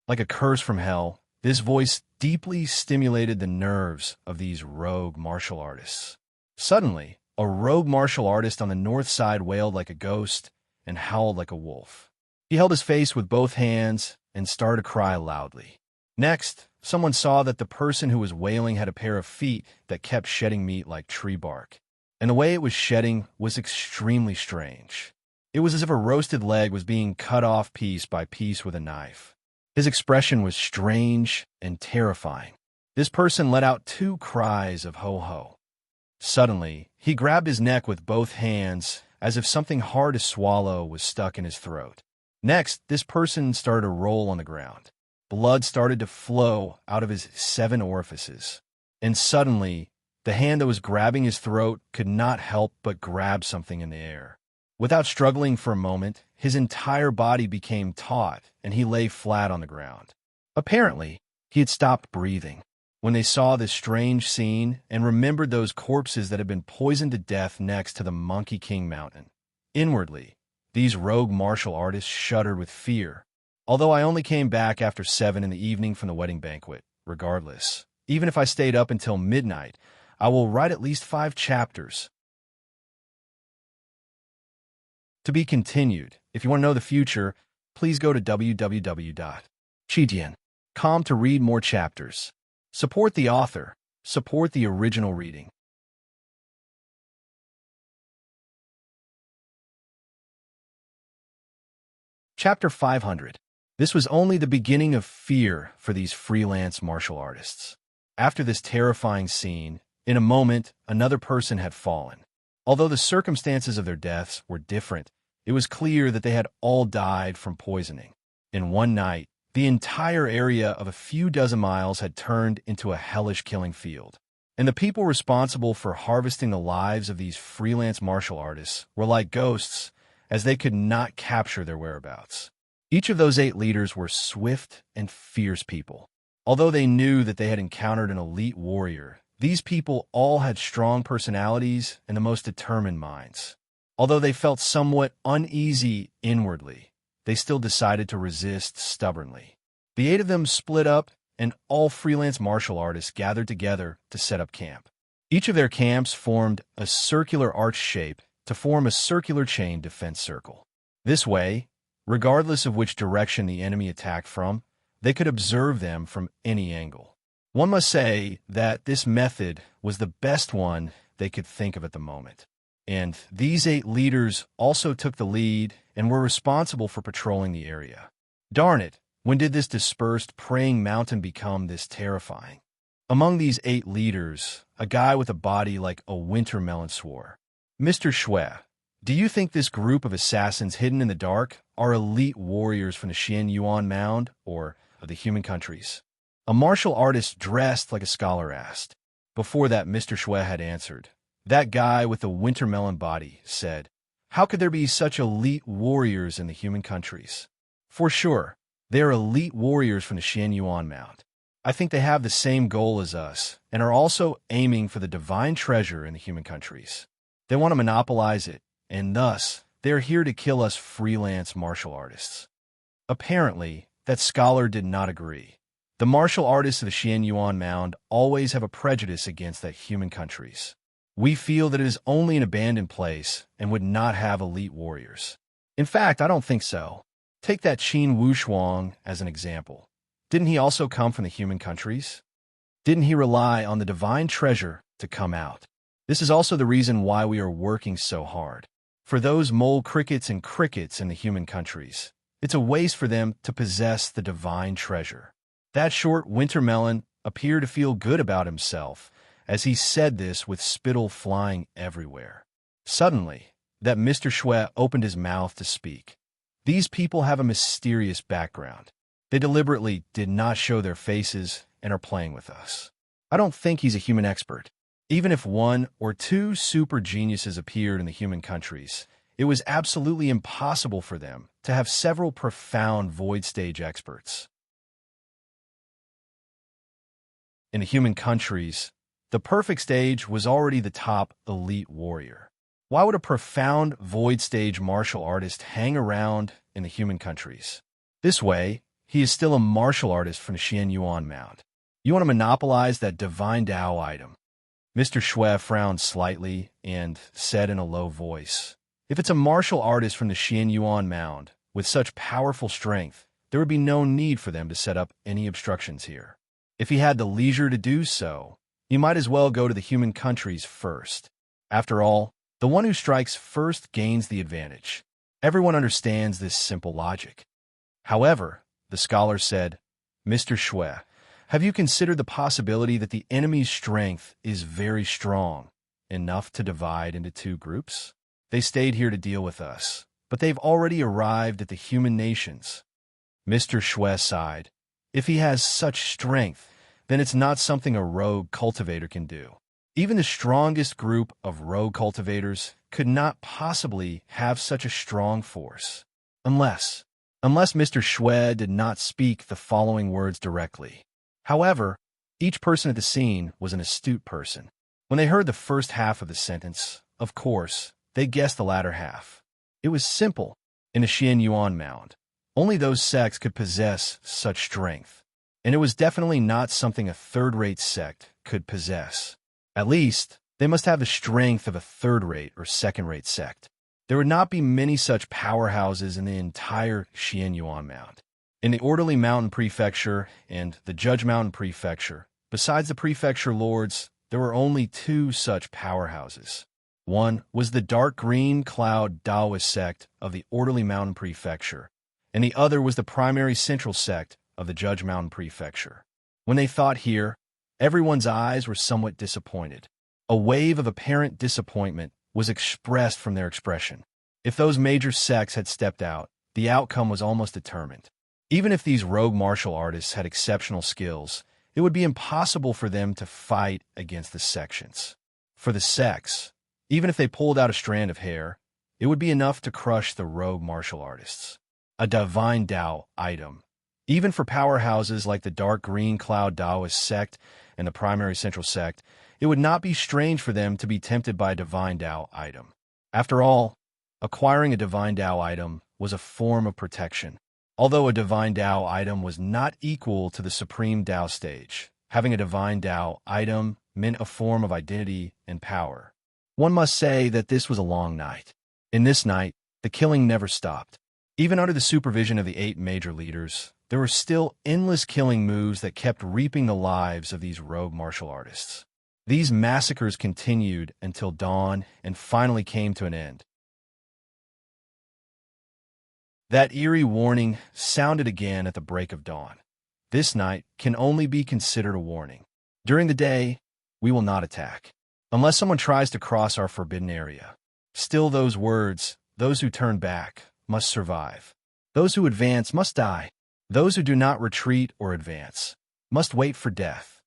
Speaker 1: Like a curse from hell, this voice deeply stimulated the nerves of these rogue martial artists. Suddenly, a rogue martial artist on the north side wailed like a ghost and howled like a wolf. He held his face with both hands and started to cry loudly. Next, someone saw that the person who was wailing had a pair of feet that kept shedding meat like tree bark, and the way it was shedding was extremely strange. It was as if a roasted leg was being cut off piece by piece with a knife. His expression was strange and terrifying. This person let out 2 cries of ho-ho. Suddenly, he grabbed his neck with both hands, as if something hard to swallow was stuck in his throat. Next, this person started to roll on the ground. Blood started to flow out of his 7 orifices. And suddenly, the hand that was grabbing his throat could not help but grab something in the air. Without struggling for a moment, his entire body became taut, and he lay flat on the ground. Apparently, he had stopped breathing. When they saw this strange scene and remembered those corpses that had been poisoned to death next to the Monkey King Mountain, inwardly, these rogue martial artists shuddered with fear. Although I only came back after 7 in the evening from the wedding banquet, regardless, even if I stayed up until midnight, I will write at least 5 chapters. To be continued. If you want to know the future, please go to www.chidian.com to read more chapters. Support the author. Support the original reading. Chapter 500. This was only the beginning of fear for these freelance martial artists. After this terrifying scene, in a moment, another person had fallen. Although the circumstances of their deaths were different, it was clear that they had all died from poisoning. In one night, the entire area of a few dozen miles had turned into a hellish killing field. And the people responsible for harvesting the lives of these freelance martial artists were like ghosts, as they could not capture their whereabouts. Each of those 8 leaders were swift and fierce people. Although they knew that they had encountered an elite warrior, these people all had strong personalities and the most determined minds. Although they felt somewhat uneasy inwardly, they still decided to resist stubbornly. The 8 of them split up, and all freelance martial artists gathered together to set up camp. Each of their camps formed a circular arch shape to form a circular chain defense circle. This way, regardless of which direction the enemy attacked from, they could observe them from any angle. One must say that this method was the best one they could think of at the moment. And these 8 leaders also took the lead and were responsible for patrolling the area. Darn it, when did this dispersed praying mountain become this terrifying? Among these 8 leaders, a guy with a body like a winter melon swore, "Mr. Shui, do you think this group of assassins hidden in the dark are elite warriors from the Xian Yuan Mound or of the human countries?" A martial artist dressed like a scholar asked. Before that, Mr. Shui had answered. That guy with the winter melon body said, "How could there be such elite warriors in the human countries?" For sure, they are elite warriors from the Xian Yuan Mound. I think they have the same goal as us and are also aiming for the divine treasure in the human countries. They want to monopolize it, and thus, they are here to kill us freelance martial artists. Apparently, that scholar did not agree. The martial artists of the Xian Yuan Mound always have a prejudice against the human countries. We feel that it is only an abandoned place and would not have elite warriors. In fact, I don't think so. Take that Qin Wushuang as an example. Didn't he also come from the human countries? Didn't he rely on the divine treasure to come out? This is also the reason why we are working so hard. For those mole crickets and crickets in the human countries, it's a waste for them to possess the divine treasure. That short winter melon appeared to feel good about himself as he said this with spittle flying everywhere. Suddenly, that Mr. Shui opened his mouth to speak. These people have a mysterious background. They deliberately did not show their faces and are playing with us. I don't think he's a human expert. Even if 1 or 2 super geniuses appeared in the human countries, it was absolutely impossible for them to have several profound void stage experts. In the human countries, the perfect stage was already the top elite warrior. Why would a profound void stage martial artist hang around in the human countries? This way, he is still a martial artist from the Xian Yuan Mound. You want to monopolize that divine Tao item. Mr. Shui frowned slightly and said in a low voice, "If it's a martial artist from the Xian Yuan Mound with such powerful strength, there would be no need for them to set up any obstructions here. If he had the leisure to do so, he might as well go to the human countries first. After all, the one who strikes first gains the advantage. Everyone understands this simple logic. However, the scholar said, Mr. Shui, have you considered the possibility that the enemy's strength is very strong, enough to divide into two groups? They stayed here to deal with us, but they've already arrived at the human nations. Mr. Shui sighed. If he has such strength, then it's not something a rogue cultivator can do. Even the strongest group of rogue cultivators could not possibly have such a strong force. Unless Mr. Shui did not speak the following words directly. However, each person at the scene was an astute person. When they heard the first half of the sentence, of course, they guessed the latter half. It was simple. In the Xian Yuan Mound, only those sects could possess such strength, and it was definitely not something a third-rate sect could possess. At least, they must have the strength of a third-rate or second-rate sect. There would not be many such powerhouses in the entire Xian Yuan Mound. In the Orderly Mountain Prefecture and the Judge Mountain Prefecture, besides the prefecture lords, there were only two such powerhouses. One was the Dark Green Cloud Daoist sect of the Orderly Mountain Prefecture, and the other was the primary central sect of the Judge Mountain Prefecture. When they thought here, everyone's eyes were somewhat disappointed. A wave of apparent disappointment was expressed from their expression. If those major sects had stepped out, the outcome was almost determined. Even if these rogue martial artists had exceptional skills, it would be impossible for them to fight against the sections. For the sects, even if they pulled out a strand of hair, it would be enough to crush the rogue martial artists. A divine Dao item. Even for powerhouses like the Dark Green Cloud Daoist sect and the primary central sect, it would not be strange for them to be tempted by a divine Dao item. After all, acquiring a divine Dao item was a form of protection. Although a divine Dao item was not equal to the supreme Dao stage, having a divine Dao item meant a form of identity and power. One must say that this was a long night. In this night, the killing never stopped. Even under the supervision of the 8 major leaders, there were still endless killing moves that kept reaping the lives of these rogue martial artists. These massacres continued until dawn and finally came to an end. That eerie warning sounded again at the break of dawn. This night can only be considered a warning. During the day, we will not attack, unless someone tries to cross our forbidden area. Still those words, those who turn back, must survive. Those who advance must die. Those who do not retreat or advance must wait for death.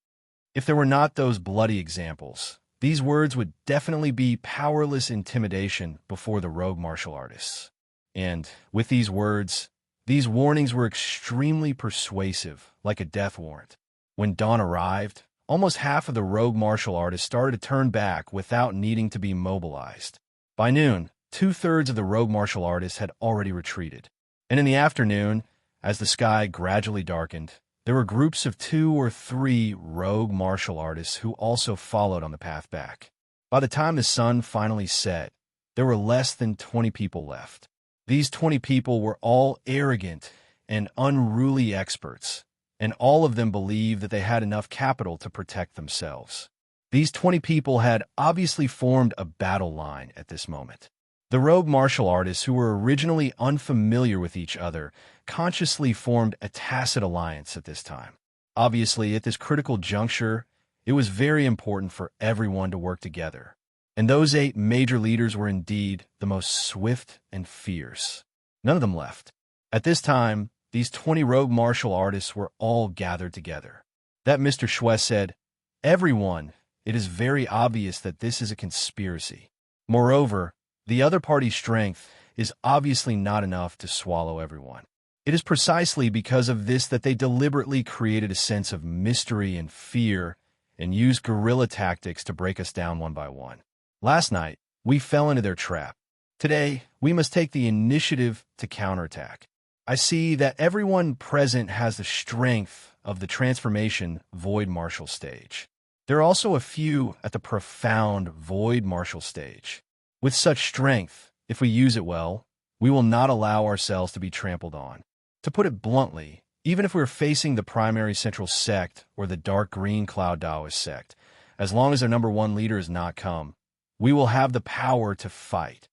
Speaker 1: If there were not those bloody examples, these words would definitely be powerless intimidation before the rogue martial artists. And with these words, these warnings were extremely persuasive, like a death warrant. When dawn arrived, almost half of the rogue martial artists started to turn back without needing to be mobilized. By noon, 2/3 of the rogue martial artists had already retreated. And in the afternoon, as the sky gradually darkened, there were groups of 2 or 3 rogue martial artists who also followed on the path back. By the time the sun finally set, there were less than 20 people left. These 20 people were all arrogant and unruly experts, and all of them believed that they had enough capital to protect themselves. These 20 people had obviously formed a battle line at this moment. The rogue martial artists, who were originally unfamiliar with each other, consciously formed a tacit alliance at this time. Obviously, at this critical juncture, it was very important for everyone to work together. And those 8 major leaders were indeed the most swift and fierce. None of them left. At this time, these 20 rogue martial artists were all gathered together. That Mr. Shui said, "Everyone, it is very obvious that this is a conspiracy. Moreover, the other party's strength is obviously not enough to swallow everyone. It is precisely because of this that they deliberately created a sense of mystery and fear and used guerrilla tactics to break us down one by one. Last night, we fell into their trap. Today, we must take the initiative to counterattack. I see that everyone present has the strength of the transformation void martial stage. There are also a few at the profound void martial stage. With such strength, if we use it well, we will not allow ourselves to be trampled on. To put it bluntly, even if we're facing the primary central sect or the dark green cloud Daoist sect, as long as their number 1 leader has not come, we will have the power to fight.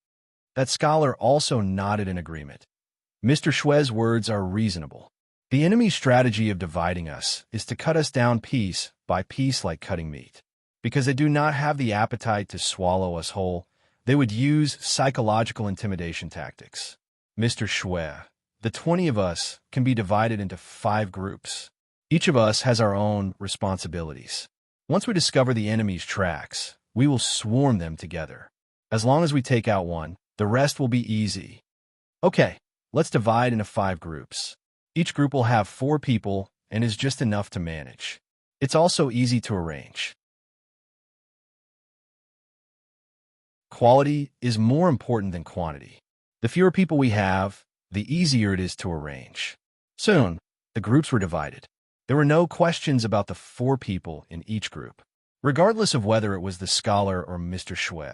Speaker 1: That scholar also nodded in agreement. Mr. Shue's words are reasonable. The enemy's strategy of dividing us is to cut us down piece by piece like cutting meat. Because they do not have the appetite to swallow us whole, they would use psychological intimidation tactics. Mr. Shue, the 20 of us can be divided into 5 groups. Each of us has our own responsibilities. Once we discover the enemy's tracks, we will swarm them together. As long as we take out one, the rest will be easy. Okay, let's divide into 5 groups. Each group will have 4 people and is just enough to manage. It's also easy to arrange. Quality is more important than quantity. The fewer people we have, the easier it is to arrange. Soon, the groups were divided. There were no questions about the 4 people in each group. Regardless of whether it was the scholar or Mr. Shue,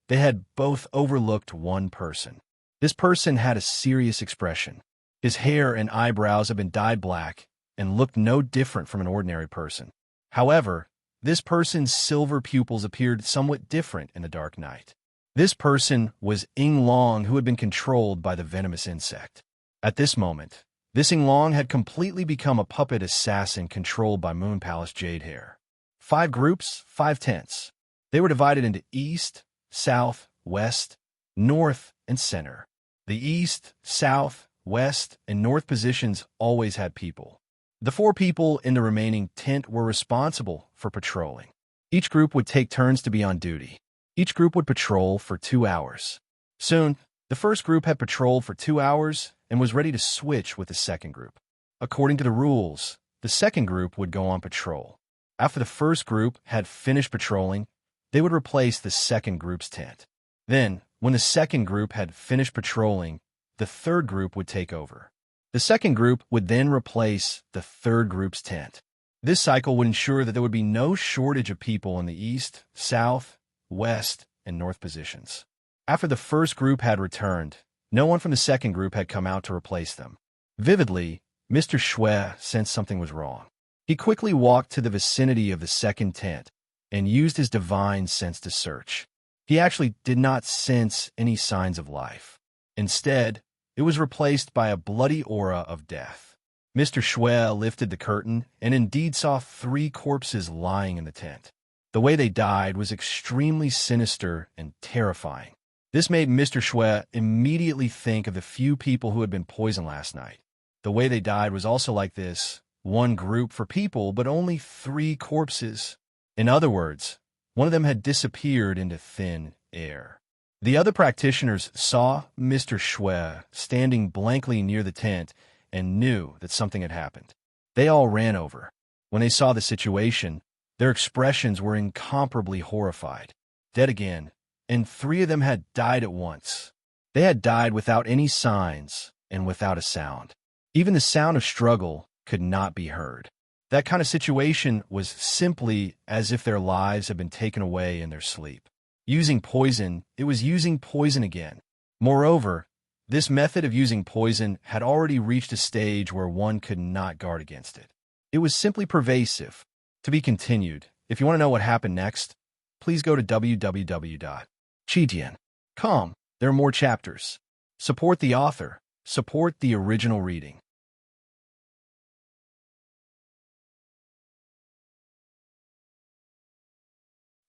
Speaker 1: they had both overlooked one person. This person had a serious expression. His hair and eyebrows had been dyed black and looked no different from an ordinary person. However, this person's silver pupils appeared somewhat different in the dark night. This person was Ying Long, who had been controlled by the venomous insect. At this moment, this Ying Long had completely become a puppet assassin controlled by Moon Palace Jade Hair. 5 groups, 5 tents. They were divided into east, south, west, north, and center. The east, south, west, and north positions always had people. The 4 people in the remaining tent were responsible for patrolling. Each group would take turns to be on duty. Each group would patrol for 2 hours. Soon, the first group had patrolled for 2 hours and was ready to switch with the second group. According to the rules, the second group would go on patrol. After the first group had finished patrolling, they would replace the second group's tent. Then, when the second group had finished patrolling, the third group would take over. The second group would then replace the third group's tent. This cycle would ensure that there would be no shortage of people in the east, south, west, and north positions. After the first group had returned, no one from the second group had come out to replace them. Vividly, Mr. Shue sensed something was wrong. He quickly walked to the vicinity of the second tent and used his divine sense to search. He actually did not sense any signs of life. Instead, it was replaced by a bloody aura of death. Mr. Shue lifted the curtain and indeed saw 3 corpses lying in the tent. The way they died was extremely sinister and terrifying. This made Mr. Shue immediately think of the few people who had been poisoned last night. The way they died was also like this: 1 group for people, but only 3 corpses. In other words, one of them had disappeared into thin air. The other practitioners saw Mr. Shue standing blankly near the tent and knew that something had happened. They all ran over. When they saw the situation, their expressions were incomparably horrified. Dead again, and 3 of them had died at once. They had died without any signs and without a sound. Even the sound of struggle could not be heard. That kind of situation was simply as if their lives had been taken away in their sleep. Using poison, it was using poison again. Moreover, this method of using poison had already reached a stage where one could not guard against it. It was simply pervasive. To be continued. If you want to know what happened next, please go to www.chidian.com. There are more chapters. Support the author. Support the original reading.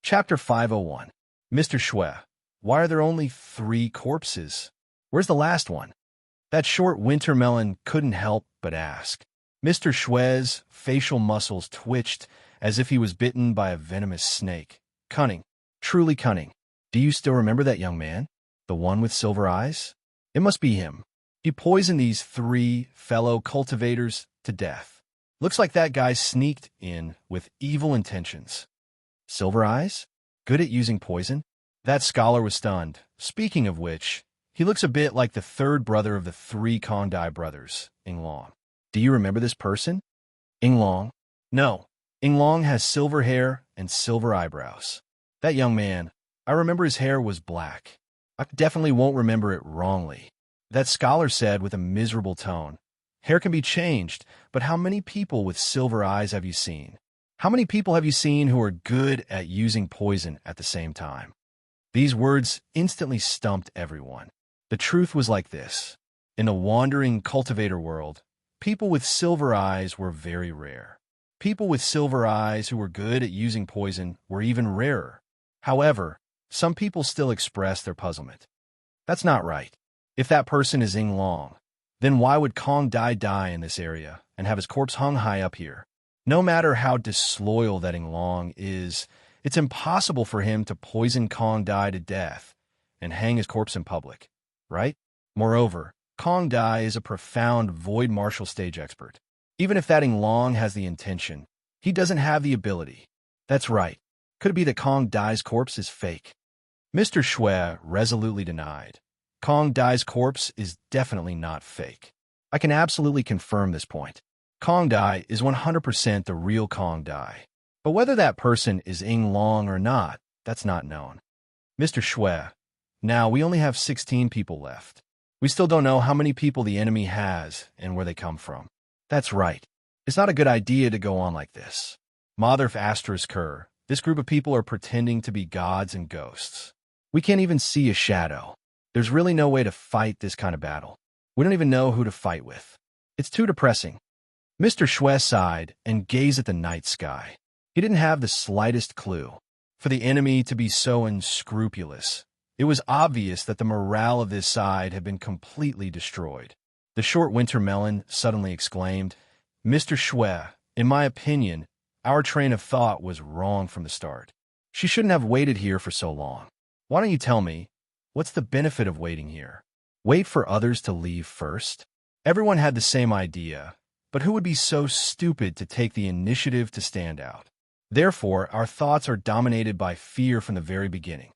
Speaker 1: Chapter 501. Mr. Shue, why are there only 3 corpses? Where's the last one? That short winter melon couldn't help but ask. Mr. Shue's facial muscles twitched as if he was bitten by a venomous snake. Cunning. Truly cunning. Do you still remember that young man? The one with silver eyes? It must be him. He poisoned these 3 fellow cultivators to death. Looks like that guy sneaked in with evil intentions. Silver eyes? Good at using poison? That scholar was stunned. Speaking of which, he looks a bit like the 3rd brother of the 3 Kondai brothers, Ying Long. Do you remember this person? Ying Long? No. Ying Long has silver hair and silver eyebrows. That young man, I remember his hair was black. I definitely won't remember it wrongly. That scholar said with a miserable tone, hair can be changed, but how many people with silver eyes have you seen? How many people have you seen who are good at using poison at the same time? These words instantly stumped everyone. The truth was like this. In the wandering cultivator world, people with silver eyes were very rare. People with silver eyes who were good at using poison were even rarer. However, some people still expressed their puzzlement. That's not right. If that person is Ying Long, then why would Kong Dai die in this area and have his corpse hung high up here? No matter how disloyal that Ying Long is, it's impossible for him to poison Kong Dai to death and hang his corpse in public, right? Moreover, Kong Dai is a profound void martial stage expert. Even if that Ying Long has the intention, he doesn't have the ability. That's right. Could it be that Kong Dai's corpse is fake? Mr. Shui resolutely denied. Kong Dai's corpse is definitely not fake. I can absolutely confirm this point. Kong Dai is 100% the real Kong Dai. But whether that person is Ying Long or not, that's not known. Mr. Shui, now we only have 16 people left. We still don't know how many people the enemy has and where they come from. That's right. It's not a good idea to go on like this. Mother of Astra's Cur, this group of people are pretending to be gods and ghosts. We can't even see a shadow. There's really no way to fight this kind of battle. We don't even know who to fight with. It's too depressing. Mr. Shui sighed and gazed at the night sky. He didn't have the slightest clue. For the enemy to be so unscrupulous, it was obvious that the morale of this side had been completely destroyed. The short winter melon suddenly exclaimed, Mr. Shui, in my opinion, our train of thought was wrong from the start. She shouldn't have waited here for so long. Why don't you tell me, what's the benefit of waiting here? Wait for others to leave first? Everyone had the same idea, but who would be so stupid to take the initiative to stand out? Therefore, our thoughts are dominated by fear from the very beginning.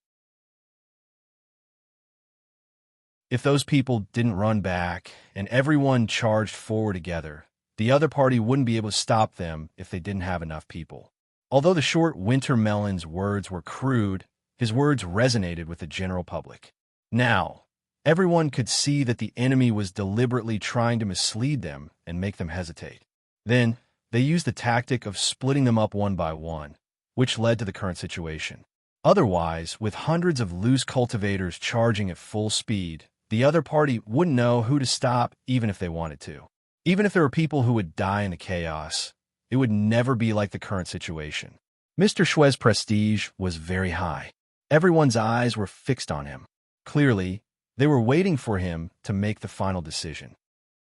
Speaker 1: If those people didn't run back and everyone charged forward together, the other party wouldn't be able to stop them if they didn't have enough people. Although the short winter melon's words were crude, his words resonated with the general public. Now, everyone could see that the enemy was deliberately trying to mislead them and make them hesitate. Then, they used the tactic of splitting them up one by one, which led to the current situation. Otherwise, with hundreds of loose cultivators charging at full speed, the other party wouldn't know who to stop even if they wanted to. Even if there were people who would die in the chaos, it would never be like the current situation. Mr. Shui's prestige was very high. Everyone's eyes were fixed on him. Clearly, they were waiting for him to make the final decision.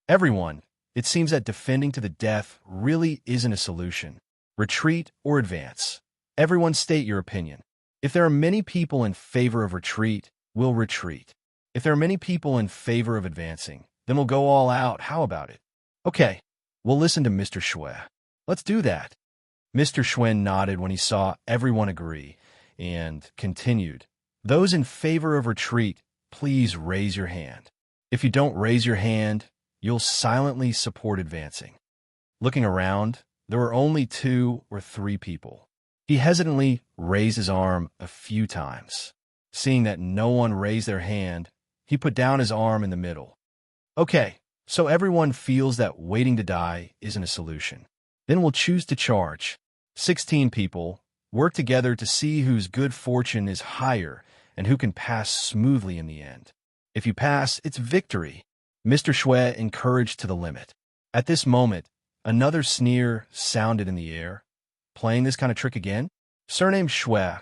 Speaker 1: Everyone, it seems that defending to the death really isn't a solution. Retreat or advance. Everyone state your opinion. If there are many people in favor of retreat, we'll retreat. If there are many people in favor of advancing, then we'll go all out. How about it? Okay, we'll listen to Mr. Shui. Let's do that. Mr. Shui nodded when he saw everyone agree and continued. Those in favor of retreat, please raise your hand. If you don't raise your hand, you'll silently support advancing. Looking around, there were only 2 or 3 people. He hesitantly raised his arm a few times. Seeing that no one raised their hand, he put down his arm in the middle. Okay, so everyone feels that waiting to die isn't a solution. Then we'll choose to charge. 16 people work together to see whose good fortune is higher and who can pass smoothly in the end. If you pass, it's victory. Mr. Shui encouraged to the limit. At this moment, another sneer sounded in the air. Playing this kind of trick again? Surname Shui,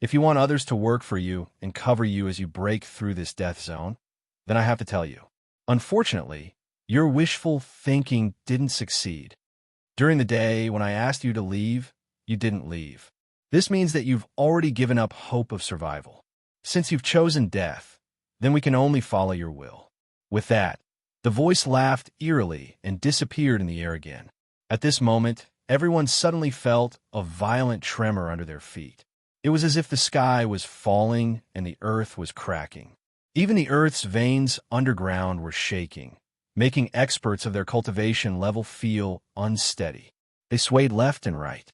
Speaker 1: if you want others to work for you and cover you as you break through this death zone, then I have to tell you. Unfortunately, your wishful thinking didn't succeed. During the day, when I asked you to leave, you didn't leave. This means that you've already given up hope of survival. Since you've chosen death, then we can only follow your will. With that, the voice laughed eerily and disappeared in the air again. At this moment, everyone suddenly felt a violent tremor under their feet. It was as if the sky was falling and the earth was cracking. Even the earth's veins underground were shaking, making experts of their cultivation level feel unsteady. They swayed left and right.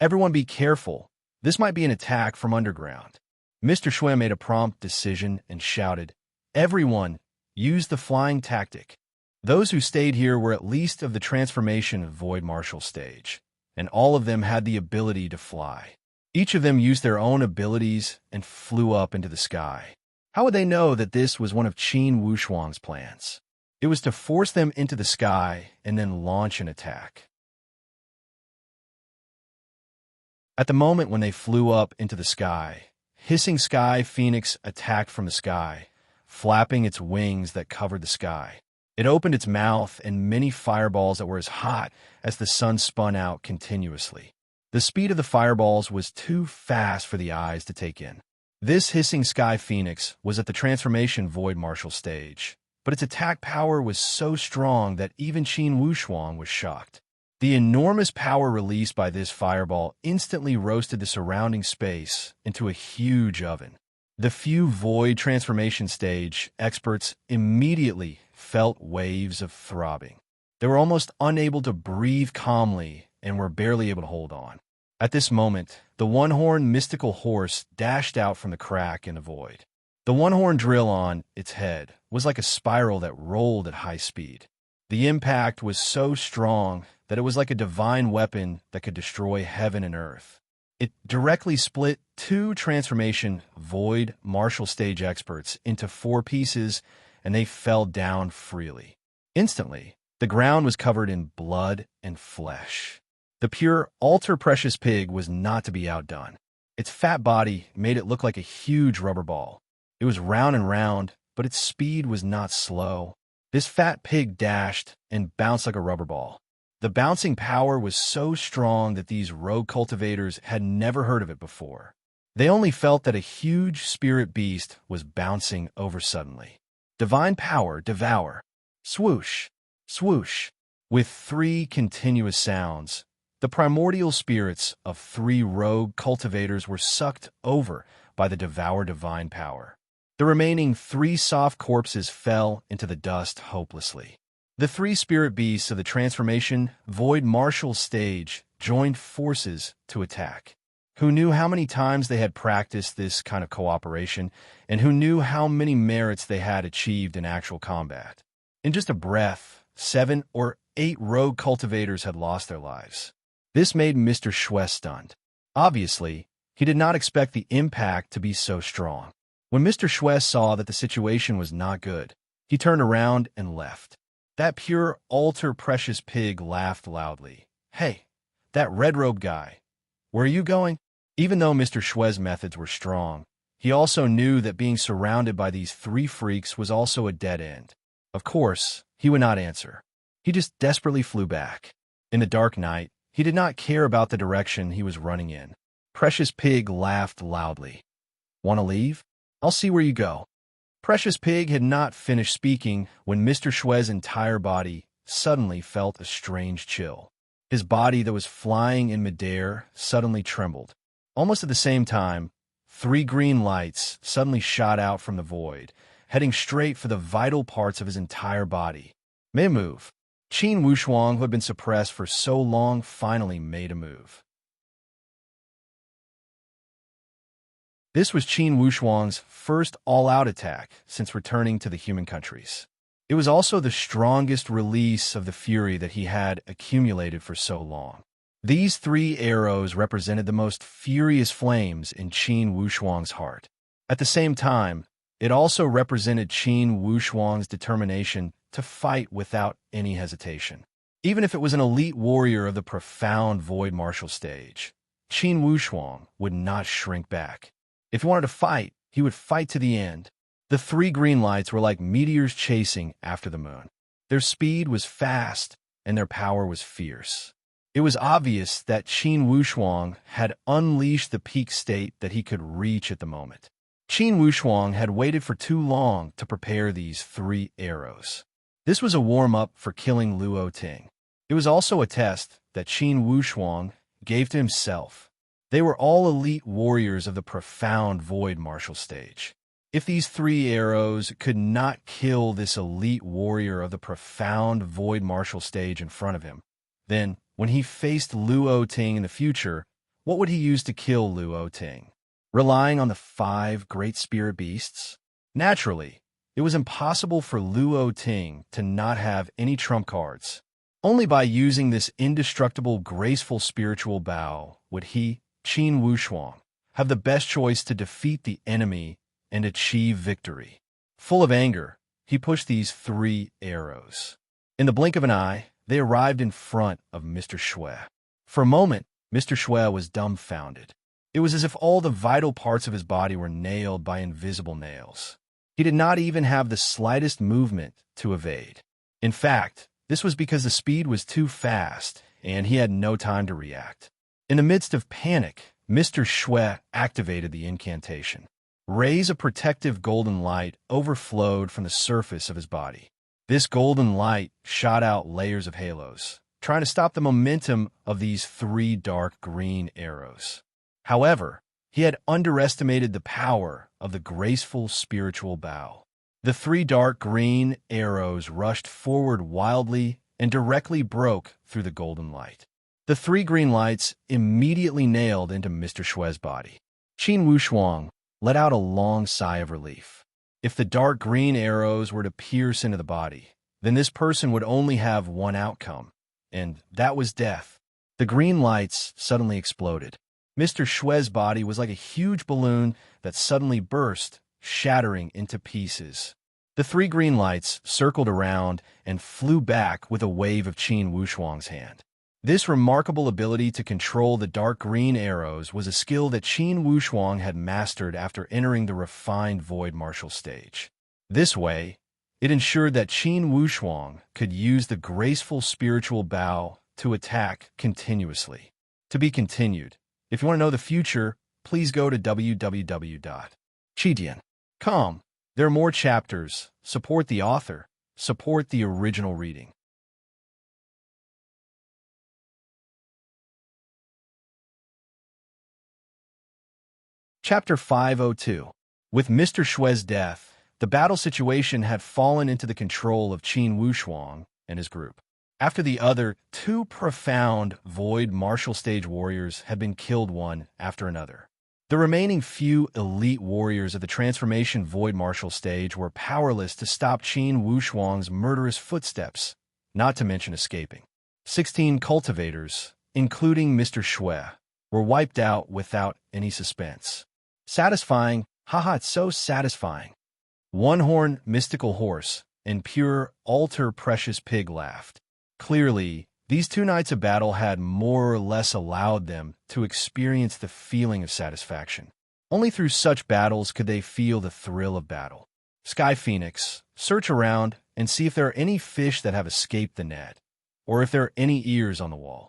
Speaker 1: Everyone be careful. This might be an attack from underground. Mr. Shui made a prompt decision and shouted, Everyone, use the flying tactic. Those who stayed here were at least of the transformation of void martial stage, and all of them had the ability to fly. Each of them used their own abilities and flew up into the sky. How would they know that this was one of Qin Wushuang's plans? It was to force them into the sky and then launch an attack. At the moment when they flew up into the sky, hissing sky phoenix attacked from the sky, flapping its wings that covered the sky. It opened its mouth, and many fireballs that were as hot as the sun spun out continuously. The speed of the fireballs was too fast for the eyes to take in. This hissing sky phoenix was at the transformation void martial stage, but its attack power was so strong that even Qin Wushuang was shocked. The enormous power released by this fireball instantly roasted the surrounding space into a huge oven. The few void transformation stage experts immediately felt waves of throbbing. They were almost unable to breathe calmly and were barely able to hold on. At this moment, the one-horned mystical horse dashed out from the crack in the void. The one-horned drill on its head was like a spiral that rolled at high speed. The impact was so strong that it was like a divine weapon that could destroy heaven and earth. It directly split two transformation void martial stage experts into 4 pieces, and they fell down freely. Instantly, the ground was covered in blood and flesh. The pure, ultra-precious pig was not to be outdone. Its fat body made it look like a huge rubber ball. It was round and round, but its speed was not slow. This fat pig dashed and bounced like a rubber ball. The bouncing power was so strong that these rogue cultivators had never heard of it before. They only felt that a huge spirit beast was bouncing over suddenly. Divine power, devour. Swoosh, swoosh. With 3 continuous sounds, the primordial spirits of 3 rogue cultivators were sucked over by the devour divine power. The remaining 3 soft corpses fell into the dust hopelessly. The 3 spirit beasts of the transformation void martial stage joined forces to attack. Who knew how many times they had practiced this kind of cooperation, and who knew how many merits they had achieved in actual combat? In just a breath, 7 or 8 rogue cultivators had lost their lives. This made Mr. Shui stunned. Obviously, he did not expect the impact to be so strong. When Mr. Shui saw that the situation was not good, he turned around and left. That pure, ultra-precious pig laughed loudly. "Hey, that red-robed guy, where are you going?" Even though Mr. Shui's methods were strong, he also knew that being surrounded by these 3 freaks was also a dead end. Of course, he would not answer. He just desperately flew back. In the dark night, he did not care about the direction he was running in. Precious Pig laughed loudly. "Want to leave? I'll see where you go." Precious Pig had not finished speaking when Mr. Shui's entire body suddenly felt a strange chill. His body that was flying in midair suddenly trembled. Almost at the same time, 3 green lights suddenly shot out from the void, heading straight for the vital parts of his entire body. Made a move. Qin Wushuang, who had been suppressed for so long, finally made a move. This was Qin Wushuang's first all-out attack since returning to the human countries. It was also the strongest release of the fury that he had accumulated for so long. These 3 arrows represented the most furious flames in Qin Wushuang's heart. At the same time, it also represented Qin Wushuang's determination to fight without any hesitation. Even if it was an elite warrior of the profound void martial stage, Qin Wushuang would not shrink back. If he wanted to fight, he would fight to the end. The 3 green lights were like meteors chasing after the moon. Their speed was fast, and their power was fierce. It was obvious that Qin Wushuang had unleashed the peak state that he could reach at the moment. Qin Wushuang had waited for too long to prepare these 3 arrows. This was a warm-up for killing Luo Ting. It was also a test that Qin Wushuang gave to himself. They were all elite warriors of the profound void martial stage. If these 3 arrows could not kill this elite warrior of the profound void martial stage in front of him, then when he faced Luo Ting in the future, what would he use to kill Luo Ting? Relying on the 5 great spirit beasts? Naturally, it was impossible for Luo Ting to not have any trump cards. Only by using this indestructible, graceful spiritual bow would he, Qin Wushuang, have the best choice to defeat the enemy and achieve victory. Full of anger, he pushed these 3 arrows. In the blink of an eye, they arrived in front of Mr. Shui. For a moment, Mr. Shui was dumbfounded. It was as if all the vital parts of his body were nailed by invisible nails. He did not even have the slightest movement to evade. In fact, this was because the speed was too fast, and he had no time to react. In the midst of panic, Mr. Shui activated the incantation. Rays of protective golden light overflowed from the surface of his body. This golden light shot out layers of halos, trying to stop the momentum of these 3 dark green arrows. However, he had underestimated the power of the graceful spiritual bow. The 3 dark green arrows rushed forward wildly and directly broke through the golden light. The 3 green lights immediately nailed into Mr. Shui's body. Qin Wushuang let out a long sigh of relief. If the dark green arrows were to pierce into the body, then this person would only have one outcome, and that was death. The green lights suddenly exploded. Mr. Shui's body was like a huge balloon that suddenly burst, shattering into pieces. The 3 green lights circled around and flew back with a wave of Qin Wushuang's hand. This remarkable ability to control the dark green arrows was a skill that Qin Wushuang had mastered after entering the refined void martial stage. This way, it ensured that Qin Wushuang could use the graceful spiritual bow to attack continuously. To be continued. If you want to know the future, please go to www.chidian.com. There are more chapters. Support the author. Support the original reading. Chapter 502. With Mr. Shui's death, the battle situation had fallen into the control of Qin Wushuang and his group. After the other 2 profound void martial stage warriors had been killed one after another, the remaining few elite warriors of the transformation void martial stage were powerless to stop Qin Wushuang's murderous footsteps, not to mention escaping. 16 cultivators, including Mr. Shui, were wiped out without any suspense. Satisfying, haha, it's so satisfying. One-horn mystical horse and pure altar precious pig laughed. Clearly, these 2 nights of battle had more or less allowed them to experience the feeling of satisfaction. Only through such battles could they feel the thrill of battle. Sky Phoenix, search around and see if there are any fish that have escaped the net, or if there are any ears on the wall.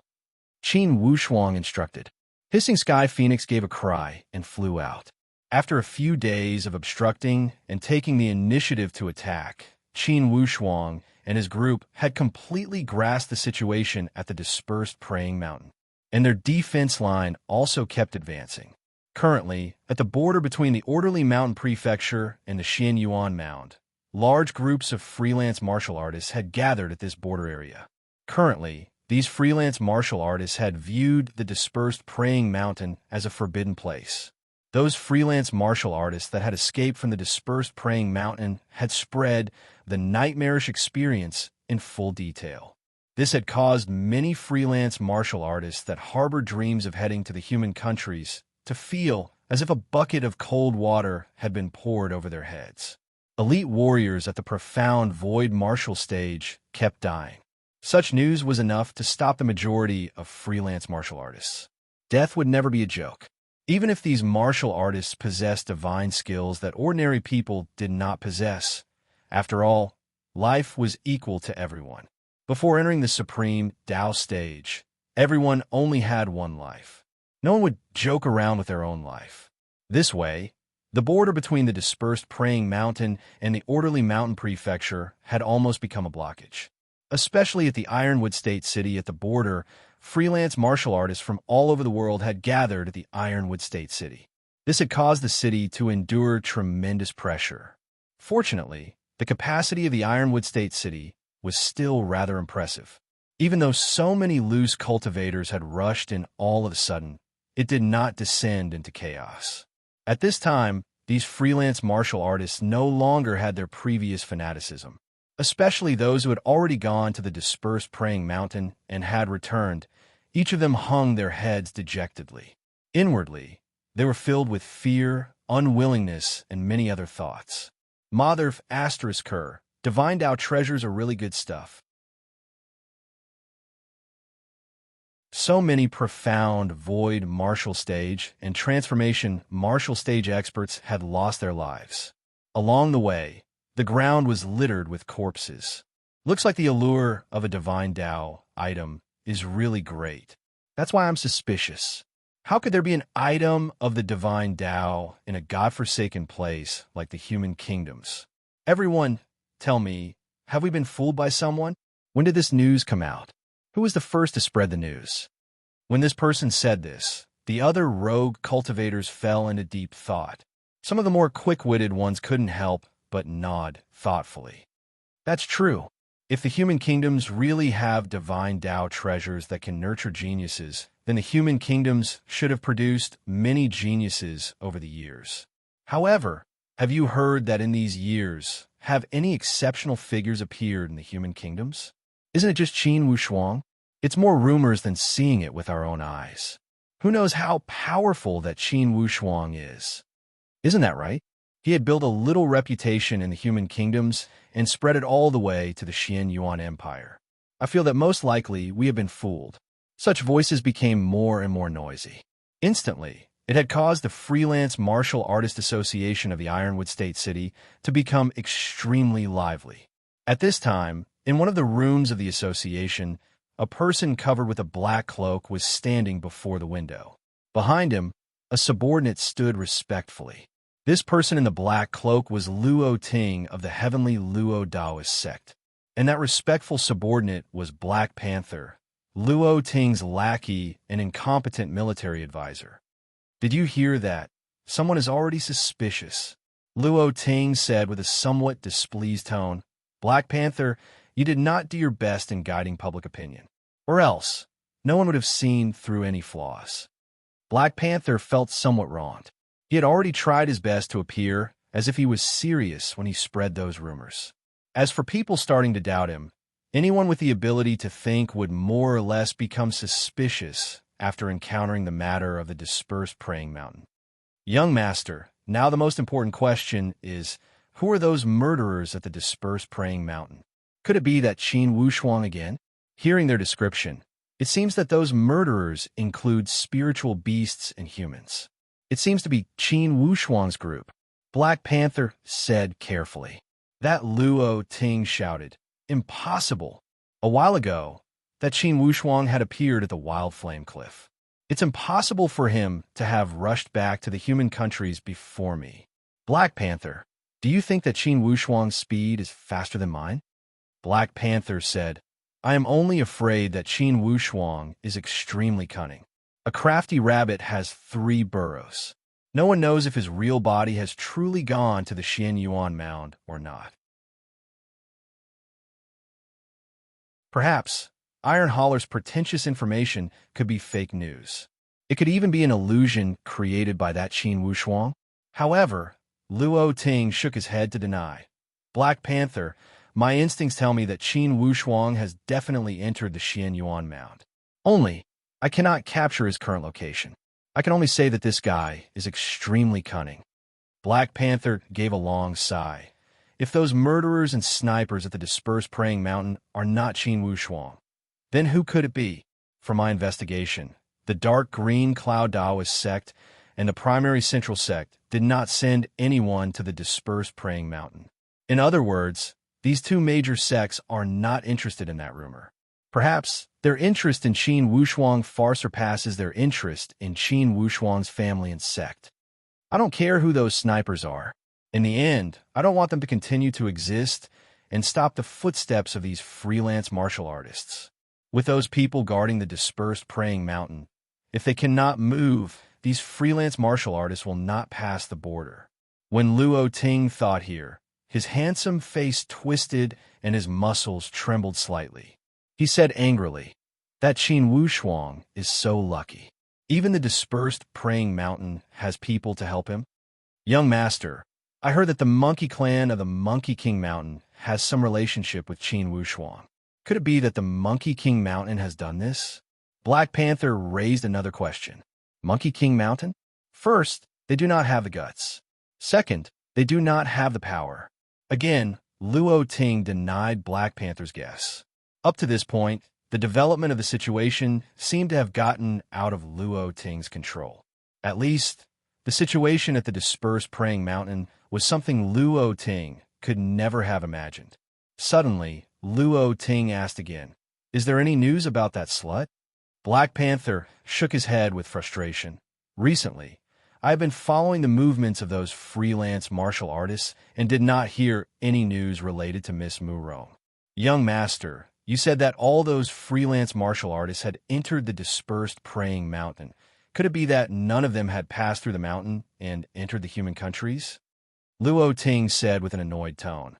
Speaker 1: Qin Wushuang instructed. Hissing Sky Phoenix gave a cry and flew out. After a few days of obstructing and taking the initiative to attack, Qin Wushuang and his group had completely grasped the situation at the dispersed praying mountain, and their defense line also kept advancing. Currently, at the border between the Orderly Mountain Prefecture and the Xianyuan Mound, large groups of freelance martial artists had gathered at this border area. Currently, these freelance martial artists had viewed the dispersed praying mountain as a forbidden place. Those freelance martial artists that had escaped from the dispersed praying mountain had spread the nightmarish experience in full detail. This had caused many freelance martial artists that harbored dreams of heading to the human countries to feel as if a bucket of cold water had been poured over their heads. Elite warriors at the profound void martial stage kept dying. Such news was enough to stop the majority of freelance martial artists. Death would never be a joke. Even if these martial artists possessed divine skills that ordinary people did not possess. After all, life was equal to everyone. Before entering the supreme Tao stage, everyone only had one life. No one would joke around with their own life. This way, the border between the dispersed praying mountain and the Orderly Mountain Prefecture had almost become a blockage. Especially at the Ironwood State City at the border, freelance martial artists from all over the world had gathered at the Ironwood State City. This had caused the city to endure tremendous pressure. Fortunately, the capacity of the Ironwood State City was still rather impressive. Even though so many loose cultivators had rushed in all of a sudden, it did not descend into chaos. At this time, these freelance martial artists no longer had their previous fanaticism. Especially those who had already gone to the dispersed praying mountain and had returned, each of them hung their heads dejectedly. Inwardly, they were filled with fear, unwillingness, and many other thoughts. Motherf asterisk her, divine Tao treasures are really good stuff. So many profound void martial stage and transformation martial stage experts had lost their lives. Along the way, the ground was littered with corpses. Looks like the allure of a divine Tao item is really great. That's why I'm suspicious. How could there be an item of the divine Tao in a godforsaken place like the human kingdoms? Everyone, tell me, have we been fooled by someone? When did this news come out? Who was the first to spread the news? When this person said this, the other rogue cultivators fell into deep thought. Some of the more quick-witted ones couldn't help but nod thoughtfully. That's true. If the human kingdoms really have divine Tao treasures that can nurture geniuses, then the human kingdoms should have produced many geniuses over the years. However, have you heard that in these years, have any exceptional figures appeared in the human kingdoms? Isn't it just Qin Wushuang? It's more rumors than seeing it with our own eyes. Who knows how powerful that Qin Wushuang is? Isn't that right? He had built a little reputation in the human kingdoms and spread it all the way to the Xian Yuan Empire. I feel that most likely we have been fooled. Such voices became more and more noisy. Instantly, it had caused the Freelance Martial Artist Association of the Ironwood State City to become extremely lively. At this time, in one of the rooms of the association, a person covered with a black cloak was standing before the window. Behind him, a subordinate stood respectfully. This person in the black cloak was Luo Ting of the Heavenly Luo Taoist sect, and that respectful subordinate was Black Panther, Luo Ting's lackey and incompetent military advisor. Did you hear that? Someone is already suspicious. Luo Ting said with a somewhat displeased tone. Black Panther, you did not do your best in guiding public opinion. Or else, no one would have seen through any flaws. Black Panther felt somewhat wronged. He had already tried his best to appear as if he was serious when he spread those rumors. As for people starting to doubt him, anyone with the ability to think would more or less become suspicious after encountering the matter of the dispersed praying mountain. Young master, now the most important question is, who are those murderers at the dispersed praying mountain? Could it be that Qin Wushuang again? Hearing their description, it seems that those murderers include spiritual beasts and humans. It seems to be Qin Wushuang's group. Black Panther said carefully. That Luo Ting shouted, impossible. A while ago, that Qin Wushuang had appeared at the Wild Flame Cliff. It's impossible for him to have rushed back to the human countries before me. Black Panther, do you think that Qin Wushuang's speed is faster than mine? Black Panther said, I am only afraid that Qin Wushuang is extremely cunning. A crafty rabbit has 3 burrows. No one knows if his real body has truly gone to the Xian Yuan mound or not. Perhaps Iron Holler's pretentious information could be fake news. It could even be an illusion created by that Qin Wushuang. However, Luo Ting shook his head to deny. Black Panther, my instincts tell me that Qin Wushuang has definitely entered the Xian Yuan mound. Only, I cannot capture his current location. I can only say that this guy is extremely cunning. Black Panther gave a long sigh. If those murderers and snipers at the dispersed praying mountain are not Qin Wushuang, then who could it be? For my investigation, the dark green cloud Taoist sect and the primary central sect did not send anyone to the dispersed praying mountain. In other words, these 2 major sects are not interested in that rumor. Perhaps their interest in Qin Wushuang far surpasses their interest in Qin Wushuang's family and sect. I don't care who those snipers are. In the end, I don't want them to continue to exist and stop the footsteps of these freelance martial artists. With those people guarding the dispersed praying mountain, if they cannot move, these freelance martial artists will not pass the border. When Luo Ting thought here, his handsome face twisted and his muscles trembled slightly. He said angrily, that Qin Wushuang is so lucky. Even the dispersed praying mountain has people to help him. Young master, I heard that the monkey clan of the Monkey King Mountain has some relationship with Qin Wushuang. Could it be that the Monkey King Mountain has done this? Black Panther raised another question. Monkey King Mountain? First, they do not have the guts. Second, they do not have the power. Again, Luo Ting denied Black Panther's guess. Up to this point, the development of the situation seemed to have gotten out of Luo Ting's control. At least, the situation at the dispersed praying mountain was something Luo Ting could never have imagined. Suddenly, Luo Ting asked again, "Is there any news about that slut?" Black Panther shook his head with frustration. "Recently, I have been following the movements of those freelance martial artists and did not hear any news related to Miss Murong. Young master, you said that all those freelance martial artists had entered the dispersed praying mountain. Could it be that none of them had passed through the mountain and entered the human countries?" Luo Ting said with an annoyed tone.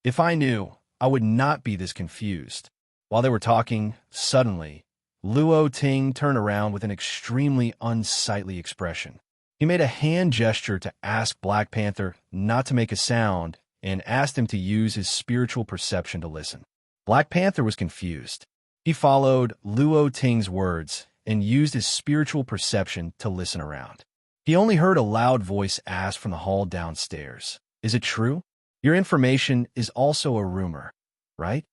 Speaker 1: "If I knew, I would not be this confused." While they were talking, suddenly, Luo Ting turned around with an extremely unsightly expression. He made a hand gesture to ask Black Panther not to make a sound and asked him to use his spiritual perception to listen. Black Panther was confused. He followed Luo Ting's words and used his spiritual perception to listen around. He only heard a loud voice ask from the hall downstairs, "Is it true? Your information is also a rumor, right?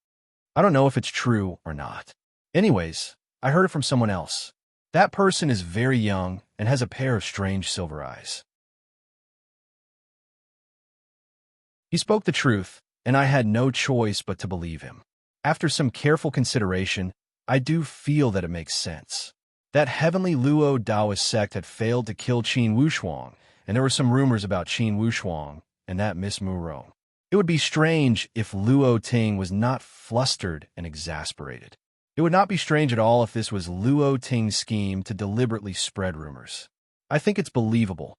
Speaker 1: I don't know if it's true or not. Anyways, I heard it from someone else. That person is very young and has a pair of strange silver eyes." He spoke the truth, and I had no choice but to believe him. After some careful consideration, I do feel that it makes sense. That heavenly Luo Taoist sect had failed to kill Qin Wushuang, and there were some rumors about Qin Wushuang and that Miss Murong. It would be strange if Luo Ting was not flustered and exasperated. It would not be strange at all if this was Luo Ting's scheme to deliberately spread rumors. I think it's believable.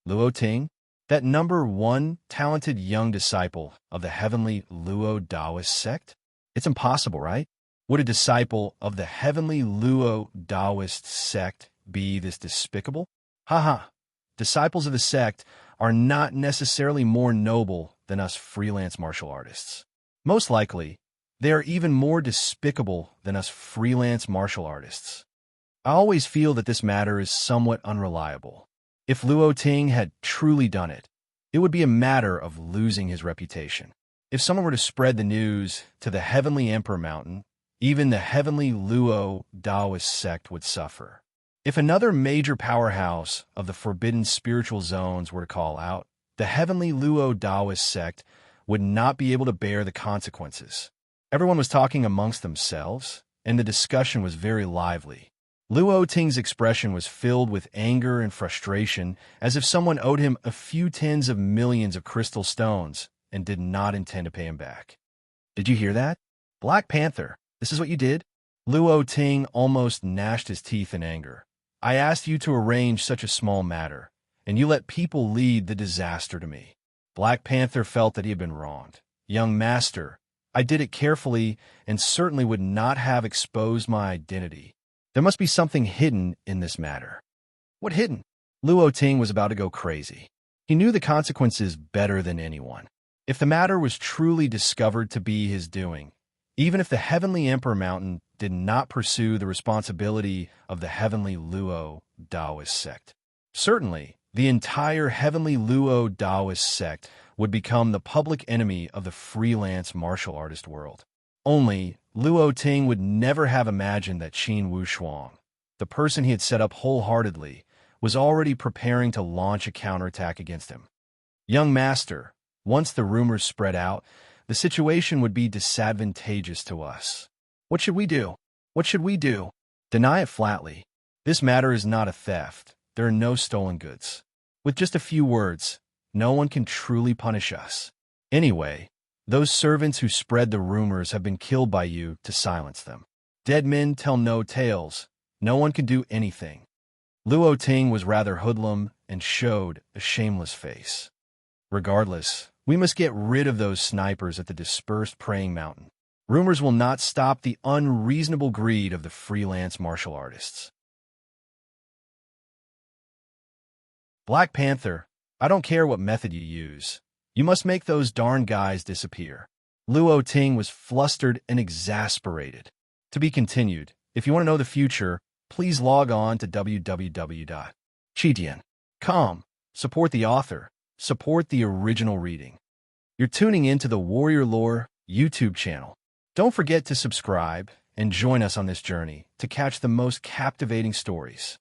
Speaker 1: Luo Ting, that #1 talented young disciple of the heavenly Luo Taoist sect? It's impossible, right? Would a disciple of the heavenly Luo Taoist sect be this despicable? Haha, disciples of the sect are not necessarily more noble than us freelance martial artists. Most likely, they are even more despicable than us freelance martial artists. I always feel that this matter is somewhat unreliable. If Luo Ting had truly done it, it would be a matter of losing his reputation. If someone were to spread the news to the Heavenly Emperor Mountain, even the Heavenly Luo Taoist sect would suffer. If another major powerhouse of the forbidden spiritual zones were to call out, the Heavenly Luo Taoist sect would not be able to bear the consequences. Everyone was talking amongst themselves, and the discussion was very lively. Luo Ting's expression was filled with anger and frustration, as if someone owed him a few tens of millions of crystal stones and did not intend to pay him back. "Did you hear that? Black Panther, this is what you did?" Luo Ting almost gnashed his teeth in anger. "I asked you to arrange such a small matter, and you let people lead the disaster to me." Black Panther felt that he had been wronged. "Young master, I did it carefully and certainly would not have exposed my identity. There must be something hidden in this matter." "What hidden?" Luo Ting was about to go crazy. He knew the consequences better than anyone. If the matter was truly discovered to be his doing, even if the Heavenly Emperor Mountain did not pursue the responsibility of the Heavenly Luo Taoist sect, certainly the entire Heavenly Luo Taoist sect would become the public enemy of the freelance martial artist world. Only Luo Ting would never have imagined that Qin Wushuang, the person he had set up wholeheartedly, was already preparing to launch a counterattack against him. "Young master, once the rumors spread out, the situation would be disadvantageous to us. What should we do? What should we do?" "Deny it flatly. This matter is not a theft. There are no stolen goods. With just a few words, no one can truly punish us. Anyway, those servants who spread the rumors have been killed by you to silence them. Dead men tell no tales. No one can do anything." Luo Ting was rather hoodlum and showed a shameless face. "Regardless, we must get rid of those snipers at the dispersed praying mountain. Rumors will not stop the unreasonable greed of the freelance martial artists." "Black Panther, I don't care what method you use. You must make those darn guys disappear." Luo Ting was flustered and exasperated. To be continued. If you want to know the future, please log on to www.chitian.com. Support the author. Support the original reading. You're tuning into the Warrior Lore YouTube channel. Don't forget to subscribe and join us on this journey to catch the most captivating stories.